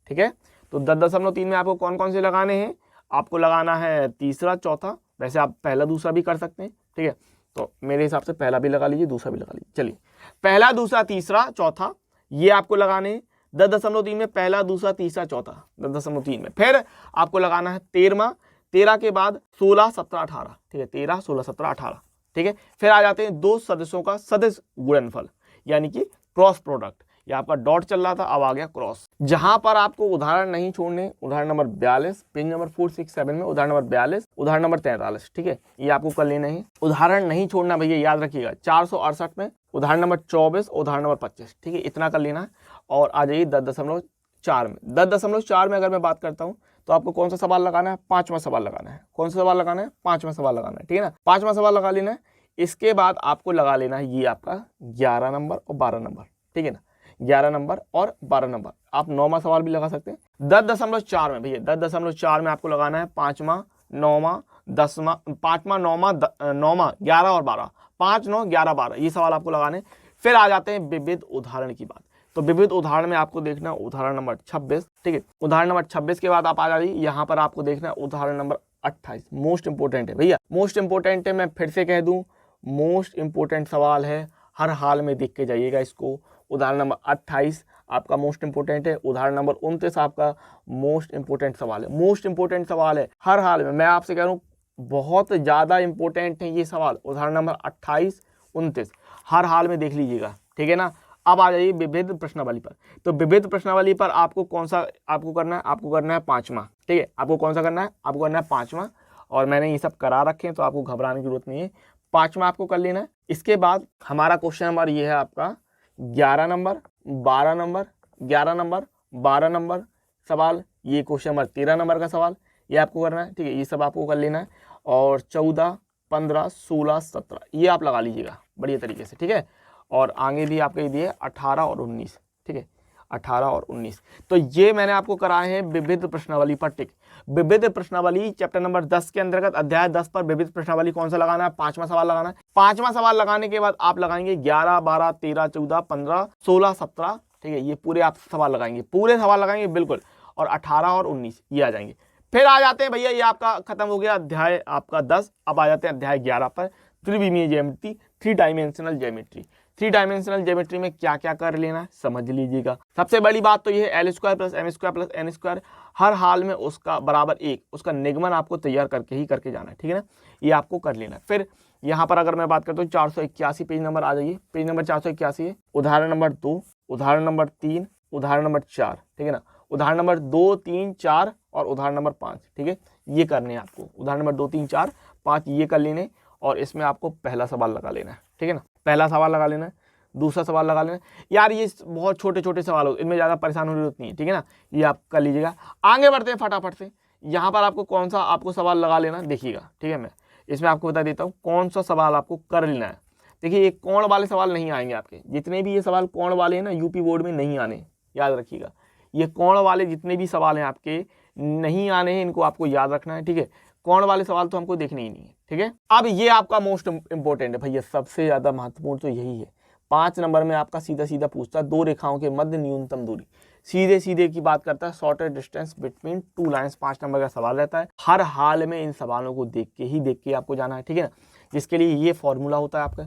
[SPEAKER 1] ठीक है। तो 10.3 में आपको कौन कौन से लगाने हैं, आपको लगाना है तीसरा चौथा, वैसे आप पहला दूसरा भी कर सकते हैं, ठीक है। तो मेरे हिसाब से पहला भी लगा लीजिए, दूसरा भी लगा लीजिए। चलिए, पहला दूसरा तीसरा चौथा ये आपको लगाने हैं 10.3 में, पहला दूसरा तीसरा चौथा 10.3 में। फिर आपको लगाना है 13वां, 13 के बाद 16, 17, 18, ठीक है, 13, 16, 17, 18, ठीक है। फिर आ जाते हैं दो सदस्यों का सदस्य गुणनफल, यानी कि क्रॉस प्रोडक्ट। ये आपका डॉट चल रहा था, अब आ गया क्रॉस। जहां पर आपको उदाहरण नहीं छोड़ने, उदाहरण नंबर 42 पेज नंबर 467 में, उदाहरण नंबर 42, उदाहरण नंबर 43, ठीक है, ये आपको कर लेना है। उदाहरण नहीं छोड़ना भैया, याद रखिएगा। 468 में उदाहरण नंबर 24, उदाहरण नंबर 25, ठीक है, इतना कर लेना है। और आ जाइए 10.4 में। 10.4 में अगर मैं बात करता हूँ तो आपको कौन सा सवाल लगाना है, 5वां सवाल लगाना है। कौन सा सवाल लगाना है, 5वां सवाल लगाना है, ठीक है ना। 5वां सवाल लगा लेना है। इसके बाद आपको लगा लेना है ये आपका 11 नंबर और 12 नंबर, ठीक है ना, 11 नंबर और 12 नंबर। आप 9वां सवाल भी लगा सकते हैं। 10.4 में भैया, 10.4 में आपको लगाना है 5वां, 9वां, 10वां, 5वां, 9वां, 9वां, 11 और 12, 5, 9, 11, 12, ये सवाल आपको लगाने। फिर आ जाते हैं विविध उदाहरण की बात। तो विविध उदाहरण में आपको देखना है उदाहरण नंबर 26, ठीक है। उदाहरण नंबर 26 के बाद आप आ जाइए, यहाँ पर आपको देखना है उदाहरण नंबर 28। मोस्ट इंपोर्टेंट है भैया, मोस्ट इंपोर्टेंट है। मैं फिर से कह दूं, मोस्ट इंपोर्टेंट सवाल है, हर हाल में देख के जाइएगा इसको। उदाहरण नंबर 28 आपका मोस्ट इंपोर्टेंट है। उदाहरण नंबर 29 आपका मोस्ट इंपोर्टेंट सवाल है, मोस्ट इंपोर्टेंट सवाल है हर हाल में। मैं आपसे कह रहा हूँ बहुत ज़्यादा इंपोर्टेंट है ये सवाल। उदाहरण नंबर 28, 29 हर हाल में देख लीजिएगा, ठीक है ना। अब आ जाइए विविध प्रश्नावली पर। तो विविध प्रश्नावली पर आपको कौन सा आपको करना है, आपको करना है 5वां, ठीक है। आपको कौन सा करना है, आपको करना है 5वां। और मैंने ये सब करा रखे हैं तो आपको घबराने की जरूरत नहीं है, 5वां आपको कर लेना है। इसके बाद हमारा क्वेश्चन नंबर ये है आपका 11 नंबर, 12 नंबर, 11 नंबर, 12 नंबर सवाल। ये क्वेश्चन नंबर 13 नंबर का सवाल, ये आपको करना है, ठीक है, ये सब आपको कर लेना है। और 14, 15, 16, 17 ये आप लगा लीजिएगा बढ़िया तरीके से, ठीक है। और आगे भी आपके दिए 18 और 19, ठीक है, 18 और 19। तो ये मैंने आपको कराए हैं विविध प्रश्नावली पर टिक। विविध प्रश्नावली चैप्टर नंबर 10 के अंतर्गत अध्याय 10 पर विविध प्रश्नावली कौन सा लगाना है, 5वां सवाल लगाना है। 5वां सवाल लगाने के बाद आप लगाएंगे 11, 12, 13, 14, 15, 16, 17, ठीक है, ये पूरे आप सवाल लगाएंगे, पूरे सवाल लगाएंगे बिल्कुल। और 18 और 19 ये आ जाएंगे। फिर आ जाते हैं भैया, ये आपका खत्म हो गया अध्याय आपका 10। अब आ जाते हैं अध्याय 11 पर, त्रिविमीय ज्यामिति, 3 डायमेंशनल ज्योमेट्री। 3 डायमेंशनल ज्योमेट्री में क्या क्या कर लेना है समझ लीजिएगा। सबसे बड़ी बात तो ये है L² + M² + N² हर हाल में उसका बराबर 1, उसका निगमन आपको तैयार करके ही करके जाना है, ठीक है ना, ये आपको कर लेना है। फिर यहाँ पर अगर मैं बात करता हूँ 481 पेज नंबर आ जाइए, पेज नंबर 481 है। उदाहरण नंबर 2, उदाहरण नंबर 3, उदाहरण नंबर 4, ठीक है ना, उदाहरण नंबर 2, 3, 4 और उदाहरण नंबर 5, ठीक है, ये करने हैं आपको। उदाहरण नंबर 2, 3, 4, 5 ये कर लेने और इसमें आपको पहला सवाल लगा लेना है, ठीक है ना, पहला सवाल लगा लेना है, दूसरा सवाल लगा लेना है। यार ये बहुत छोटे छोटे सवाल हो, इनमें ज़्यादा परेशान होने की जरूरत नहीं है, ठीक है ना, ये आप कर लीजिएगा। आगे बढ़ते हैं फटाफट से। यहाँ पर आपको कौन सा आपको सवाल लगा लेना देखिएगा, ठीक है। मैं इसमें आपको बता देता हूँ कौन सा सवाल आपको कर लेना है। देखिए, ये कोण वाले सवाल नहीं आएंगे आपके, जितने भी ये सवाल कोण वाले हैं ना यूपी बोर्ड में नहीं आने, याद रखिएगा। ये कोण वाले जितने भी सवाल हैं आपके नहीं आने हैं, इनको आपको याद रखना है, ठीक है। कोण वाले सवाल तो हमको देखने ही नहीं है, ठीक है। अब ये आपका मोस्ट इंपोर्टेंट है भैया, सबसे ज्यादा महत्वपूर्ण तो यही है। 5 नंबर में आपका सीधा सीधा पूछता है 2 रेखाओं के मध्य न्यूनतम दूरी, सीधे सीधे की बात करता है, shortest distance between 2 lines. 5 number का सवाल रहता है। हर हाल में इन सवालों को देख के आपको जाना है, ठीक है ना, जिसके लिए ये फॉर्मूला होता है आपका,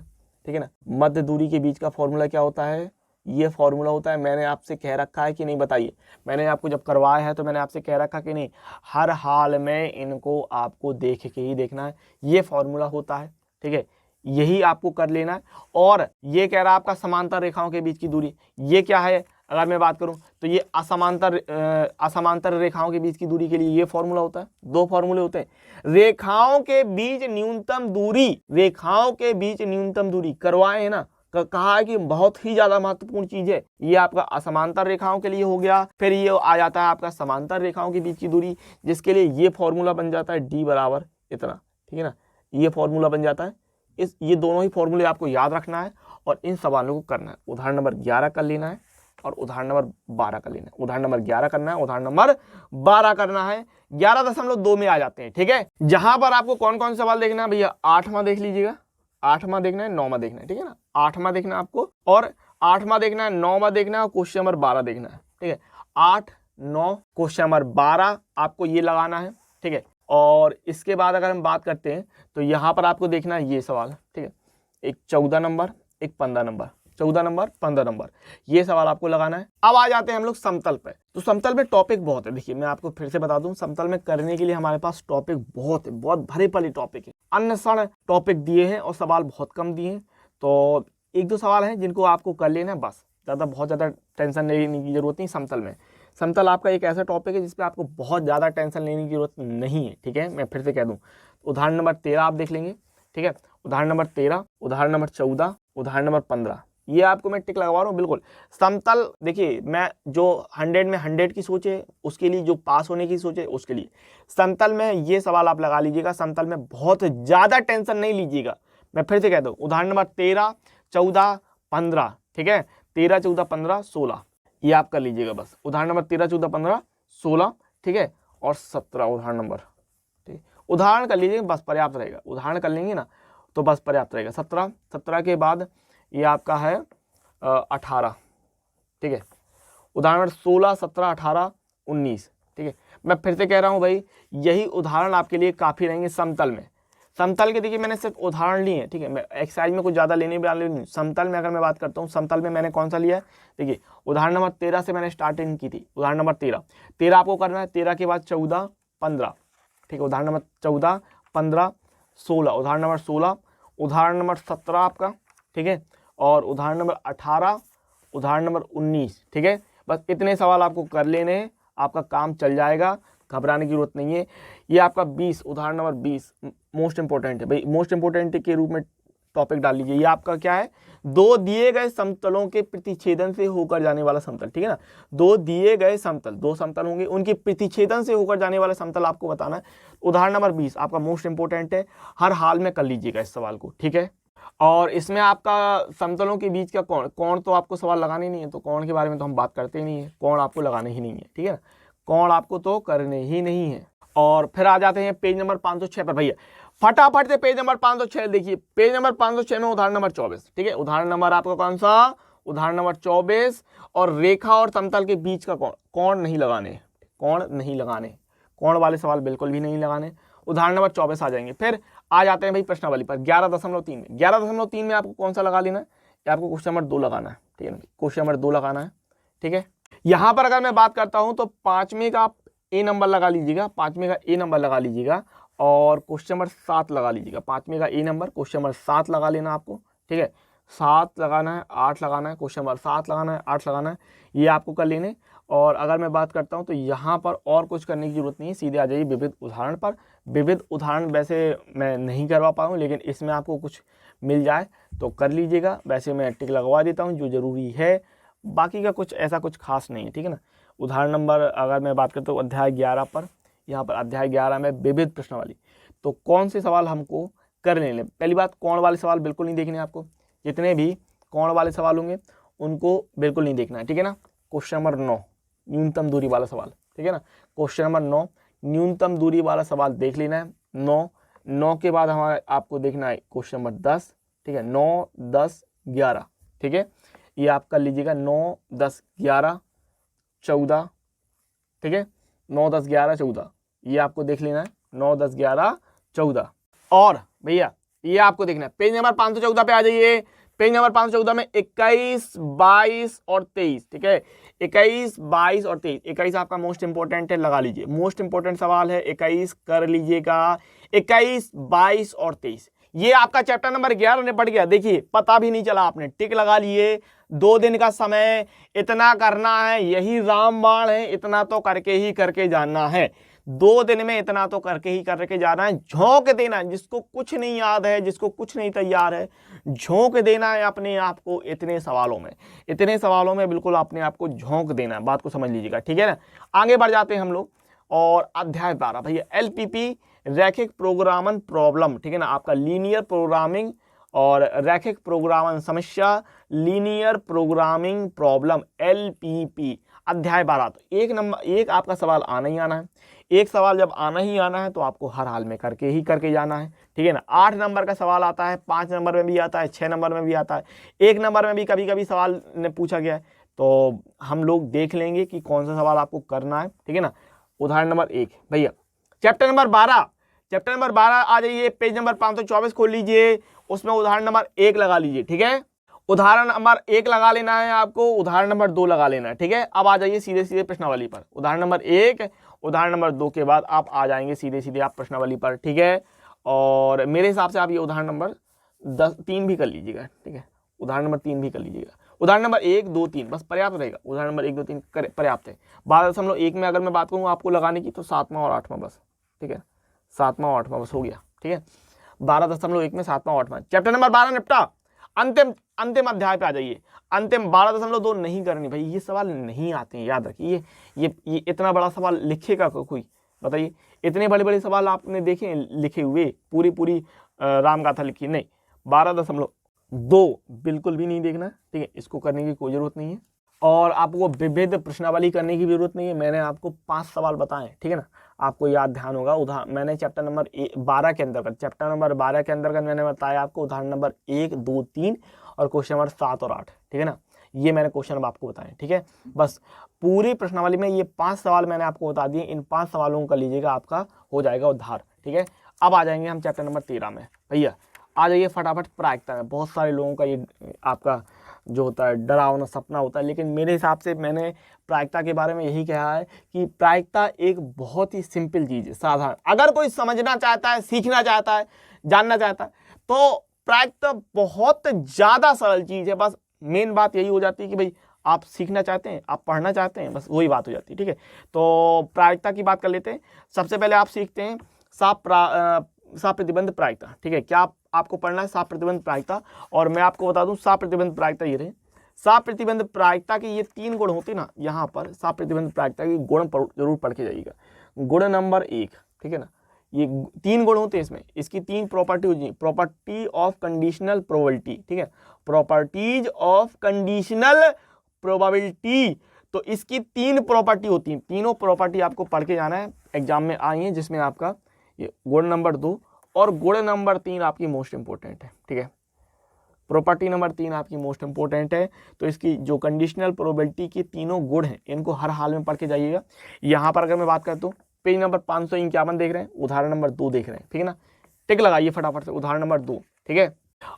[SPEAKER 1] ठीक है ना। मध्य दूरी के बीच का फॉर्मूला क्या होता है, ये फॉर्मूला होता है। मैंने आपसे कह रखा है कि नहीं, बताइए, मैंने आपको जब करवाया है तो मैंने आपसे कह रखा कि नहीं, हर हाल में इनको आपको देख के ही देखना है, ये फॉर्मूला होता है, ठीक है, यही आपको कर लेना है। और ये कह रहा है आपका समांतर रेखाओं के बीच की दूरी, ये क्या है अगर मैं बात करूं तो ये असमांतर रेखाओं के बीच की दूरी के लिए ये फॉर्मूला होता है। 2 फॉर्मूले होते हैं। रेखाओं के बीच न्यूनतम दूरी, रेखाओं के बीच न्यूनतम दूरी करवाए है ना, कहा है कि बहुत ही ज्यादा महत्वपूर्ण चीज है। ये आपका असमांतर रेखाओं के लिए हो गया। फिर ये आ जाता है आपका समांतर रेखाओं के बीच की दूरी, जिसके लिए ये फॉर्मूला बन जाता है d बराबर इतना, ठीक है ना, ये फॉर्मूला बन जाता है। ये दोनों ही फॉर्मूले आपको याद रखना है और इन सवालों को करना है। उदाहरण नंबर 11 कर लेना है और उदाहरण नंबर 12 कर लेना है। उदाहरण नंबर 11 करना है, उदाहरण नंबर 12 करना है। 11.2 में आ जाते हैं, ठीक है। जहां पर आपको कौन कौन सवाल देखना है भैया, 8वां देख लीजिएगा, 8वां देखना है, 9वां देखना है, ठीक है ना। 8वां देखना है आपको, और 8वां देखना है, 9वां देखना है और क्वेश्चन नंबर 12 देखना है, ठीक है। 8, 9, क्वेश्चन नंबर 12 आपको ये लगाना है, ठीक है। और इसके बाद अगर हम बात करते हैं तो यहाँ पर आपको देखना है ये सवाल, ठीक है। एक 14 नंबर, एक 15 नंबर, 14 नंबर, 15 नंबर, ये सवाल आपको लगाना है। अब आ जाते हैं हम लोग समतल पे। तो समतल में टॉपिक बहुत है। देखिए मैं आपको फिर से बता दूं, समतल में करने के लिए हमारे पास टॉपिक बहुत है, बहुत भरे पड़े टॉपिक है। अन्य टॉपिक दिए हैं और सवाल बहुत कम दिए हैं। तो 1-2 सवाल हैं जिनको आपको कर लेना है, बस। बहुत ज़्यादा टेंशन लेने की जरूरत नहीं समतल में। समतल आपका एक ऐसा टॉपिक है जिसपे आपको बहुत ज़्यादा टेंशन लेने की जरूरत नहीं है, ठीक है। मैं फिर से कह दूं, उदाहरण नंबर 13 आप देख लेंगे, ठीक है। उदाहरण नंबर 13, उदाहरण नंबर 14, उदाहरण नंबर 15, ये आपको मैं टिक लगवा रहा हूँ बिल्कुल। समतल देखिए, मैं जो 100 में 100 की सोचे उसके लिए, जो पास होने की सोचे उसके लिए, समतल में ये सवाल आप लगा लीजिएगा। समतल में बहुत ज़्यादा टेंशन नहीं लीजिएगा। मैं फिर से कह दूँ, उदाहरण नंबर 13, 14, 15, ठीक है। 13, 14, 15, 16, ये आप कर लीजिएगा बस। उदाहरण नंबर 13, 14, 15, 16, ठीक है। और 17 उदाहरण नंबर, ठीक, उदाहरण कर लीजिए बस, पर्याप्त रहेगा। उदाहरण कर लेंगे ना तो बस पर्याप्त रहेगा। 17 के बाद ये आपका है 18, ठीक है। उदाहरण नंबर 16, 17, 18, 19, ठीक है। मैं फिर से कह रहा हूँ भाई, यही उदाहरण आपके लिए काफ़ी रहेंगे समतल में। समतल के देखिए मैंने सिर्फ उदाहरण लिए हैं, ठीक है। मैं एक्सरसाइज में कुछ ज़्यादा लेने वाले नहीं। समतल में अगर मैं बात करता हूँ, समतल में मैंने कौन सा लिया है, देखिए उदाहरण नंबर 13 से मैंने स्टार्टिंग की थी। उदाहरण नंबर 13 आपको करना है। 13 के बाद 14, 15, ठीक है। उदाहरण नंबर 14, 15, 16, उदाहरण नंबर 16, उदाहरण नंबर 17 आपका, ठीक है। और उदाहरण नंबर 18, उदाहरण नंबर 19, ठीक है। बस इतने सवाल आपको कर लेने हैं, आपका काम चल जाएगा, घबराने की जरूरत नहीं है। ये आपका 20, उदाहरण नंबर 20 मोस्ट इंपॉर्टेंट है भाई, मोस्ट इंपॉर्टेंट के रूप में टॉपिक डाल लीजिए। ये आपका क्या है, 2 दिए गए समतलों के प्रतिच्छेदन से होकर जाने वाला समतल, ठीक है ना। 2 दिए गए समतल, 2 समतल होंगे, उनके प्रतिच्छेदन से होकर जाने वाला समतल आपको बताना है। उदाहरण नंबर 20 आपका मोस्ट इंपॉर्टेंट है, हर हाल में कर लीजिएगा इस सवाल को, ठीक है। और इसमें आपका समतलों के बीच का कोण तो आपको सवाल लगाने ही नहीं है, तो कोण के बारे में तो हम बात करते ही नहीं है, कोण आपको लगाने ही नहीं है, ठीक है ना। कोण आपको तो करने ही नहीं है। और फिर आ जाते हैं पेज नंबर 506 पर भैया। फटाफट से पेज नंबर 506 देखिए। पेज नंबर 506 में उदाहरण नंबर 24, ठीक है। उदाहरण नंबर आपका कौन सा, उदाहरण नंबर 24। और रेखा और समतल के बीच का कोण नहीं लगाने, कोण नहीं लगाने, कोण वाले सवाल बिल्कुल भी नहीं लगाने। उदाहरण नंबर 24 आ जाएंगे। फिर आ जाते हैं भाई प्रश्नावली पर 11.3 में। 11.3 में आपको कौन सा लगा लेना है, आपको क्वेश्चन नंबर 2 लगाना है, ठीक है। क्वेश्चन नंबर 2 लगाना है, ठीक है। यहां पर अगर मैं बात करता हूं तो 5वें का आप ए नंबर लगा लीजिएगा, 5वें का ए नंबर लगा लीजिएगा और क्वेश्चन नंबर 7 लगा लीजिएगा। 5वें का ए नंबर, क्वेश्चन नंबर 7 लगा लेना आपको, ठीक है। 7 लगाना है, 8 लगाना है, क्वेश्चन नंबर 7 लगाना है, 8 लगाना है, ये आपको कर लेने। और अगर मैं बात करता हूं तो यहाँ पर और कुछ करने की जरूरत नहीं है, सीधे आ जाइए विविध उदाहरण पर। विविध उदाहरण वैसे मैं नहीं करवा पाऊँ, लेकिन इसमें आपको कुछ मिल जाए तो कर लीजिएगा। वैसे मैं टिक लगवा देता हूँ जो जरूरी है, बाकी का कुछ ऐसा कुछ खास नहीं है, ठीक है ना। उदाहरण नंबर अगर मैं बात करता हूँ अध्याय 11 पर, यहाँ पर अध्याय 11 में विविध प्रश्नावली, तो कौन से सवाल हमको कर लेने। पहली बात, कोण वाले सवाल बिल्कुल नहीं देखने आपको, जितने भी कोण वाले सवाल होंगे उनको बिल्कुल नहीं देखना है, ठीक है ना। क्वेश्चन नंबर 9 न्यूनतम दूरी वाला सवाल, ठीक है ना। क्वेश्चन नंबर 9 न्यूनतम दूरी वाला सवाल देख लेना है। 9 के बाद हमारा आपको देखना है क्वेश्चन नंबर 10, ठीक है। 9, 10, 11, ठीक है, ये आप कर लीजिएगा। 9, 10, 11, 14, ठीक है। 9, 10, 11, 14 ये आपको देख लेना है। 9, 10, 11, 14। और भैया ये आपको देखना है, पेज नंबर 514 पे आ जाइए। पेज नंबर 514 में 21, 22 और 23, ठीक है। 21, 22 और 23। 21 आपका मोस्ट इंपोर्टेंट है, लगा लीजिए, मोस्ट इंपोर्टेंट सवाल है, 21 कर लीजिएगा। 21, 22 और 23 ये आपका चैप्टर नंबर 11 निपट गया। देखिए पता भी नहीं चला, आपने टिक लगा लिए। 2 दिन का समय, इतना करना है, यही रामबाण है, इतना तो करके ही करके जानना है। 2 दिन में इतना तो करके जाना है, झोंक देना है। जिसको कुछ नहीं याद है, जिसको कुछ नहीं तैयार है, झोंक देना है अपने आप को इतने सवालों में बिल्कुल अपने आप को झोंक देना है। बात को समझ लीजिएगा, ठीक है ना। आगे बढ़ जाते हैं हम लोग और अध्याय 12 भैया LPP रैखिक प्रोग्रामन प्रॉब्लम, ठीक है ना, आपका लीनियर प्रोग्रामिंग और रैखिक प्रोग्रामन समस्या, लीनियर प्रोग्रामिंग प्रॉब्लम LPP अध्याय 12। तो एक आपका सवाल आना ही आना है। एक सवाल जब आना ही आना है तो आपको हर हाल में करके जाना है, ठीक है ना। 8 नंबर का सवाल आता है, 5 नंबर में भी आता है, 6 नंबर में भी आता है, 1 नंबर में भी कभी कभी सवाल ने पूछा गया है। तो हम लोग देख लेंगे कि कौन सा सवाल आपको करना है, ठीक है ना। उदाहरण नंबर 1 भैया, चैप्टर नंबर 12 आ जाइए, पेज नंबर 524 खोल लीजिए, उसमें उदाहरण नंबर 1 लगा लीजिए, ठीक है। उदाहरण नंबर 1 लगा लेना है आपको, उदाहरण नंबर 2 लगा लेना है, ठीक है। अब आ जाइए सीधे प्रश्नावली पर। उदाहरण नंबर 1, उदाहरण नंबर 2 के बाद आप आ जाएंगे सीधे आप प्रश्नावली पर, ठीक है। और मेरे हिसाब से आप ये उदाहरण नंबर 3 भी कर लीजिएगा, ठीक है। उदाहरण नंबर 3 भी कर लीजिएगा। उदाहरण नंबर 1, 2, 3 बस पर्याप्त रहेगा। उदाहरण नंबर 1, 2, 3 पर्याप्त है। 12.1 में अगर मैं बात करूँ आपको लगाने की तो 7वां और 8वां बस, ठीक है। 7वां और 8वां बस हो गया, ठीक है। 12.1 में 7वां 8वां चैप्टर नंबर 12 निपटा। अंतिम अध्याय पे आ जाइए। अंतिम 12.2 नहीं करनी भाई, ये सवाल नहीं आते हैं, याद रखिए। ये इतना बड़ा सवाल लिखेगा कोई, बताइए। इतने बड़े सवाल आपने देखे लिखे हुए, पूरी रामगाथा लिखी नहीं। 12.2 बिल्कुल भी नहीं देखना, ठीक है। इसको करने की कोई जरूरत नहीं है और आपको विविध प्रश्नावली करने की जरूरत नहीं है। मैंने आपको 5 सवाल बताए, ठीक है ना, आपको याद ध्यान होगा। मैंने चैप्टर नंबर 12 के अंतर्गत मैंने बताया आपको उदाहरण नंबर 1, 2, 3 और क्वेश्चन नंबर 7 और 8, ठीक है ना। ये मैंने क्वेश्चन अब आपको बताए, ठीक है। बस पूरी प्रश्नावली में ये 5 सवाल मैंने आपको बता दिए। इन 5 सवालों को कर लीजिएगा, आपका हो जाएगा उद्धार, ठीक है। अब आ जाएंगे हम चैप्टर नंबर 13 में। भैया आ जाइए फटाफट प्रायिकता में। बहुत सारे लोगों का ये आपका जो होता है डरावना सपना होता है, लेकिन मेरे हिसाब से मैंने प्रायिकता के बारे में यही कहा है कि प्रायिकता एक बहुत ही सिंपल चीज़ है, साधारण। अगर कोई समझना चाहता है, सीखना चाहता है, जानना चाहता है तो प्रायिकता बहुत ज़्यादा सरल चीज़ है। बस मेन बात यही हो जाती है कि भाई आप सीखना चाहते हैं, आप पढ़ना चाहते हैं, बस वही बात हो जाती है, ठीक है। तो प्रायिकता की बात कर लेते हैं। सबसे पहले आप सीखते हैं साप प्रतिबंध प्रायिकता, ठीक है। क्या आपको पढ़ना है साप प्रतिबंध प्रायिकता। और मैं आपको बता दूं साप प्रतिबंध प्रायिकता ये रहे। साप प्रतिबंध प्रायिकता के ये 3 गुण होते ना, यहाँ पर साप प्रतिबंध प्रायिकता के गुण जरूर पढ़ के जाइएगा। गुण नंबर 1, ठीक है ना, ये 3 गुण होते हैं इसमें। इसकी 3 प्रॉपर्टी होती है। प्रॉपर्टी ऑफ कंडीशनल प्रोबेबिलिटी, ठीक है, प्रॉपर्टीज ऑफ कंडीशनल प्रोबेबिलिटी। तो इसकी 3 प्रॉपर्टी होती हैं। तीनों प्रॉपर्टी आपको पढ़ के जाना है, एग्जाम में आई है, जिसमें आपका ये गुण नंबर 2 और गुण नंबर 3 आपकी मोस्ट इंपोर्टेंट है, ठीक है। प्रॉपर्टी नंबर 3 आपकी मोस्ट इंपोर्टेंट है। तो इसकी जो कंडीशनल प्रोबेबिलिटी के तीनों गुण हैं, इनको हर हाल में पढ़ के जाइएगा। यहाँ पर अगर मैं बात करता हूँ, पेज नंबर 551 देख रहे हैं, उदाहरण नंबर 2 देख रहे हैं, ठीक है ना। टिक लगाइए फटाफट से, उदाहरण नंबर 2, ठीक है।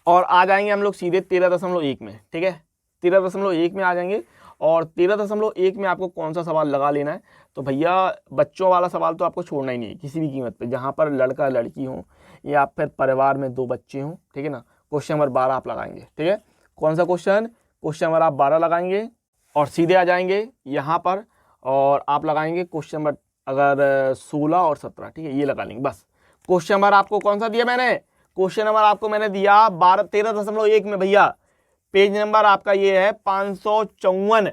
[SPEAKER 1] और आ जाएंगे हम लोग सीधे 13.1 में, ठीक है। 13.1 में आ जाएंगे और 13.1 में आपको कौन सा सवाल लगा लेना है। तो भैया बच्चों वाला सवाल तो आपको छोड़ना ही नहीं है किसी भी कीमत पे, जहाँ पर लड़का लड़की हो या फिर परिवार में 2 बच्चे हों, ठीक है ना। क्वेश्चन नंबर 12 आप लगाएंगे, ठीक है। कौन सा क्वेश्चन नंबर आप 12 लगाएंगे और सीधे आ जाएंगे यहाँ पर और आप लगाएंगे क्वेश्चन नंबर अगर 16 और 17, ठीक है, ये लगा लेंगे बस। क्वेश्चन नंबर आपको कौन सा दिया मैंने, क्वेश्चन नंबर आपको मैंने दिया 13.1 में भैया। पेज नंबर आपका ये है 554।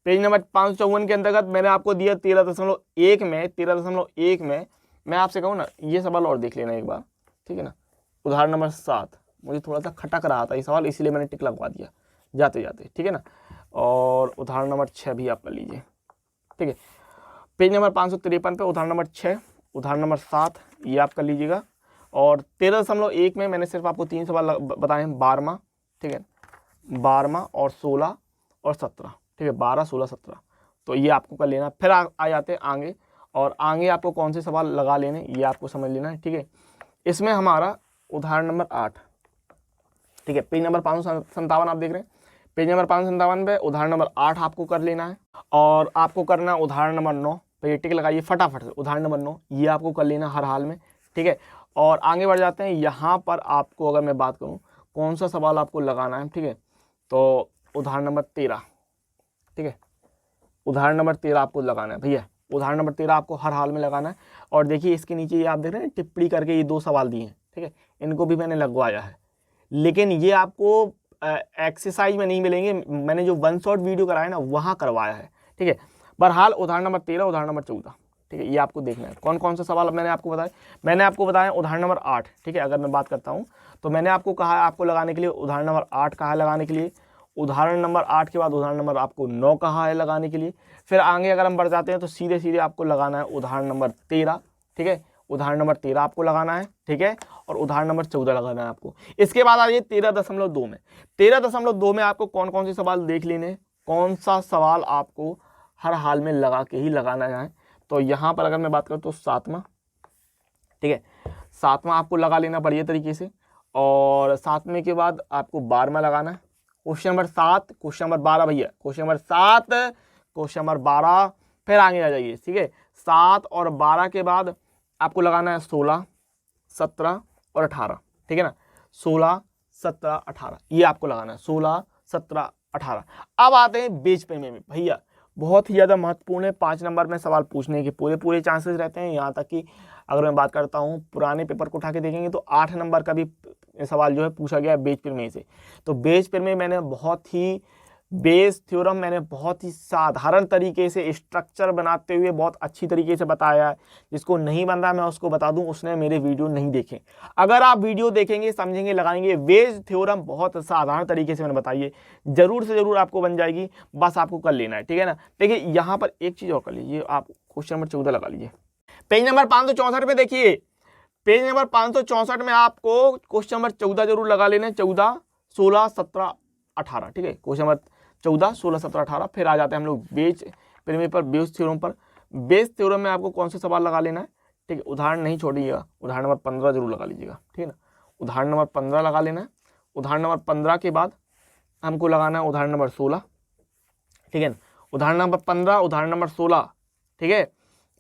[SPEAKER 1] पेज नंबर 554 के अंतर्गत मैंने आपको दिया 13.1 में। 13.1 में मैं आपसे कहूँ ना, ये सवाल और देख लेना एक बार, ठीक है ना। उदाहरण नंबर 7 मुझे थोड़ा सा खटक रहा था ये सवाल, इसीलिए मैंने टिक लगवा दिया जाते जाते, ठीक है ना। और उदाहरण नंबर 6 भी आप कर लीजिए, ठीक है। पेज नंबर 553 पे उदाहरण नंबर 6, उदाहरण नंबर 7 ये आप कर लीजिएगा। और 13.1 में मैंने सिर्फ आपको 3 सवाल बताए हैं, 12वां, ठीक है, 12वां और 16 और 17, ठीक है, 12, 16, 17। तो ये आपको कर लेना। फिर आ जाते हैं आगे, और आगे आपको कौन से सवाल लगा लेने ये आपको समझ लेना है, ठीक है। इसमें हमारा उदाहरण नंबर 8, ठीक है, पेज नंबर 557 आप देख रहे हैं। पेज नंबर 557 पे उदाहरण नंबर 8 आपको कर लेना है और आपको करना उदाहरण नंबर 9 पे टिक लगाइए फटाफट से। उदाहरण नंबर 9 ये आपको कर लेना हर हाल में, ठीक है। और आगे बढ़ जाते हैं। यहाँ पर आपको अगर मैं बात करूँ कौन सा सवाल आपको लगाना है, ठीक है, तो उदाहरण नंबर 13, ठीक है, उदाहरण नंबर 13 आपको लगाना है भैया।
[SPEAKER 2] उदाहरण नंबर 13 आपको हर हाल में लगाना है। और देखिए इसके नीचे ये आप देख रहे हैं टिप्पणी करके ये 2 सवाल दिए हैं, ठीक है, इनको भी मैंने लगवाया है, लेकिन ये आपको एक्सरसाइज में नहीं मिलेंगे, मैंने जो वन शॉट वीडियो कराया ना वहाँ करवाया है, ठीक है। बहरहाल उदाहरण नंबर 13, उदाहरण नंबर 14, ठीक है, ये आपको देखना है। कौन कौन से सवाल मैंने आपको बताया, मैंने आपको बताया उदाहरण नंबर 8, ठीक है। अगर मैं बात करता हूँ तो मैंने आपको कहा है आपको लगाने के लिए उदाहरण नंबर 8 कहा है लगाने के लिए, उदाहरण नंबर 8 के बाद उदाहरण नंबर आपको 9 कहा है लगाने के लिए। फिर आगे अगर हम बढ़ जाते हैं तो सीधे सीधे आपको लगाना है उदाहरण नंबर 13, ठीक है, उदाहरण नंबर 13 आपको लगाना है, ठीक है, और उदाहरण नंबर 14 लगाना है आपको। इसके बाद आइए 13.2 में। 13.2 में आपको कौन कौन से सवाल देख लेने, कौन सा सवाल आपको हर हाल में लगा के ही लगाना है। तो यहाँ पर अगर मैं बात करूँ तो 7वां, ठीक है, 7वां आपको लगा लेना बढ़िया तरीके से। और 7वें के बाद आपको 12वां लगाना है। क्वेश्चन नंबर 7, क्वेश्चन नंबर 12 भैया, क्वेश्चन नंबर 7, क्वेश्चन नंबर 12, फिर आगे आ जाइए, ठीक है। 7 और 12 के बाद आपको लगाना है 16, 17 और 18, ठीक है ना, 16, 17, 18 ये आपको लगाना है, 16, 17, 18। अब आते हैं बेच पेमेंट में भैया, बहुत ही ज़्यादा महत्वपूर्ण है। 5 नंबर में सवाल पूछने के पूरे चांसेस रहते हैं। यहाँ तक कि अगर मैं बात करता हूँ पुराने पेपर को उठा के देखेंगे तो 8 नंबर का भी सवाल जो है पूछा गया है बेच प्रमेय से। तो बेच प्रमेय मैंने बहुत ही बेस थ्योरम मैंने बहुत ही साधारण तरीके से स्ट्रक्चर बनाते हुए बहुत अच्छी तरीके से बताया है। जिसको नहीं बन रहा मैं उसको बता दूं, उसने मेरे वीडियो नहीं देखे। अगर आप वीडियो देखेंगे, समझेंगे, लगाएंगे, बेस थ्योरम बहुत साधारण तरीके से मैंने बताइए, जरूर से जरूर आपको बन जाएगी। बस आपको कर लेना है, ठीक है ना। देखिए यहाँ पर एक चीज और कर लीजिए, आप क्वेश्चन नंबर 14 लगा लीजिए। पेज नंबर 564 पे देखिए, पेज नंबर 564 में आपको क्वेश्चन नंबर 14 जरूर लगा लेना है। 14, 16, 17, 18, ठीक है, क्वेश्चन नंबर 14, 16, 17, 18। फिर आ जाते हैं हम लोग बेच प्रमेय पर, बेस थ्योरम पर। बेस थ्योरम में आपको कौन से सवाल लगा लेना है, ठीक है, उदाहरण नहीं छोड़िएगा, उदाहरण नंबर 15 जरूर लगा लीजिएगा, ठीक है ना। उदाहरण नंबर 15 लगा लेना है। उदाहरण नंबर 15 के बाद हमको लगाना है उदाहरण नंबर 16, ठीक है ना। उदाहरण नंबर 15, उदाहरण नंबर 16, ठीक है,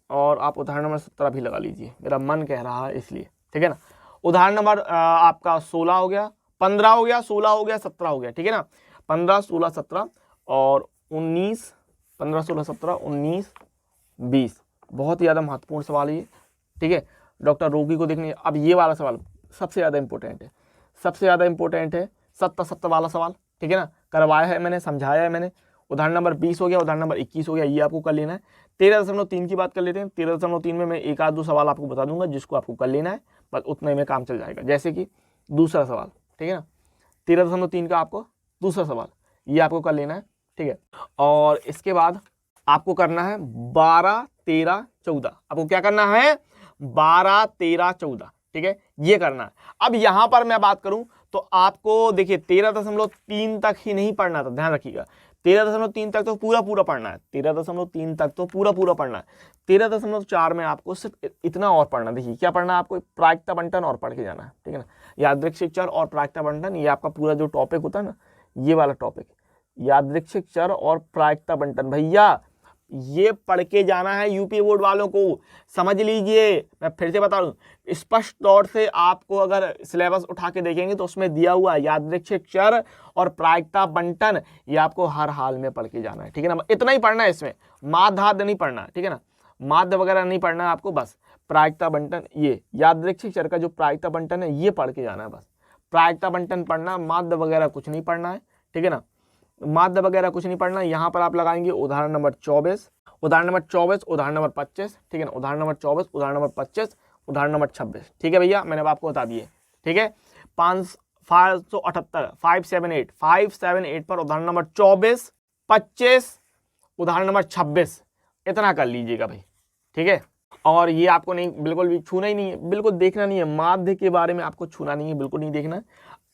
[SPEAKER 2] और आप उदाहरण नंबर 17 भी लगा लीजिए, मेरा मन कह रहा है इसलिए, ठीक है ना। उदाहरण नंबर आपका 16 हो गया, 15 हो गया, 16 हो गया, 17 हो गया, ठीक है ना। 15, 16, 17 और 19, 15, 16, 17, 19, 20 बहुत ही ज़्यादा महत्वपूर्ण सवाल है ये, ठीक है। डॉक्टर रोगी को देखने, अब ये वाला सवाल सबसे ज़्यादा इंपॉर्टेंट है, सबसे ज़्यादा इंपॉर्टेंट है 70 वाला सवाल, ठीक है ना। करवाया है मैंने, समझाया है मैंने। उदाहरण नंबर 20 हो गया, उदाहरण नंबर 21 हो गया, ये आपको कर लेना है। 13.3 की बात कर लेते हैं। 13.3 में मैं एक आध दो सवाल आपको बता दूंगा जिसको आपको कर लेना है, बस उतने में काम चल जाएगा। जैसे कि दूसरा सवाल, ठीक है ना, 13.3 का आपको दूसरा सवाल ये आपको कर लेना है, ठीक है। और इसके बाद आपको करना है 12, 13, 14। आपको क्या करना है, 12, 13, 14, ठीक है, ये करना है। अब यहां पर मैं बात करूं तो आपको देखिए 13.3 तक ही नहीं पढ़ना था, ध्यान रखिएगा। 13.3 तक तो पूरा पढ़ना है, 13.3 तक तो पूरा पढ़ना है। 13.4 में आपको सिर्फ इतना और पढ़ना, देखिए क्या पढ़ना है आपको, प्रायिकता बंटन और पढ़ के जाना है, ठीक है ना। यादृच्छिक चर और प्रायिकता बंटन, ये आपका पूरा जो टॉपिक होता है ना, ये वाला टॉपिक यादृच्छिक चर और प्रायिकता बंटन, भैया ये पढ़ के जाना है यूपी बोर्ड वालों को, समझ लीजिए। मैं फिर से बता दूं, स्पष्ट तौर से आपको अगर सिलेबस उठा के देखेंगे तो उसमें दिया हुआ यादृच्छिक चर और प्रायिकता बंटन, ये आपको हर हाल में पढ़ के जाना है, ठीक है ना। इतना ही पढ़ना है, इसमें माध्य नहीं पढ़ना है, ठीक है ना, माध्य वगैरह नहीं पढ़ना है आपको, बस प्रायिकता बंटन, ये यादृच्छिक चर का जो प्रायिकता बंटन है ये पढ़ के जाना है, बस प्रायिकता बंटन पढ़ना, माध्य वगैरह कुछ नहीं पढ़ना है, ठीक है ना, माध्य वगैरह कुछ नहीं पढ़ना। यहाँ पर आप लगाएंगे उदाहरण नंबर 24, उदाहरण नंबर 24, उदाहरण नंबर 25, ठीक है ना, उदाहरण नंबर 24, उदाहरण नंबर 25, उदाहरण नंबर 26, ठीक है भैया, मैंने आपको बता दिए, ठीक है। 578, 578 पर उदाहरण नंबर 24, 25, उदाहरण नंबर 26, इतना कर लीजिएगा भाई, ठीक है। और ये आपको नहीं, बिल्कुल भी छूना ही नहीं है, बिल्कुल देखना नहीं है, माध्य के बारे में आपको छूना नहीं है, बिल्कुल नहीं देखना है।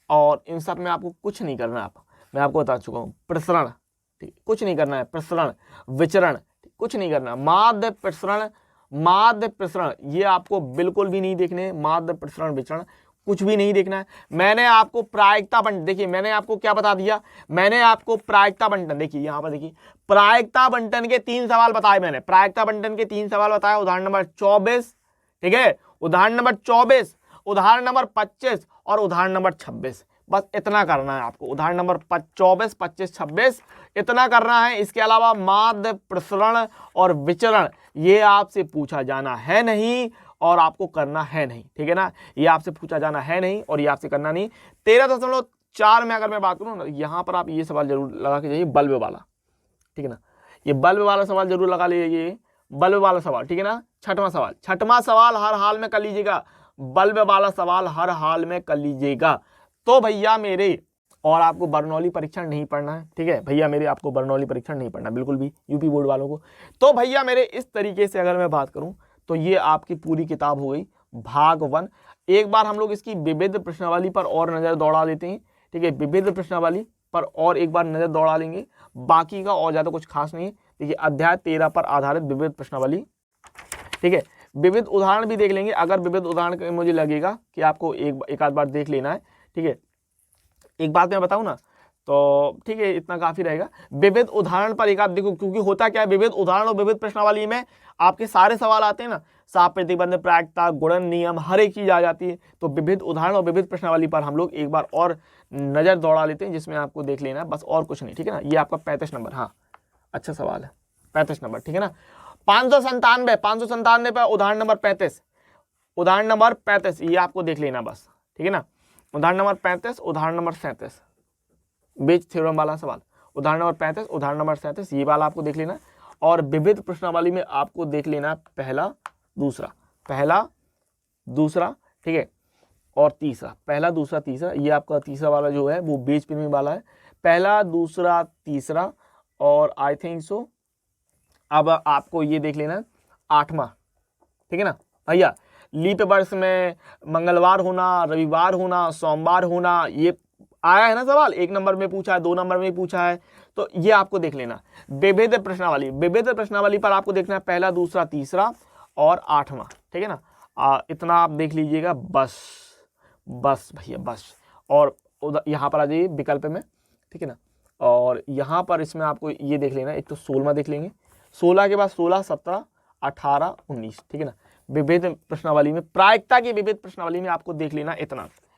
[SPEAKER 2] और इन सब में आपको कुछ नहीं करना है, मैं आपको बता चुका हूँ। प्रसरण, ठीक, कुछ नहीं करना है, प्रसरण, विचरण, कुछ नहीं करना। माध्य प्रसरण, माध्य प्रसरण ये आपको बिल्कुल भी नहीं देखने, माध्य प्रसरण विचरण कुछ भी नहीं देखना है। मैंने आपको प्रायिकता बंटन, देखिए मैंने आपको क्या बता दिया, मैंने आपको प्रायिकता बंटन, देखिए यहाँ पर देखिए प्रायिकता बंटन के 3 सवाल बताए मैंने, प्रायिकता बंटन के 3 सवाल बताए। उदाहरण नंबर 24, ठीक है, उदाहरण नंबर 24, उदाहरण नंबर 25 और उदाहरण नंबर 26।
[SPEAKER 1] बस इतना करना है आपको। उदाहरण नंबर 24, 25, 26 इतना करना है। इसके अलावा माध्य, प्रसरण और विचरण ये आपसे पूछा जाना है नहीं और आपको करना है नहीं, ठीक है ना। ये आपसे पूछा जाना है नहीं और ये आपसे करना नहीं। 13.4 में अगर मैं बात करूँ ना, यहाँ पर आप ये सवाल जरूर लगा के जाइए, बल्ब वाला, ठीक है ना। ये बल्ब वाला सवाल जरूर लगा लीजिए, बल्ब वाला सवाल, ठीक है ना। छठवां सवाल हर हाल में कर लीजिएगा, बल्ब वाला सवाल हर हाल में कर लीजिएगा। तो भैया मेरे, और आपको बर्नौली परीक्षण नहीं पढ़ना है, ठीक है भैया मेरे, आपको बर्नौली परीक्षण नहीं पढ़ना बिल्कुल भी, यूपी बोर्ड वालों को। तो भैया मेरे इस तरीके से अगर मैं बात करूं तो ये आपकी पूरी किताब हो गई भाग 1। एक बार हम लोग इसकी विविध प्रश्नावली पर और नजर दौड़ा लेते हैं, ठीक है। विविध प्रश्नावली पर और एक बार नजर दौड़ा लेंगे, बाकी का और ज्यादा कुछ खास नहीं है। देखिए अध्याय 13 पर आधारित विविध प्रश्नावली, ठीक है। विविध उदाहरण भी देख लेंगे, अगर विविध उदाहरण मुझे लगेगा कि आपको एक आध बार देख लेना है, ठीक है। एक बात मैं बताऊं ना, तो ठीक है इतना काफी रहेगा। विविध उदाहरण पर एक आध देखो, क्योंकि होता क्या है, विविध उदाहरण और विविध प्रश्नावली में आपके सारे सवाल आते हैं ना, साप प्रतिबंध, प्रायिकता, गुणन नियम, हर एक चीज आ जाती है। तो विविध उदाहरण और विविध प्रश्नावली पर हम लोग एक बार और नजर दौड़ा लेते हैं, जिसमें आपको देख लेना है, बस और कुछ नहीं, ठीक है ना। ये आपका 35 नंबर, हाँ अच्छा सवाल है 35 नंबर, ठीक है ना। 597 पर उदाहरण नंबर 35, उदाहरण नंबर 35 ये आपको देख लेना बस, ठीक है ना। उदाहरण नंबर 35, उदाहरण नंबर 37 बीच थ्योरम वाला सवाल, उदाहरण नंबर 35, उदाहरण नंबर 37 ये वाला आपको देख लेना। और विविध प्रश्नावली में आपको देख लेना पहला दूसरा, ठीक है, और तीसरा, पहला दूसरा तीसरा, ये आपका तीसरा वाला जो है वो बीच में वाला है, पहला दूसरा तीसरा। और आई थिंक सो अब आपको ये देख लेना 8वां, ठीक है ना भैया। लीप वर्ष में मंगलवार होना, रविवार होना, सोमवार होना, ये आया है ना सवाल, 1 नंबर में पूछा है, 2 नंबर में पूछा है, तो ये आपको देख लेना। विविध प्रश्नावली पर आपको देखना है पहला दूसरा तीसरा और 8वां, ठीक है ना। इतना आप देख लीजिएगा बस भैया बस। और यहाँ पर आ जाइए विकल्प में, ठीक है ना। और यहाँ पर इसमें आपको ये देख लेना, एक तो 16वां देख लेंगे, 16 के बाद 16, 17, 18, 19, ठीक है ना। विविध प्रश्नावली में, प्रायिकता की विविध प्रश्नावली में आपको देख लेना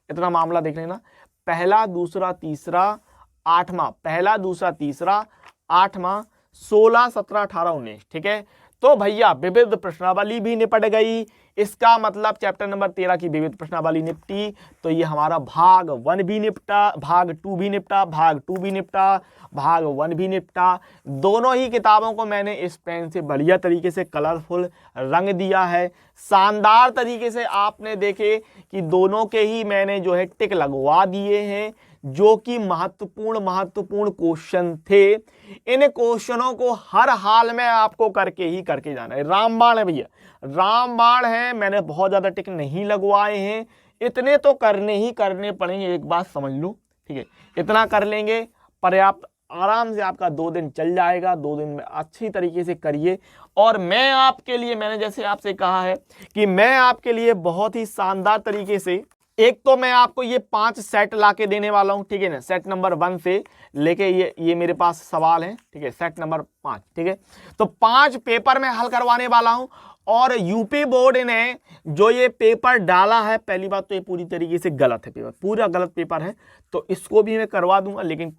[SPEAKER 1] इतना मामला देख लेना, पहला दूसरा तीसरा 8वां, पहला दूसरा तीसरा 8वां, 16, 17, 18, 19, ठीक है। तो भैया विविध प्रश्नावली भी निपट गई, इसका मतलब चैप्टर नंबर 13 की विविध प्रश्नावली निपटी। तो ये हमारा भाग 1 भी निपटा, भाग 2 भी निपटा, भाग 2 भी निपटा, भाग 1 भी निपटा। दोनों ही किताबों को मैंने इस पेन से बढ़िया तरीके से कलरफुल रंग दिया है, शानदार तरीके से आपने देखे कि दोनों के ही मैंने जो है टिक लगवा दिए हैं, जो कि महत्वपूर्ण क्वेश्चन थे। इन क्वेश्चनों को हर हाल में आपको करके जाना है। रामबाण है भैया, रामबाण है, मैंने बहुत ज्यादा टिक नहीं लगवाए हैं, इतने तो करने पड़ेंगे, एक बात समझ लो, ठीक है। इतना कर लेंगे पर्याप्त, आराम से आपका 2 दिन चल जाएगा। 2 दिन में अच्छी तरीके से करिए। और मैं आपके लिए, मैंने जैसे आपसे कहा है कि मैं आपके लिए बहुत ही शानदार तरीके से, एक तो मैं आपको ये 5 सेट लाके देने वाला हूं, ठीक है ना। सेट नंबर 1 से लेके ये मेरे पास सवाल है, ठीक है, सेट नंबर 5, ठीक है। तो 5 पेपर में हल करवाने वाला हूं। और यूपी बोर्ड ने जो ये पेपर डाला है, पहली बात तो ये पूरी तरीके से गलत है, पेपर पूरा गलत पेपर है, तो इसको भी मैं करवा दूंगा। लेकिन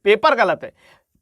[SPEAKER 1] पेपर गलत है।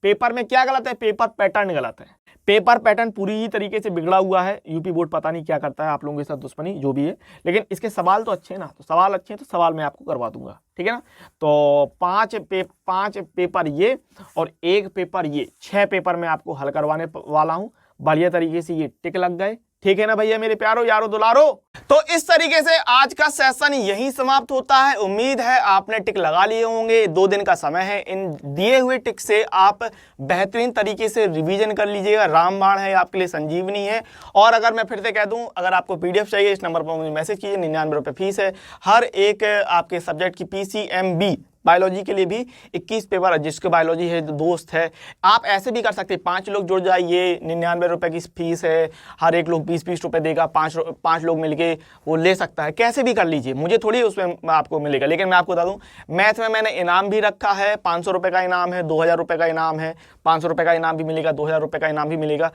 [SPEAKER 1] पेपर में क्या गलत है? पेपर पैटर्न गलत है। पेपर पैटर्न पूरी ही तरीके से बिगड़ा हुआ है। यूपी बोर्ड पता नहीं क्या करता है आप लोगों के साथ, दुश्मनी जो भी है, लेकिन इसके सवाल तो अच्छे हैं ना। तो सवाल अच्छे हैं तो सवाल मैं आपको करवा दूंगा, ठीक है ना। तो 5 पेपर ये और 1 पेपर ये, 6 पेपर मैं आपको हल करवाने वाला हूं। बढ़िया तरीके से ये टिक लग गए, ठीक है ना भैया मेरे प्यारो यारो दुलारो। तो इस तरीके से आज का सेशन यहीं समाप्त होता है। उम्मीद है आपने टिक लगा लिए होंगे। 2 दिन का समय है, इन दिए हुए टिक से आप बेहतरीन तरीके से रिवीजन कर लीजिएगा। रामबाण है, आपके लिए संजीवनी है। और अगर मैं फिर से कह दूं, अगर आपको पीडीएफ चाहिए इस नंबर पर मुझे मैसेज कीजिए। 99 रुपये फीस है। हर एक आपके सब्जेक्ट की PCMB बायोलॉजी के लिए भी 21 पेपर है। जिसके बायोलॉजी है, दोस्त है, आप ऐसे भी कर सकते हैं। 5 लोग जुड़ जाइए, 99 रुपये की फीस है। हर एक लोग 20-20 रुपये देगा, 5 लोग मिलके वो ले सकता है। कैसे भी कर लीजिए, मुझे थोड़ी उसमें आपको मिलेगा। लेकिन मैं आपको बता दूं, मैथ में मैंने इनाम भी रखा है। 500 रुपये का इनाम है, 2000 रुपये का इनाम है, 500 रुपये का इनाम भी मिलेगा, 2000 रुपये का इनाम भी मिलेगा।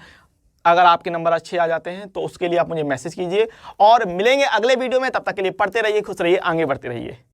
[SPEAKER 1] अगर आपके नंबर अच्छे आ जाते हैं तो उसके लिए आप मुझे मैसेज कीजिए। और मिलेंगे अगले वीडियो में, तब तक के लिए पढ़ते रहिए, खुश रहिए, आगे बढ़ते रहिए।